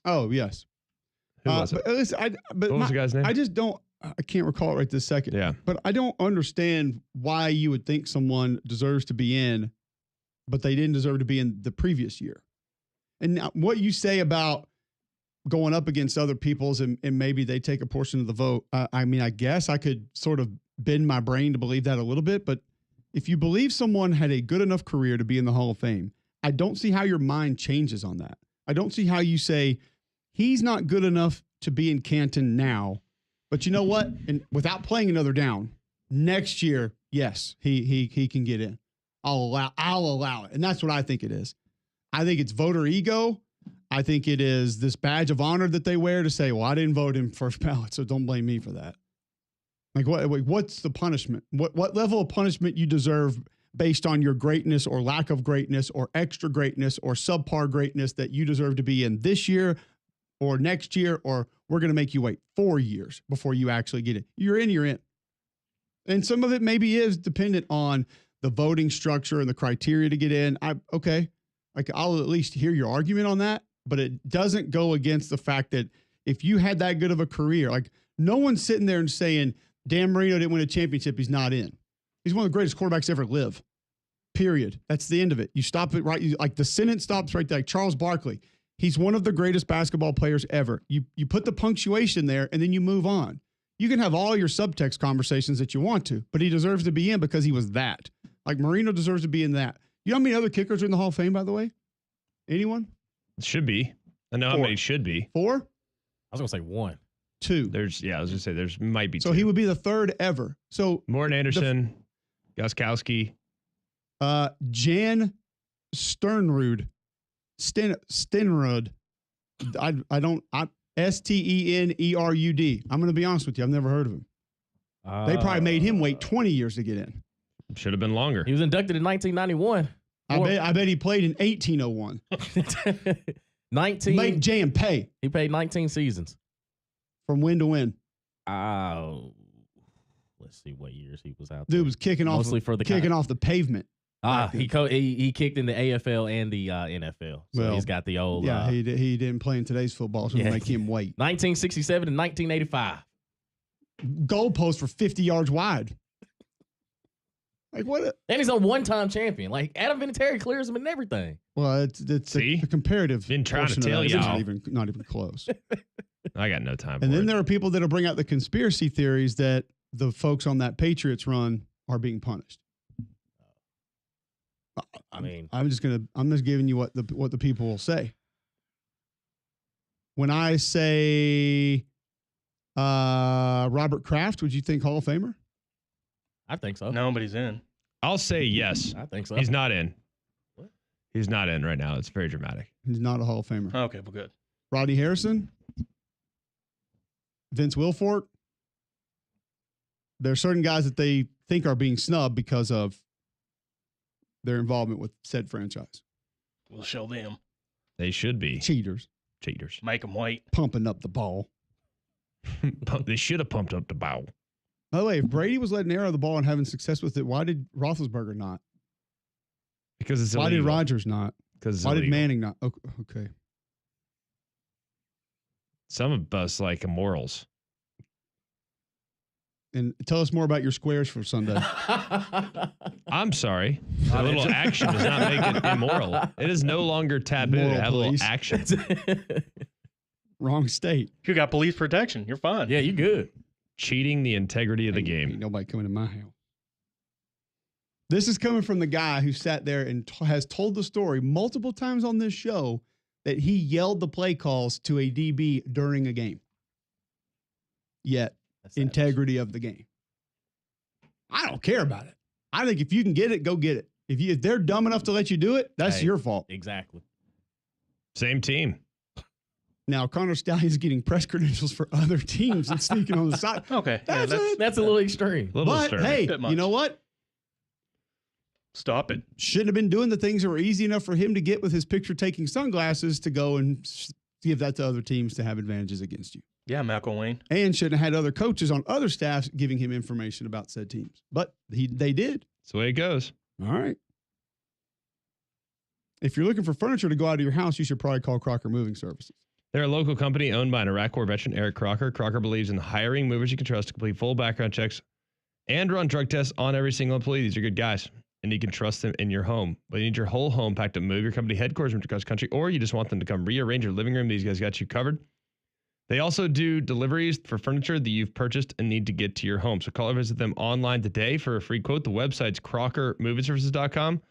Oh yes. Who was it? But listen, What was the guy's name? I just don't. I can't recall it right this second. Yeah. But I don't understand why you would think someone deserves to be in, but they didn't deserve to be in the previous year. And now what you say about going up against other people's and maybe they take a portion of the vote. I mean, I guess I could sort of bend my brain to believe that a little bit. But if you believe someone had a good enough career to be in the Hall of Fame, I don't see how your mind changes on that. I don't see how you say he's not good enough to be in Canton now. But you know what? And without playing another down, next year, yes, he can get in. I'll allow it. And that's what I think it is. I think it's voter ego. I think it is this badge of honor that they wear to say, well, I didn't vote in first ballot, so don't blame me for that. Like what's the punishment? What level of punishment you deserve based on your greatness or lack of greatness or extra greatness or subpar greatness that you deserve to be in this year or next year, or we're going to make you wait 4 years before you actually get it. You're in, you're in. And some of it maybe is dependent on the voting structure and the criteria to get in. Okay. Like I'll at least hear your argument on that, but it doesn't go against the fact that if you had that good of a career, like no one's sitting there and saying, Dan Marino didn't win a championship, he's not in. He's one of the greatest quarterbacks ever live. Period. That's the end of it. You stop it right. Like the sentence stops right there. Like Charles Barkley. He's one of the greatest basketball players ever. You put the punctuation there and then you move on. You can have all your subtext conversations that you want to, but he deserves to be in because he was that. Like Marino deserves to be in that. You know how many other kickers are in the Hall of Fame, by the way? Anyone? Should be. I know how 4. many should be. 4? I was gonna say 1. 2. I was going to say there's might be So 2. he would be the 3rd ever. So Morton Anderson, Gostkowski. Jan Sternrud. Stenrud. I don't Stenerud. I'm going to be honest with you. I've never heard of him. They probably made him wait 20 years to get in. Should have been longer. He was inducted in 1991. I bet he played in 1801. 19. Make Jan pay He played 19 seasons. from win to win. Let's see what years he was out. Dude was kicking off the pavement. He kicked in the AFL and the NFL. So Well, he's got the old. Yeah, he didn't play in today's football, so Yeah. make him wait. 1967 and 1985. Goalposts for 50 yards wide. Like what? And he's a one-time champion. Like Adam Vinatieri clears him and everything. Well, it's See? a comparative. Been trying to portion of tell that. y'all. It's not even close. I got no time for And then it. there are people that'll bring out the conspiracy theories that the folks on that Patriots run are being punished. I'm just giving you what the people will say. When I say Robert Kraft, would you think Hall of Famer? I think so. Nobody's in. I'll say yes. I think so. He's not in. What? He's not in right now. It's very dramatic. He's not a Hall of Famer. Okay, well, good. Rodney Harrison, Vince Wilfork. There are certain guys that they think are being snubbed because of their involvement with said franchise. We'll show them. They should be Cheaters, Make them wait. pumping up the ball. They should have pumped up the bow. By the way, if Brady was letting arrow the ball and having success with it, why did Roethlisberger not? Because it's Why did illegal. Rodgers not? Because Why did Manning not? Okay. Some of us like immorals. And tell us more about your squares for Sunday. I'm sorry. A little action does not make it immoral. It is no longer taboo Moral to have a little police. action. Wrong state. You got police protection. You're fine. Yeah, you good. Cheating the integrity of the Ain't game. nobody coming to my house. This is coming from the guy who sat there and has told the story multiple times on this show that he yelled the play calls to a DB during a game. Yet, That's savage. integrity of the game. I don't care about it. I think if you can get it, go get it. If they're dumb enough to let you do it, that's Hey. your fault. Exactly. Same team. Now, Connor Stallion's getting press credentials for other teams and sneaking on the side. Okay. Yeah, that's That's a little extreme. A little But disturbing. hey, Bit much. you know what? stop it. Shouldn't have been doing the things that were easy enough for him to get with his picture-taking sunglasses to go and give that to other teams to have advantages against you. Yeah, McElroy. And shouldn't have had other coaches on other staffs giving him information about said teams. But they did. That's the way it goes. All right. If you're looking for furniture to go out of your house, you should probably call Crocker Moving Services. They're a local company owned by an Iraq War veteran, Eric Crocker. Crocker believes in hiring movers you can trust to complete full background checks and run drug tests on every single employee. These are good guys, and you can trust them in your home. But you need your whole home packed to move your company headquarters from across the country, or you just want them to come rearrange your living room. These guys got you covered. They also do deliveries for furniture that you've purchased and need to get to your home. So call or visit them online today for a free quote. The website's crockermovingservices.com.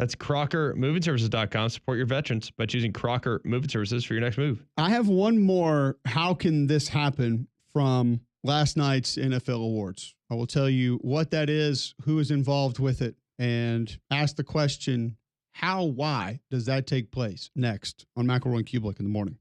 That's crockermovingservices.com. Support your veterans by choosing Crocker Moving Services for your next move. I have one more how can this happen from last night's NFL awards. I will tell you what that is, who is involved with it, and ask the question, why does that take place? Next on McElroy and Cubelic in the morning.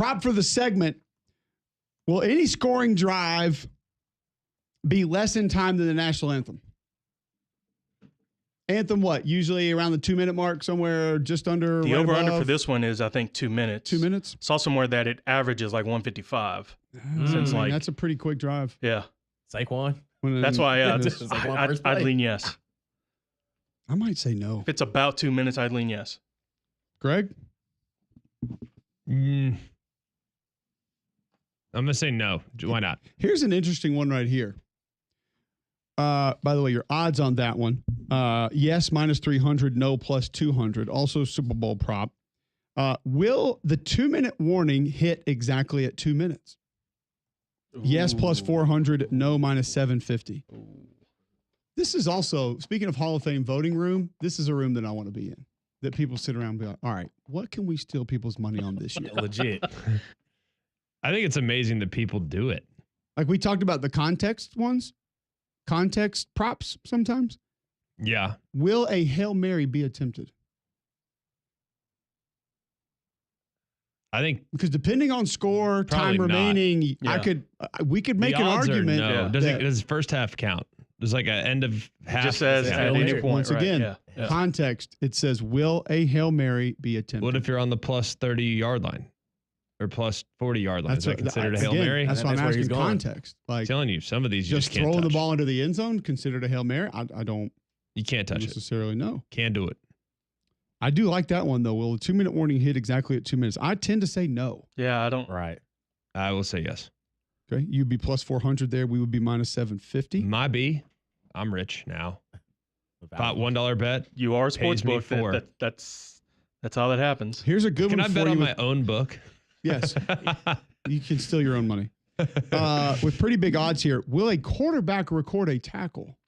prop for the segment. Will any scoring drive be less in time than the national anthem? Anthem, what? Usually around the 2-minute mark, somewhere just under. The right over-under above. for this one is, I think, 2 minutes. 2 minutes? Saw somewhere that it averages like 155. Since like, that's a pretty quick drive. yeah. Saquon. That's why Saquon first I'd play. lean yes. I might say no. If it's about 2 minutes, I'd lean yes. Greg? I'm going to say no. Why not? Here's an interesting one right here. By the way, your odds on that one. Yes, minus 300, no, plus 200. Also Super Bowl prop. Will the 2-minute warning hit exactly at 2 minutes? Yes, plus 400, no, minus 750. This is also, speaking of Hall of Fame voting room, this is a room that I want to be in. That people sit around and be like, all right, what can we steal people's money on this year? Legit. I think it's amazing that people do it. Like we talked about the context ones, context props sometimes. Yeah. Will a Hail Mary be attempted? I think Because depending on score, Probably time remaining, Yeah. we could make the an odds are argument. no. that- Does first half count? There's like an end of half. Just says Yeah, at Hail any Mary. point. Once right, again, yeah. context, it says, will a Hail Mary be attempted? What if you're on the plus 30-yard line or plus 40-yard line? Is that considered a Hail again, Mary? That's why I'm That's where he's asking going. context. Like I'm telling you, some of these you just just can't throwing the touch. ball into the end zone, considered a Hail Mary? I don't You can't touch it. necessarily know. Can't do it. I do like that one, though. Will a 2-minute warning hit exactly at 2 minutes? I tend to say no. Yeah, I don't. Right. I will say yes. Okay. You'd be plus 400 there. We would be minus 750. My B, I'm rich now. Pot $1 bet. You are a sports Pays me book. for. That's how that happens. Here's a good Can one I for bet you. on with- my own book? Yes. You can steal your own money. With pretty big odds here, will a quarterback record a tackle?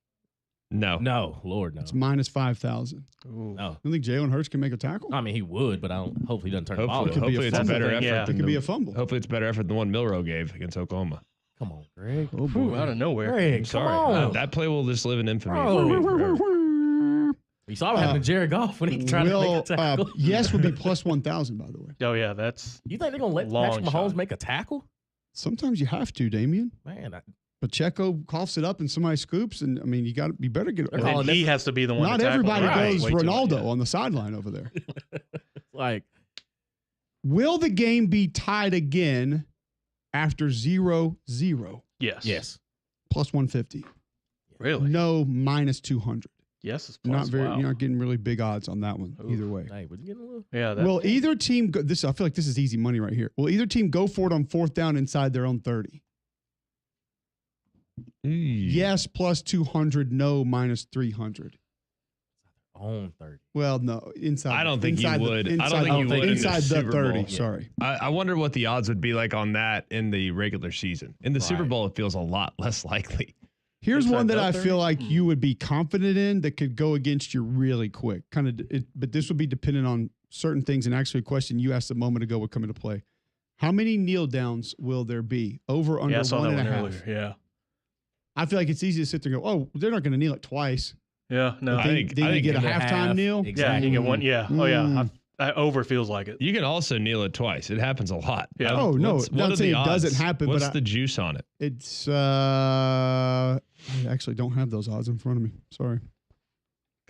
No. No, Lord, no. It's minus 5,000. No. You think Jalen Hurts can make a tackle? I mean, he would, but I don't. Hopefully, he doesn't turn the ball Hopefully, could be over. a hopefully it's a fumble better thing, effort. yeah. It Than could be the- a fumble. Hopefully it's better effort than one Milrow gave against Oklahoma. Come on, Greg. Oh, Ooh, boy. out of nowhere. Greg, I'm sorry. come on. That play will just live in infamy. Bro. for me forever. You saw what happened to Jared Goff when he tried to make a tackle. Yes would be plus 1,000, by the way. Oh yeah, that's You think they're gonna let Long Patrick Mahomes shot. make a tackle? Sometimes you have to, Damian. Man, Pacheco coughs it up and somebody scoops, and I mean, you better get They're it. calling and this- he has to be the one. Not to tackle everybody him. Right. goes Way too much, Ronaldo yeah. on the sideline over there. like Will the game be tied again after 0-0? Yes. Plus 150. Really? No, minus 200. Yes, it's Not plus. very. Wow. You're not getting really big odds on that one Oof. either way. hey, was you getting a little? Yeah. That, Will either team go, this? I feel like this is easy money right here. Will either team go for it on 4th down inside their own 30? Yes, plus 200. No, minus 300. On 30. Well, no, inside. I don't think you inside the- would. I don't inside think you the- would in the inside the Super 30. Bowl. Sorry. I wonder what the odds would be like on that in the regular season. In the Super Right. Bowl, it feels a lot less likely. Here's Inside one that the I 30? feel like you would be confident in that could go against you really quick. But this would be dependent on certain things. And actually, a question you asked a moment ago would come into play. How many kneel downs will there be? Over, under, yeah, I saw that 1.5. one earlier. Yeah. I feel like it's easy to sit there and go, oh, they're not going to kneel it twice. Yeah. No. Then you get a in the halftime half, kneel. Yeah. exactly. You get one. Yeah. Oh yeah. Mm. I over feels like it. You can also kneel it twice. It happens a lot. Yeah. Oh, no, What not are saying the it doesn't odds? happen, What's but the juice on it? It's I actually don't have those odds in front of me. Sorry.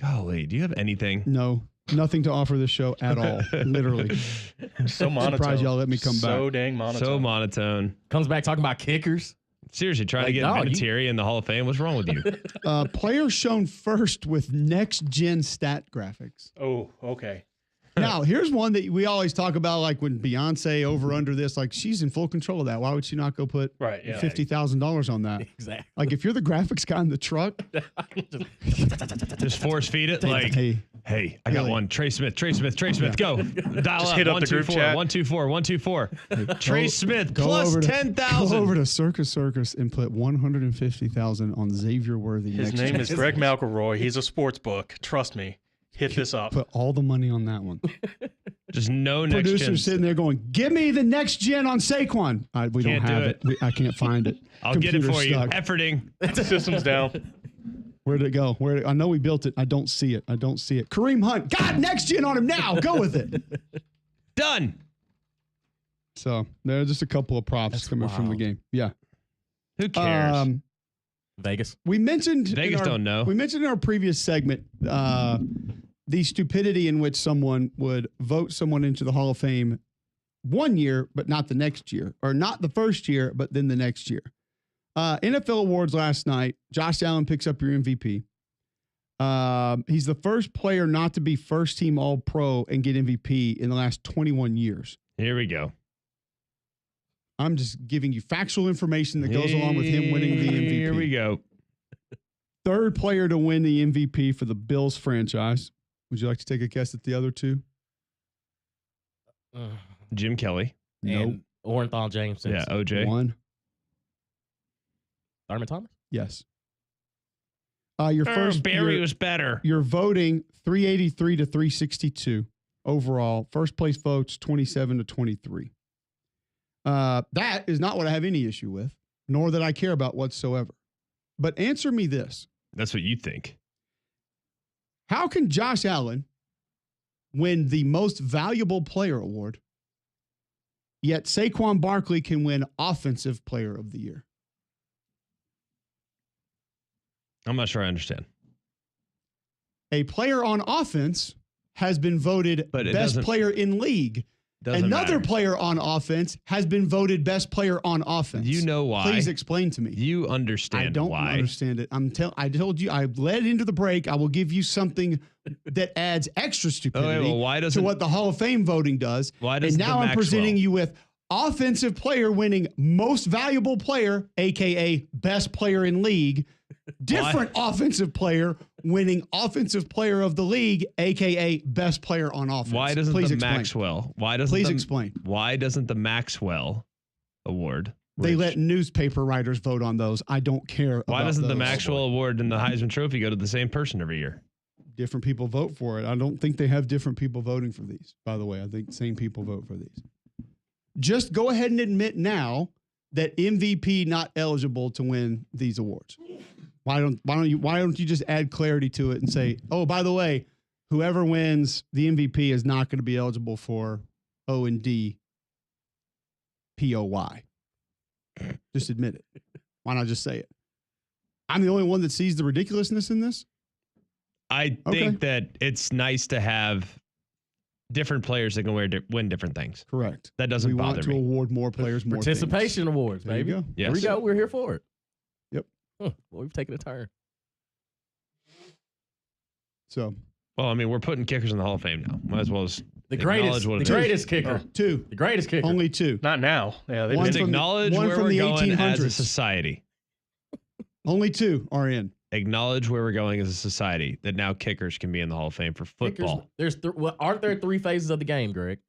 Golly, do you have anything? No, nothing to offer this show at all. Literally. So monotone. Surprised y'all let me come So back. dang monotone. So monotone. Comes back talking about kickers. Seriously, trying to Like, get no, you- Vinatieri in the Hall of Fame. What's wrong with you? Players shown first with next gen stat graphics. Oh, okay. Now, here's one that we always talk about, like when Beyonce over under this, like she's in full control of that. Why would she not go put Right. Yeah. $50,000 on that? Exactly. Like if you're the graphics guy in the truck, Just force feed it like, hey, hey, I got Really? one. Trey Smith, go. Dial Just up. hit up the group 124, chat. 124, 124. Trey Smith go plus over to- 10,000. Go over to Circus and put $150,000 on Xavier Worthy. His next name gen. is Greg McElroy. He's a sports book. Trust me. Hit this up. Put all the money on that one. Just no next Producer gen. sitting there going, "Give me the next gen on Saquon." We don't Can't do have it. I can't find it. I'll get it Computer's for you. stuck. Efforting. Systems down. Where did it go? I know we built it. I don't see it. Kareem Hunt. God, next gen on him now. Go with it. Done. So there are just a couple of props That's coming from the wild. game. Yeah. Who cares? Vegas. We mentioned Vegas don't know. We mentioned in our previous segment the stupidity in which someone would vote someone into the Hall of Fame one year, but not the next year, or not the first year, but then the next year. NFL awards last night. Josh Allen picks up your MVP. He's the first player not to be first team All Pro and get MVP in the last 21 years. Here we go. I'm just giving you factual information that goes along with him winning the MVP. Here we go. Third player to win the MVP for the Bills franchise. Would you like to take a guess at the other two? Jim Kelly. And Orenthal James Simpson. Yeah, OJ. One. Thurman Thomas? Yes. Your first Barry was better. You're voting 383 to 362 overall. First place votes 27 to 23. That is not what I have any issue with, nor that I care about whatsoever. But answer me this. That's what you think. How can Josh Allen win the most valuable player award, yet Saquon Barkley can win offensive player of the year? I'm not sure I understand. A player on offense has been voted But it best doesn't- player in league. Doesn't Another matter. player on offense has been voted best player on offense. You know why? Please explain to me. You understand I don't why. understand it. I told you, I led into the break. I will give you something that adds extra stupidity why to doesn't what the Hall of Fame voting does. Why And doesn't now the I'm presenting Maxwell- you with offensive player winning most valuable player, aka best player in league. Different offensive player winning offensive player of the league, aka best player on offense. Why doesn't Please the explain. Maxwell? Why doesn't Please the, explain. Why doesn't the Maxwell award? They which- let newspaper writers vote on those. I don't care. Why about doesn't the those. Maxwell award and the Heisman Trophy go to the same person every year? Different people vote for it. I don't think they have different people voting for these, by the way. I think same people vote for these. Just go ahead and admit now that MVP not eligible to win these awards. Why don't you just add clarity to it and say, oh, by the way, whoever wins the MVP is not going to be eligible for O&D POY. Just admit it. Why not just say it? I'm the only one that sees the ridiculousness in this. I think that it's nice to have different players that can win different things. Correct. That doesn't we bother want to me. award more players, more Participation things. awards, There you baby. go. Yes. Here we go. We're here for it. Yep. Well, we've taken a turn. So Well, I mean, we're putting kickers in the Hall of Fame now. Might as well as The acknowledge greatest, what the it is. greatest kicker. two, The greatest kicker. only two, Not now. Yeah, they One Let's did. from the- acknowledge one where from we're the going as a 1800s. society. only two are in. Acknowledge where we're going as a society. That now kickers can be in the Hall of Fame for football. Kickers, aren't there three phases of the game, Greg?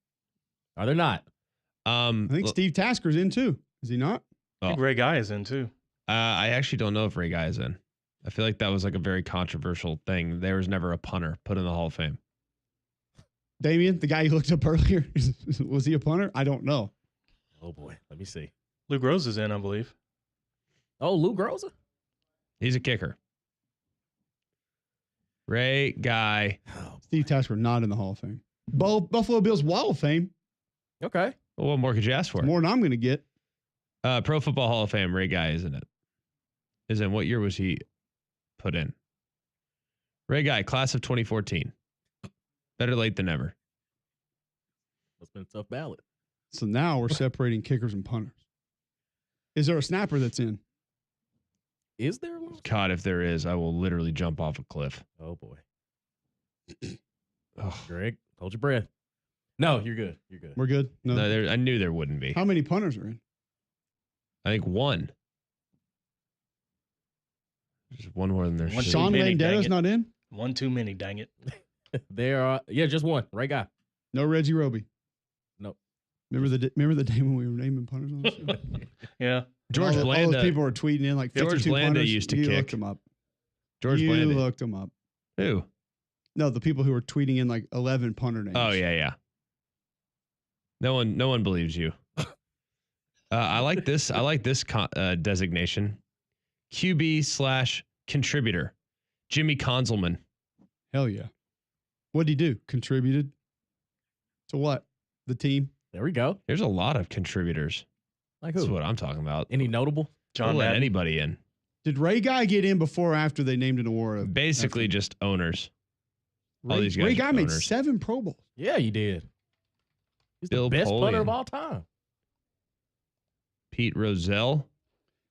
Are there not? I think Steve Tasker's in too. Is he not? I think Ray Guy is in too. I actually don't know if Ray Guy is in. I feel like that was like a very controversial thing. There was never a punter put in the Hall of Fame. Damien, the guy you looked up earlier, was he a punter? I don't know. Oh boy, let me see. Luke Rose is in, I believe. Oh, Lou Groza? He's a kicker. Ray Guy. Oh, Steve Tasker not in the Hall of Fame. Buffalo Bills Wall of Fame. okay. Well, what more could you ask for? More than I'm going to get. Pro Football Hall of Fame. Ray Guy isn't it? Is in what year was he put in? Ray Guy, class of 2014. Better late than never. That's been a tough ballot. So now we're separating kickers and punters. Is there a snapper that's in? Is there one? God, if there is, I will literally jump off a cliff. Oh boy. Ugh. Greg, hold your breath. No, you're good. You're good. We're good. No. No, I knew there wouldn't be. How many punters are in? I think one. There's one more than there One should Sean many, dang Landeta's it. not in. One too many, dang it. There are just one. Right guy. No Reggie Roby. Nope. Remember the day when we were naming punters on the show? Yeah. George all those Blanda. people were tweeting in like 52 George Blanda punters. used to you kick. looked them up. George you Blanda. looked them up. Who? No, the people who were tweeting in like 11 punter names. Oh yeah. No one believes you. I like this. I like this designation. QB/contributor. Jimmy Conzelman. Hell yeah. What'd he do? Contributed to what? The team? There we go. There's a lot of contributors. Like That's who? what I'm talking about. Any notable? Don't John let Madden. anybody in. Did Ray Guy get in before or after they named an award? Basically, just owners. All these guys Ray are Guy made owners. 7 Pro Bowls. Yeah, you did. He's Bill the best punter of Polian. all time. Pete Rozelle.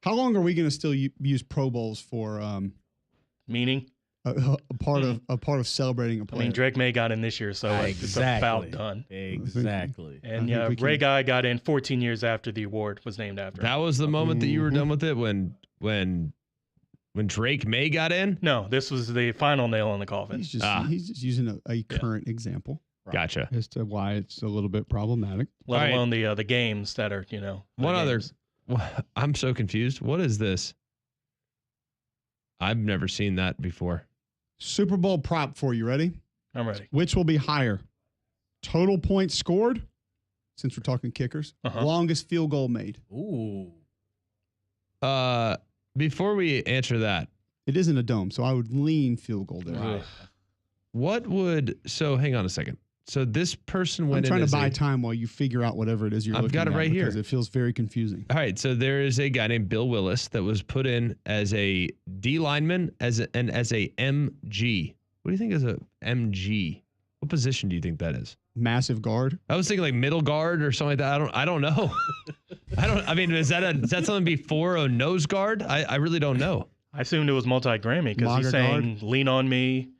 How long are we going to still use Pro Bowls for Meaning, a part of celebrating a I player? mean, Drake May got in this year, so it's about done. Exactly. And I think we Ray can- Guy got in 14 years after the award was named after him. That was the moment that you were Mhm. done with it when Drake May got in. No, this was the final nail in the coffin. He's just using a current example Gotcha. as to why it's a little bit problematic. Let All right. alone the games that are, the One other. games. I'm so confused. What is this? I've never seen that before. Super Bowl prop for you. Ready? I'm ready. Which will be higher? Total points scored, since we're talking kickers. Uh-huh. Longest field goal made. Ooh. Before we answer that, It isn't a dome, so I would lean field goal there. Right. hang on a second. So this person I'm went trying in to as buy a- time while you figure out whatever it is you're I've looking got it at right here. because it feels very confusing. All right, so there is a guy named Bill Willis that was put in as a D lineman and as a MG. What do you think is a MG? What position do you think that is? Massive guard. I was thinking like middle guard or something like that. I don't know. I mean, is that something before a nose guard? I really don't know. I assumed it was multi-Grammy because he's Lager saying "Lean on Me,"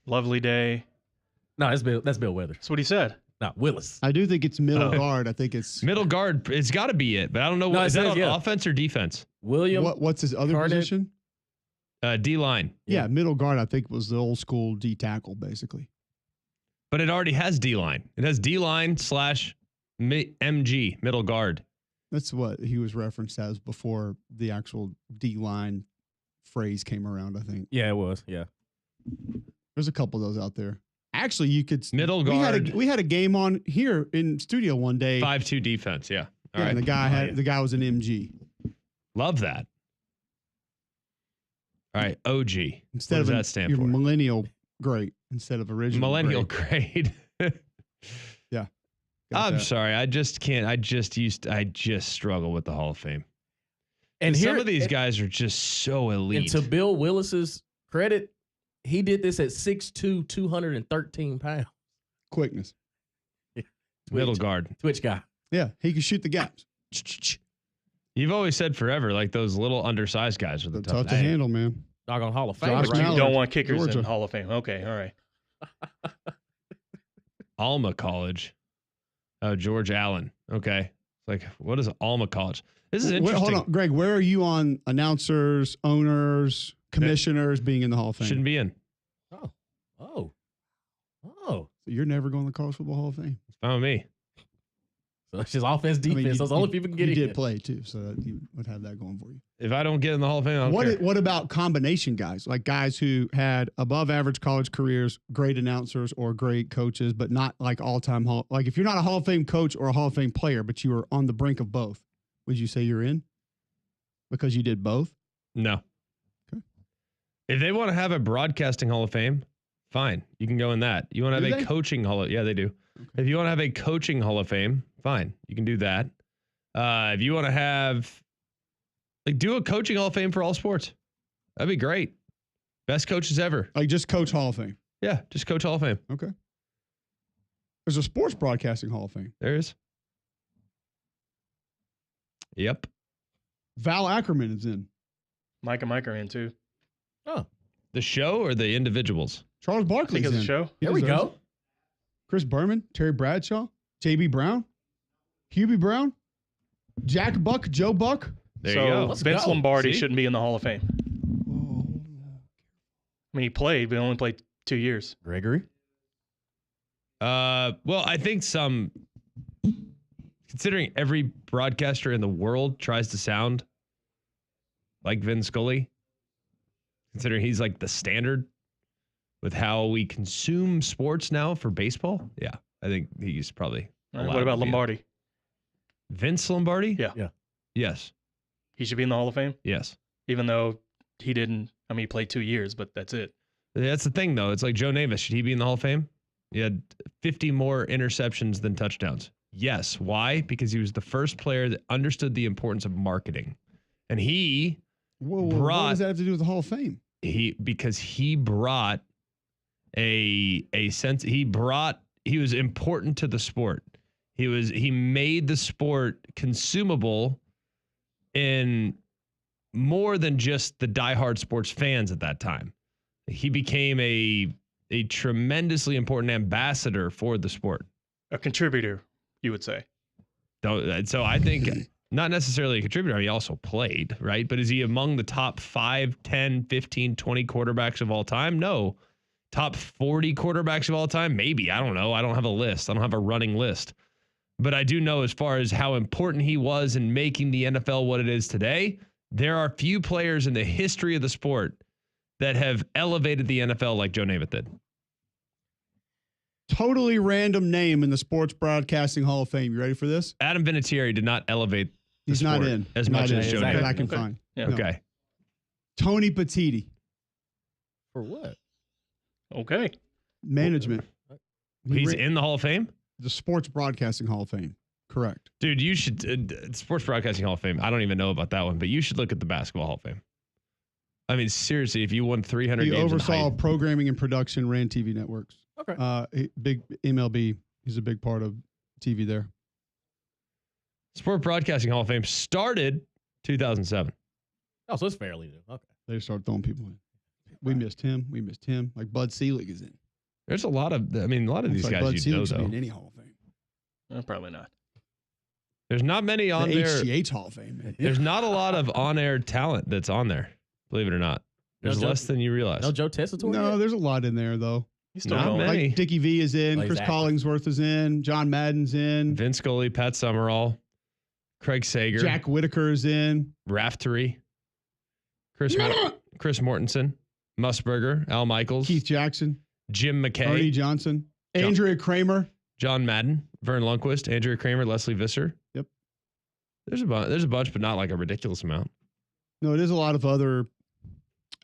"Lovely Day." No, that's Bill Weathers. That's what he said. No, Willis. I do think it's middle guard. I think it's Middle guard, it's got to be it, but I don't know. No, Is it that says, on yeah. offense or defense? William. what's his other Carnett. position? D line. Yeah, middle guard. I think was the old school D tackle, basically. But it already has D line. It has D line / MG, middle guard. That's what he was referenced as before the actual D line phrase came around. I think Yeah, it was. Yeah. there's a couple of those out there. Actually, you could Middle we guard. we had a game on here in studio one day. 5-2 defense. Yeah. All yeah, right. and the guy was an MG Love that. All right. OG. instead What does of that stand your for? millennial great instead of original Millennial great. grade. Got I'm that. sorry. I just can't. I just struggle with the Hall of Fame. And Some here, of these guys are just so and elite. to Bill Willis's credit, he did this at 6'2", 213 pounds. Quickness. Middle guard. Twitch guy. Yeah, he can shoot the gaps. You've always said forever, like those little undersized guys are the Tough to toughest. handle, man. Doggone Hall of Fame. Josh But you Mallard, don't want kickers Georgia. in Hall of Fame. Okay, all right. Alma College. Oh, George Allen. Okay. It's like, what is Alma College? This is interesting. Hold on, Greg. Where are you on announcers, owners, commissioners being in the Hall of Fame? Shouldn't be in. Oh. So you're never going to the College Football Hall of Fame. It's fine with me. So it's just offense, I mean, defense. Those only people can get you in. did play too, so that you would have that going for you. If I don't get in the Hall of Fame, I don't care. What about combination guys, like guys who had above average college careers, great announcers or great coaches, but not like all time Hall? Like if you're not a Hall of Fame coach or a Hall of Fame player, but you were on the brink of both, would you say you're in because you did both? No. Okay. If they want to have a broadcasting Hall of Fame, fine. You can go in that. You want to Do have a they? coaching Hall of Yeah, they do. If you want to have a coaching Hall of Fame, fine. You can do that. If you want to have, do a coaching Hall of Fame for all sports. That'd be great. Best coaches ever. Like just coach Hall of Fame. Yeah, just coach Hall of Fame. Okay. There's a sports broadcasting Hall of Fame. There is. Yep. Val Ackerman is in. Mike are in too. Oh, The show or the individuals? Charles I Barkley's think it's in. a show. He there we deserves go. it. Chris Berman, Terry Bradshaw, J.B. Brown, Hubie Brown, Jack Buck, Joe Buck. There so you go. Let's Vince go. Lombardi See? shouldn't be in the Hall of Fame. I mean, he played, but he only played 2 years. Gregory. Well, I think considering every broadcaster in the world tries to sound like Vin Scully, considering he's like the standard with how we consume sports now for baseball. Yeah, I think he's probably. All right, allowed what about to be in. Lombardi? Vince Lombardi? Yeah. Yeah. Yes. He should be in the Hall of Fame, Yes. even though he didn't. I mean, he played 2 years, but that's it. That's the thing, though. It's like Joe Namath. Should he be in the Hall of Fame? He had 50 more interceptions than touchdowns. Yes. Why? Because he was the first player that understood the importance of marketing. And he Whoa, what brought does that have to do with the Hall of Fame? because he brought a sense he was important to the sport. He made the sport consumable in more than just the diehard sports fans at that time. He became a tremendously important ambassador for the sport. A contributor, you would say. So I think not necessarily a contributor. I mean, he also played, right? But is he among the top 5, 10, 15, 20 quarterbacks of all time? No. Top 40 quarterbacks of all time? Maybe. I don't know. I don't have a list. I don't have a running list. But I do know as far as how important he was in making the NFL what it is today, there are few players in the history of the sport that have elevated the NFL like Joe Namath did. Totally random name in the Sports Broadcasting Hall of Fame. You ready for this? Adam Vinatieri did not elevate the He's not sport in. as Not much in. as Joe That Namath. I can Okay. find. Yeah. No. Okay. Tony Petitti, For what? Okay. management. He's in the Hall of Fame? The Sports Broadcasting Hall of Fame. Correct. Dude, you should Sports Broadcasting Hall of Fame. I don't even know about that one, but you should look at the Basketball Hall of Fame. I mean, seriously, if you won 300 He games oversaw in height, programming and production, ran TV networks. Okay. Big MLB. He's a big part of TV there. Sport Broadcasting Hall of Fame started 2007. Oh, so it's fairly new. Okay. They start throwing people in. We missed him. We missed him. Like Bud Selig is in. There's a lot of these It's like guys Bud you Selig know should be though. in any Hall of Fame. Probably not. There's not many on The there. HGH Hall of Fame. Man. There's not a lot of on-air talent that's on there. Believe it or not, there's No Joe- less than you realize. No Joe Tessitore? No, yet? there's a lot in there though. He's still Not going. many. Like Dickie V is in. Oh, he's Chris active. Collingsworth is in. John Madden's in. Vince Scully, Pat Summerall, Craig Sager, Jack Whitaker is in. Raftery, Chris Mortensen, Musburger, Al Michaels, Keith Jackson. Jim Ernie McKay, Johnson. John- Andrea Kramer. John Madden, Vern Lundquist, Andrew Kramer, Leslie Visser. Yep. There's a bunch, but not like a ridiculous amount. No, it is a lot of other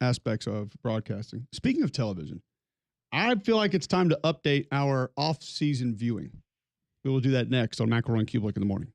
aspects of broadcasting. Speaking of television, I feel like it's time to update our off-season viewing. We will do that next on McElroy and Cubelic in the morning.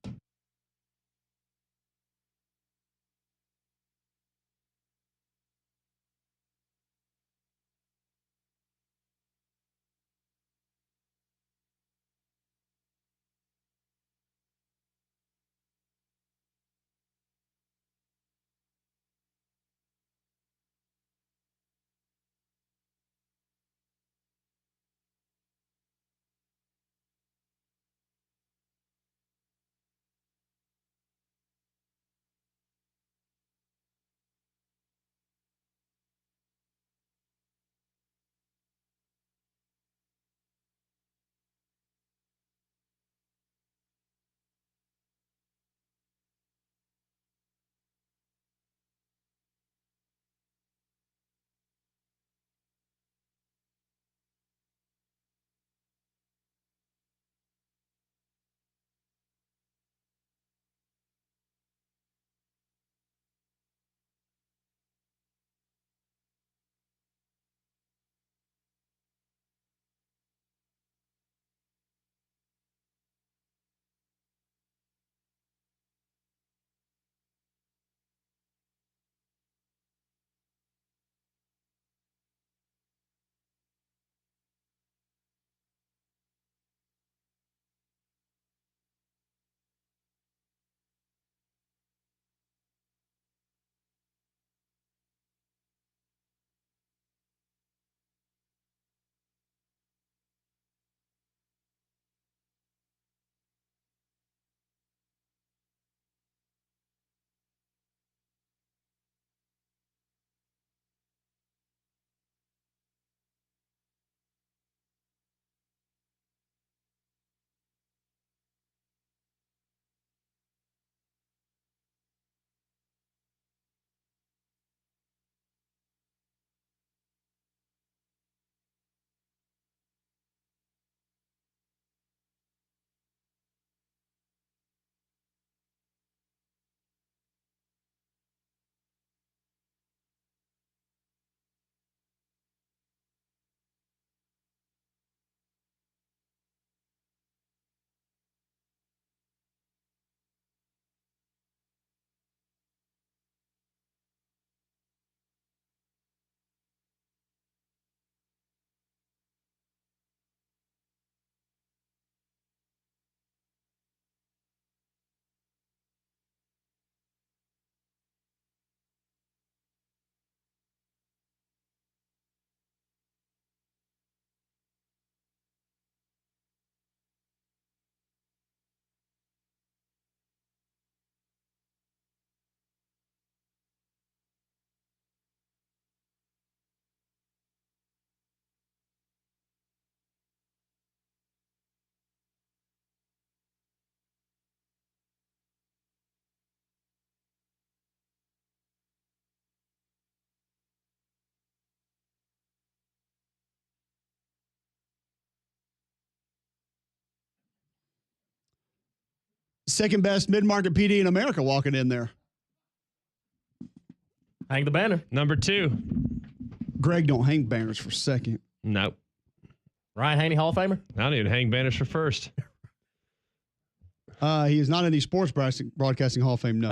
second best mid-market PD in America walking in there. Hang the banner. Number 2. Greg don't hang banners for second. Nope. Ryan Haney, Hall of Famer. I don't even hang banners for first. He is not in the Sports Broadcasting Hall of Fame, no.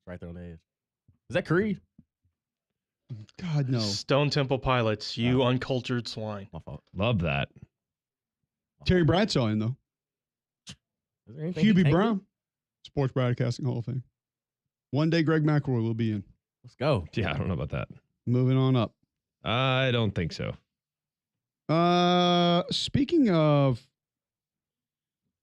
Right there on the edge. Is that Creed? God, no. Stone Temple Pilots, you uncultured swine. My fault. Love that. Terry Bradshaw in, though. Is there anything he Hubie can't Brown, do? Sports Broadcasting Hall of Fame. One day Greg McElroy will be in. Let's go. Yeah, I don't know about that. Moving on up. I don't think so. Speaking of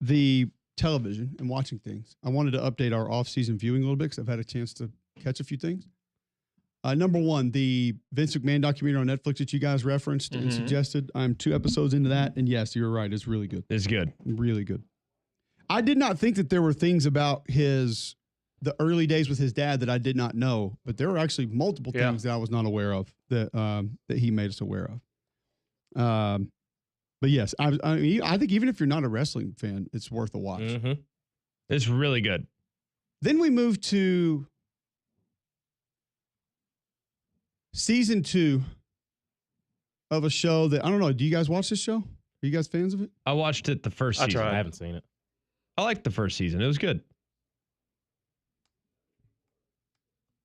the television and watching things, I wanted to update our off-season viewing a little bit because I've had a chance to catch a few things. Number one, the Vince McMahon documentary on Netflix that you guys referenced and suggested. I'm 2 episodes into that, and yes, you're right. It's really good. It's good. Really good. I did not think that there were things about the early days with his dad that I did not know, but there were actually multiple things that I was not aware of that he made us aware of. But yes, I think even if you're not a wrestling fan, it's worth a watch. Mm-hmm. It's really good. Then we moved to season 2 of a show that, I don't know, do you guys watch this show? Are you guys fans of it? I watched it the first season. I haven't seen it. I liked the first season. It was good.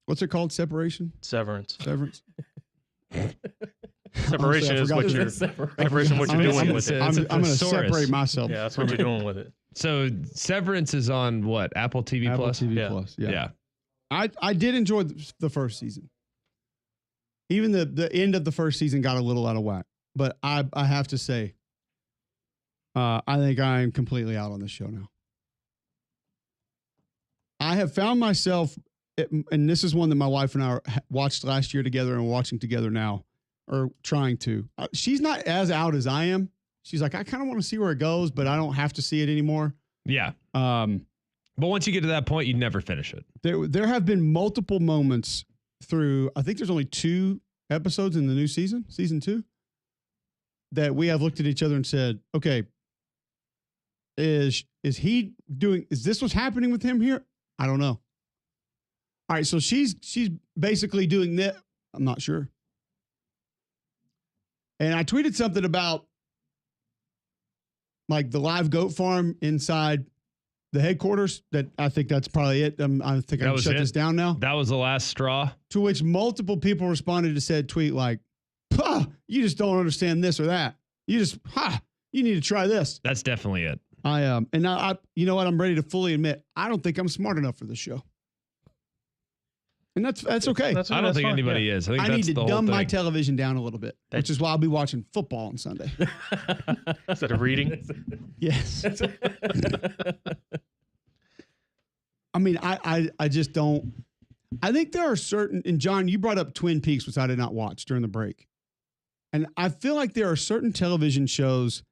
What's it called? Separation? Severance. Severance? Separation is what you're doing with it. I'm going to separate myself. Yeah, that's what you're doing with it. So Severance is on what? Apple TV Apple Plus? TV Yeah. Plus. Yeah. Yeah. I did enjoy the first season. Even the end of the first season got a little out of whack. But I have to say, I think I'm completely out on this show now. I have found myself, and this is one that my wife and I watched last year together and watching together now, or trying to. She's not as out as I am. She's like, I kind of want to see where it goes, but I don't have to see it anymore. Yeah. But once you get to that point, you never finish it. There have been multiple moments through, I think there's only 2 episodes in the new season, season 2, that we have looked at each other and said, okay, is this what's happening with him here? I don't know. All right, so she's basically doing that. I'm not sure. And I tweeted something about like the live goat farm inside the headquarters. That I think that's probably it. I think I can shut this down now. That was the last straw. To which multiple people responded to said tweet like, you just don't understand this or that. You need to try this. That's definitely it. And now you know what? I'm ready to fully admit, I don't think I'm smart enough for this show. And that's okay. I don't think anybody is. I think I that's need to the whole dumb my thing. television down a little bit, which is why I'll be watching football on Sunday. Instead of reading? Yes. I mean, I just don't. I think there are certain, and John, you brought up Twin Peaks, which I did not watch during the break. And I feel like there are certain television shows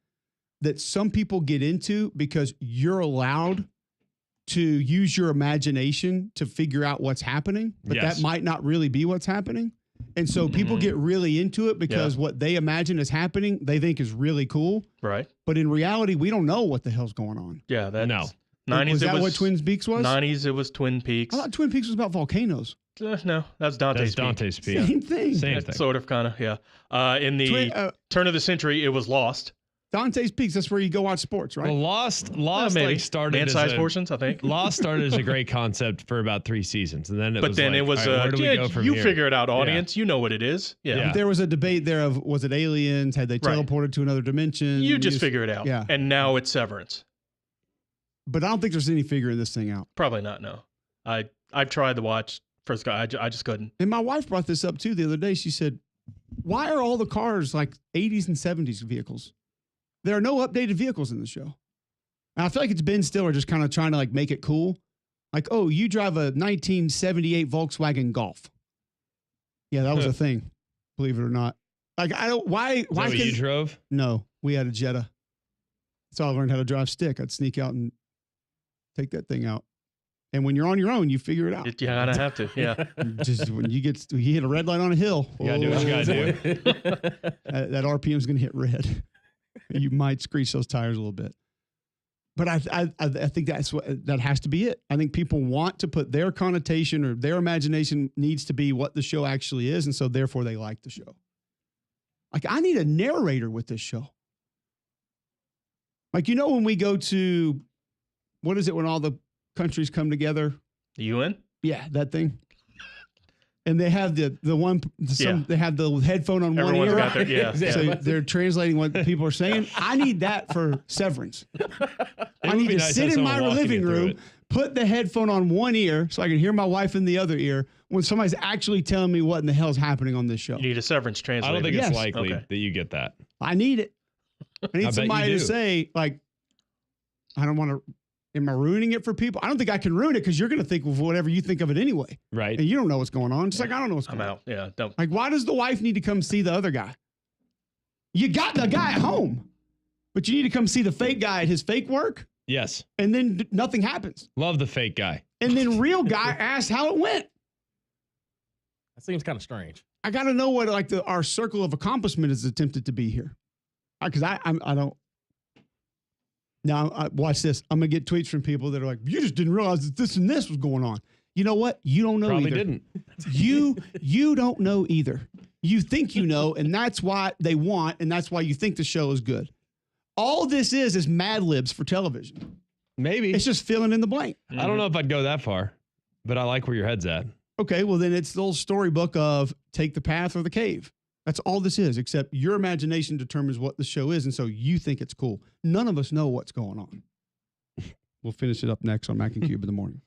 that some people get into because you're allowed to use your imagination to figure out what's happening, but Yes. that might not really be what's happening. And so people get really into it because what they imagine is happening, they think is really cool. Right. But in reality, we don't know what the hell's going on. Yeah. That's, No. 90s, Was that what Twin Peaks was? 90s, it was Twin Peaks. I thought Twin Peaks was about volcanoes. No, that's Dante's That's Dante's Peak. Same thing. Same thing. Sort of, kind of, yeah. In the turn of the century, it was Lost. Dante's Peaks, that's where you go watch sports, right? Well, Lost Maybe. like started as Man-sized a, portions, I think. Lost started as a great concept for about 3 seasons, and then it was like, it was, all right, where do we go from you here? figure it out, audience. You know what it is. Yeah. But there was a debate there of, was it aliens? Had they teleported to another dimension? You just figure it out. Yeah. And now it's Severance. But I don't think there's any figuring this thing out. Probably not, no. I've tried to watch First Guy. I just couldn't. And my wife brought this up too the other day. She said, why are all the cars like 80s and 70s vehicles? There are no updated vehicles in the show. And I feel like it's Ben Stiller just kind of trying to like make it cool. Like, oh, you drive a 1978 Volkswagen Golf. Yeah, that was a thing. Believe it or not. Like, I don't, why Is that what you drove? No, we had a Jetta. That's how I learned how to drive stick. I'd sneak out and take that thing out. And when you're on your own, you figure it out. You kind of have to, yeah. Just when you hit a red light on a hill. You gotta do what you gotta do. That RPM is going to hit red. You might screech those tires a little bit. But I think that has to be it. I think people want to put their connotation or their imagination needs to be what the show actually is, and so therefore they like the show. Like, I need a narrator with this show. Like, when we go to, what is it when all the countries come together? The UN? Yeah, that thing. And they have they have the headphone on Everyone's one ear. got their, yeah. So they're translating what people are saying. I need that for Severance. I need to sit in my living room, put the headphone on one ear so I can hear my wife in the other ear when somebody's actually telling me what in the hell's happening on this show. You need a Severance translator. I don't think Yes. it's likely Okay. that you get that. I need it. I need bet somebody you to do. say, like, I don't want to. Am I ruining it for people? I don't think I can ruin it because you're going to think of whatever you think of it anyway. Right. And you don't know what's going on. Just like I don't know what's I'm going on. out. Yeah. Don't. Like, why does the wife need to come see the other guy? You got the guy at home, but you need to come see the fake guy at his fake work, Yes. and then nothing happens. Love the fake guy. And then real guy asks how it went. That seems kind of strange. I got to know what our circle of accomplishment is attempted to be here, because I don't. Now, watch this. I'm gonna get tweets from people that are like, "You just didn't realize that this and this was going on." You know what? You don't know Probably either. didn't. You don't know either. You think you know, and that's why they want, and that's why you think the show is good. All this is Mad Libs for television. Maybe. It's just filling in the blank. I don't know if I'd go that far, but I like where your head's at. Okay, well then it's the old storybook of take the path or the cave. That's all this is, except your imagination determines what the show is, and so you think it's cool. None of us know what's going on. We'll finish it up next on Mac and Cube in the morning.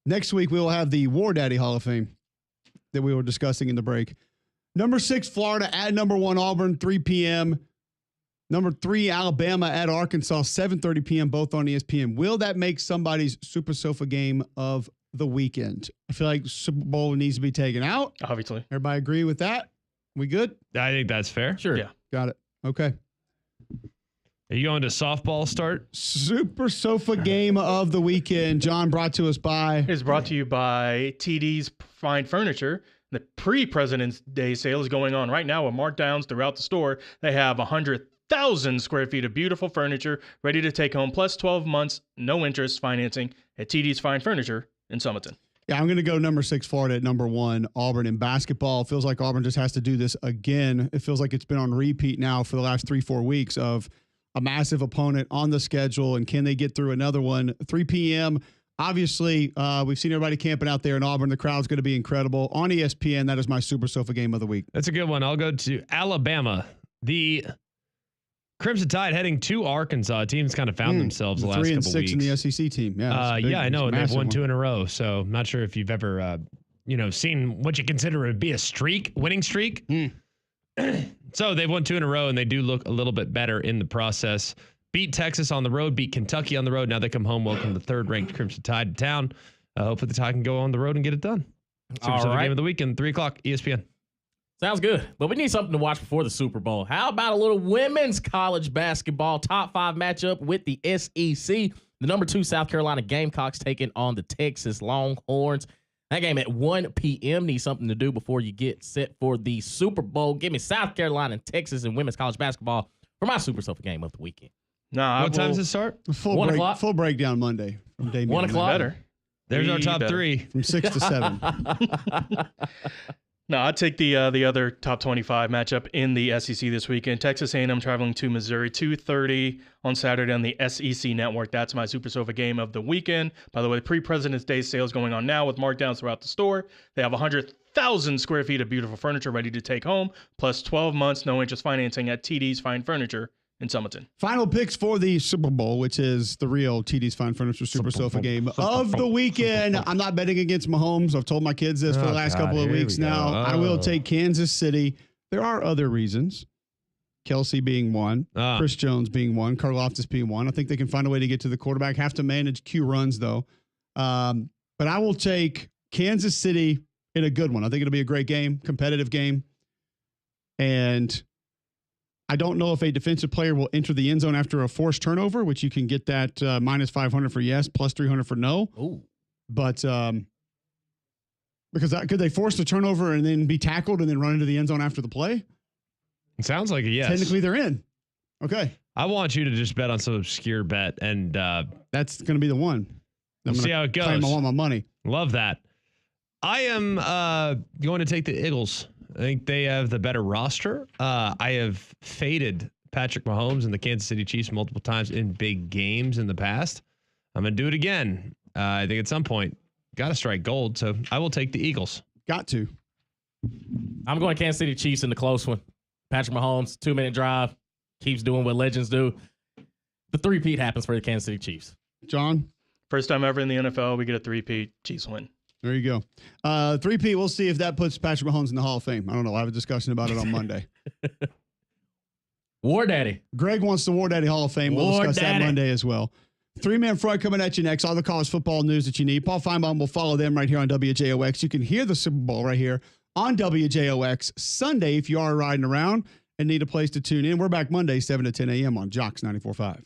Next week, we will have the War Daddy Hall of Fame that we were discussing in the break. Number 6, Florida at number 1, Auburn, 3 p.m. Number 3, Alabama at Arkansas, 7:30 p.m., both on ESPN. Will that make somebody's Super Sofa game of the weekend? I feel like Super Bowl needs to be taken out. Obviously. Everybody agree with that? We good? I think that's fair. Sure. Yeah. Got it. Okay. Are you going to softball start? Super Sofa game of the weekend. John, brought to us by. It's brought to you by TD's Fine Furniture. The pre-President's Day sale is going on right now with markdowns throughout the store. They have 100,000 square feet of beautiful furniture ready to take home, plus 12 months, no interest financing at TD's Fine Furniture in Summerton. Yeah, I'm going to go number 6, Florida at number 1, Auburn in basketball. It feels like Auburn just has to do this again. It feels like it's been on repeat now for the last 3-4 weeks of a massive opponent on the schedule, and can they get through another one? 3 p.m., obviously, we've seen everybody camping out there in Auburn. The crowd's going to be incredible. On ESPN, that is my Super Sofa game of the week. That's a good one. I'll go to Alabama. The Crimson Tide heading to Arkansas. Teams kind of found themselves the last 3 and couple 6 weeks. in the SEC team. Yeah, Yeah, I know. And they've won 2 one. in a row. So I'm not sure if you've ever, seen what you consider to be a winning streak. So they've won 2 in a row, and they do look a little bit better in the process. Beat Texas on the road, beat Kentucky on the road. Now they come home. Welcome the 3rd-ranked Crimson Tide to town. Hopefully the Tide can go on the road and get it done. Super Sofa game of the weekend, 3 o'clock, ESPN. Sounds good. But we need something to watch before the Super Bowl. How about a little women's college basketball top 5 matchup with the SEC? The number 2 South Carolina Gamecocks taking on the Texas Longhorns. That game at 1 p.m. Need something to do before you get set for the Super Bowl. Give me South Carolina and Texas in women's college basketball for my Super Sofa game of the weekend. What time does it start? Full breakdown Monday from Damian. 1 o'clock. Better. There's our top 3. From 6 to 7. No, I'd take the other top 25 matchup in the SEC this weekend. Texas A&M traveling to Missouri, 2:30 on Saturday on the SEC Network. That's my Super Sofa game of the weekend. By the way, the pre-President's Day sale is going on now with markdowns throughout the store. They have 100,000 square feet of beautiful furniture ready to take home, plus 12 months, no interest financing at TD's Fine Furniture in Summerton. Final picks for the Super Bowl, which is the real TD's Fine Furniture Super Sofa game of the weekend. I'm not betting against Mahomes. I've told my kids this for the last couple of weeks now. I will take Kansas City. There are other reasons. Kelsey being one, Chris Jones being one, Karlaftis being one. I think they can find a way to get to the quarterback. Have to manage Q runs, though. But I will take Kansas City in a good one. I think it'll be a great game, competitive game. And I don't know if a defensive player will enter the end zone after a forced turnover, which you can get that minus 500 for yes, plus 300 for no. Ooh. But because could they force the turnover and then be tackled and then run into the end zone after the play? It sounds like a yes. Technically, they're in. Okay. I want you to just bet on some obscure bet, and that's going to be the one. We'll see how it goes. I want my money. Love that. I am going to take the Eagles. I think they have the better roster. I have faded Patrick Mahomes and the Kansas City Chiefs multiple times in big games in the past. I'm going to do it again. I think at some point, got to strike gold. So I will take the Eagles. Got to. I'm going Kansas City Chiefs in the close one. Patrick Mahomes, 2-minute drive, keeps doing what legends do. The 3-peat happens for the Kansas City Chiefs. John? First time ever in the NFL, we get a 3-peat. Chiefs win. There you go. 3-peat, we'll see if that puts Patrick Mahomes in the Hall of Fame. I don't know. I'll have a discussion about it on Monday. War Daddy. Greg wants the War Daddy Hall of Fame. We'll discuss that Monday as well. 3-Man Freud coming at you next. All the college football news that you need. Paul Feinbaum will follow them right here on WJOX. You can hear the Super Bowl right here on WJOX Sunday if you are riding around and need a place to tune in. We're back Monday, 7 to 10 a.m. on Jocks 94.5.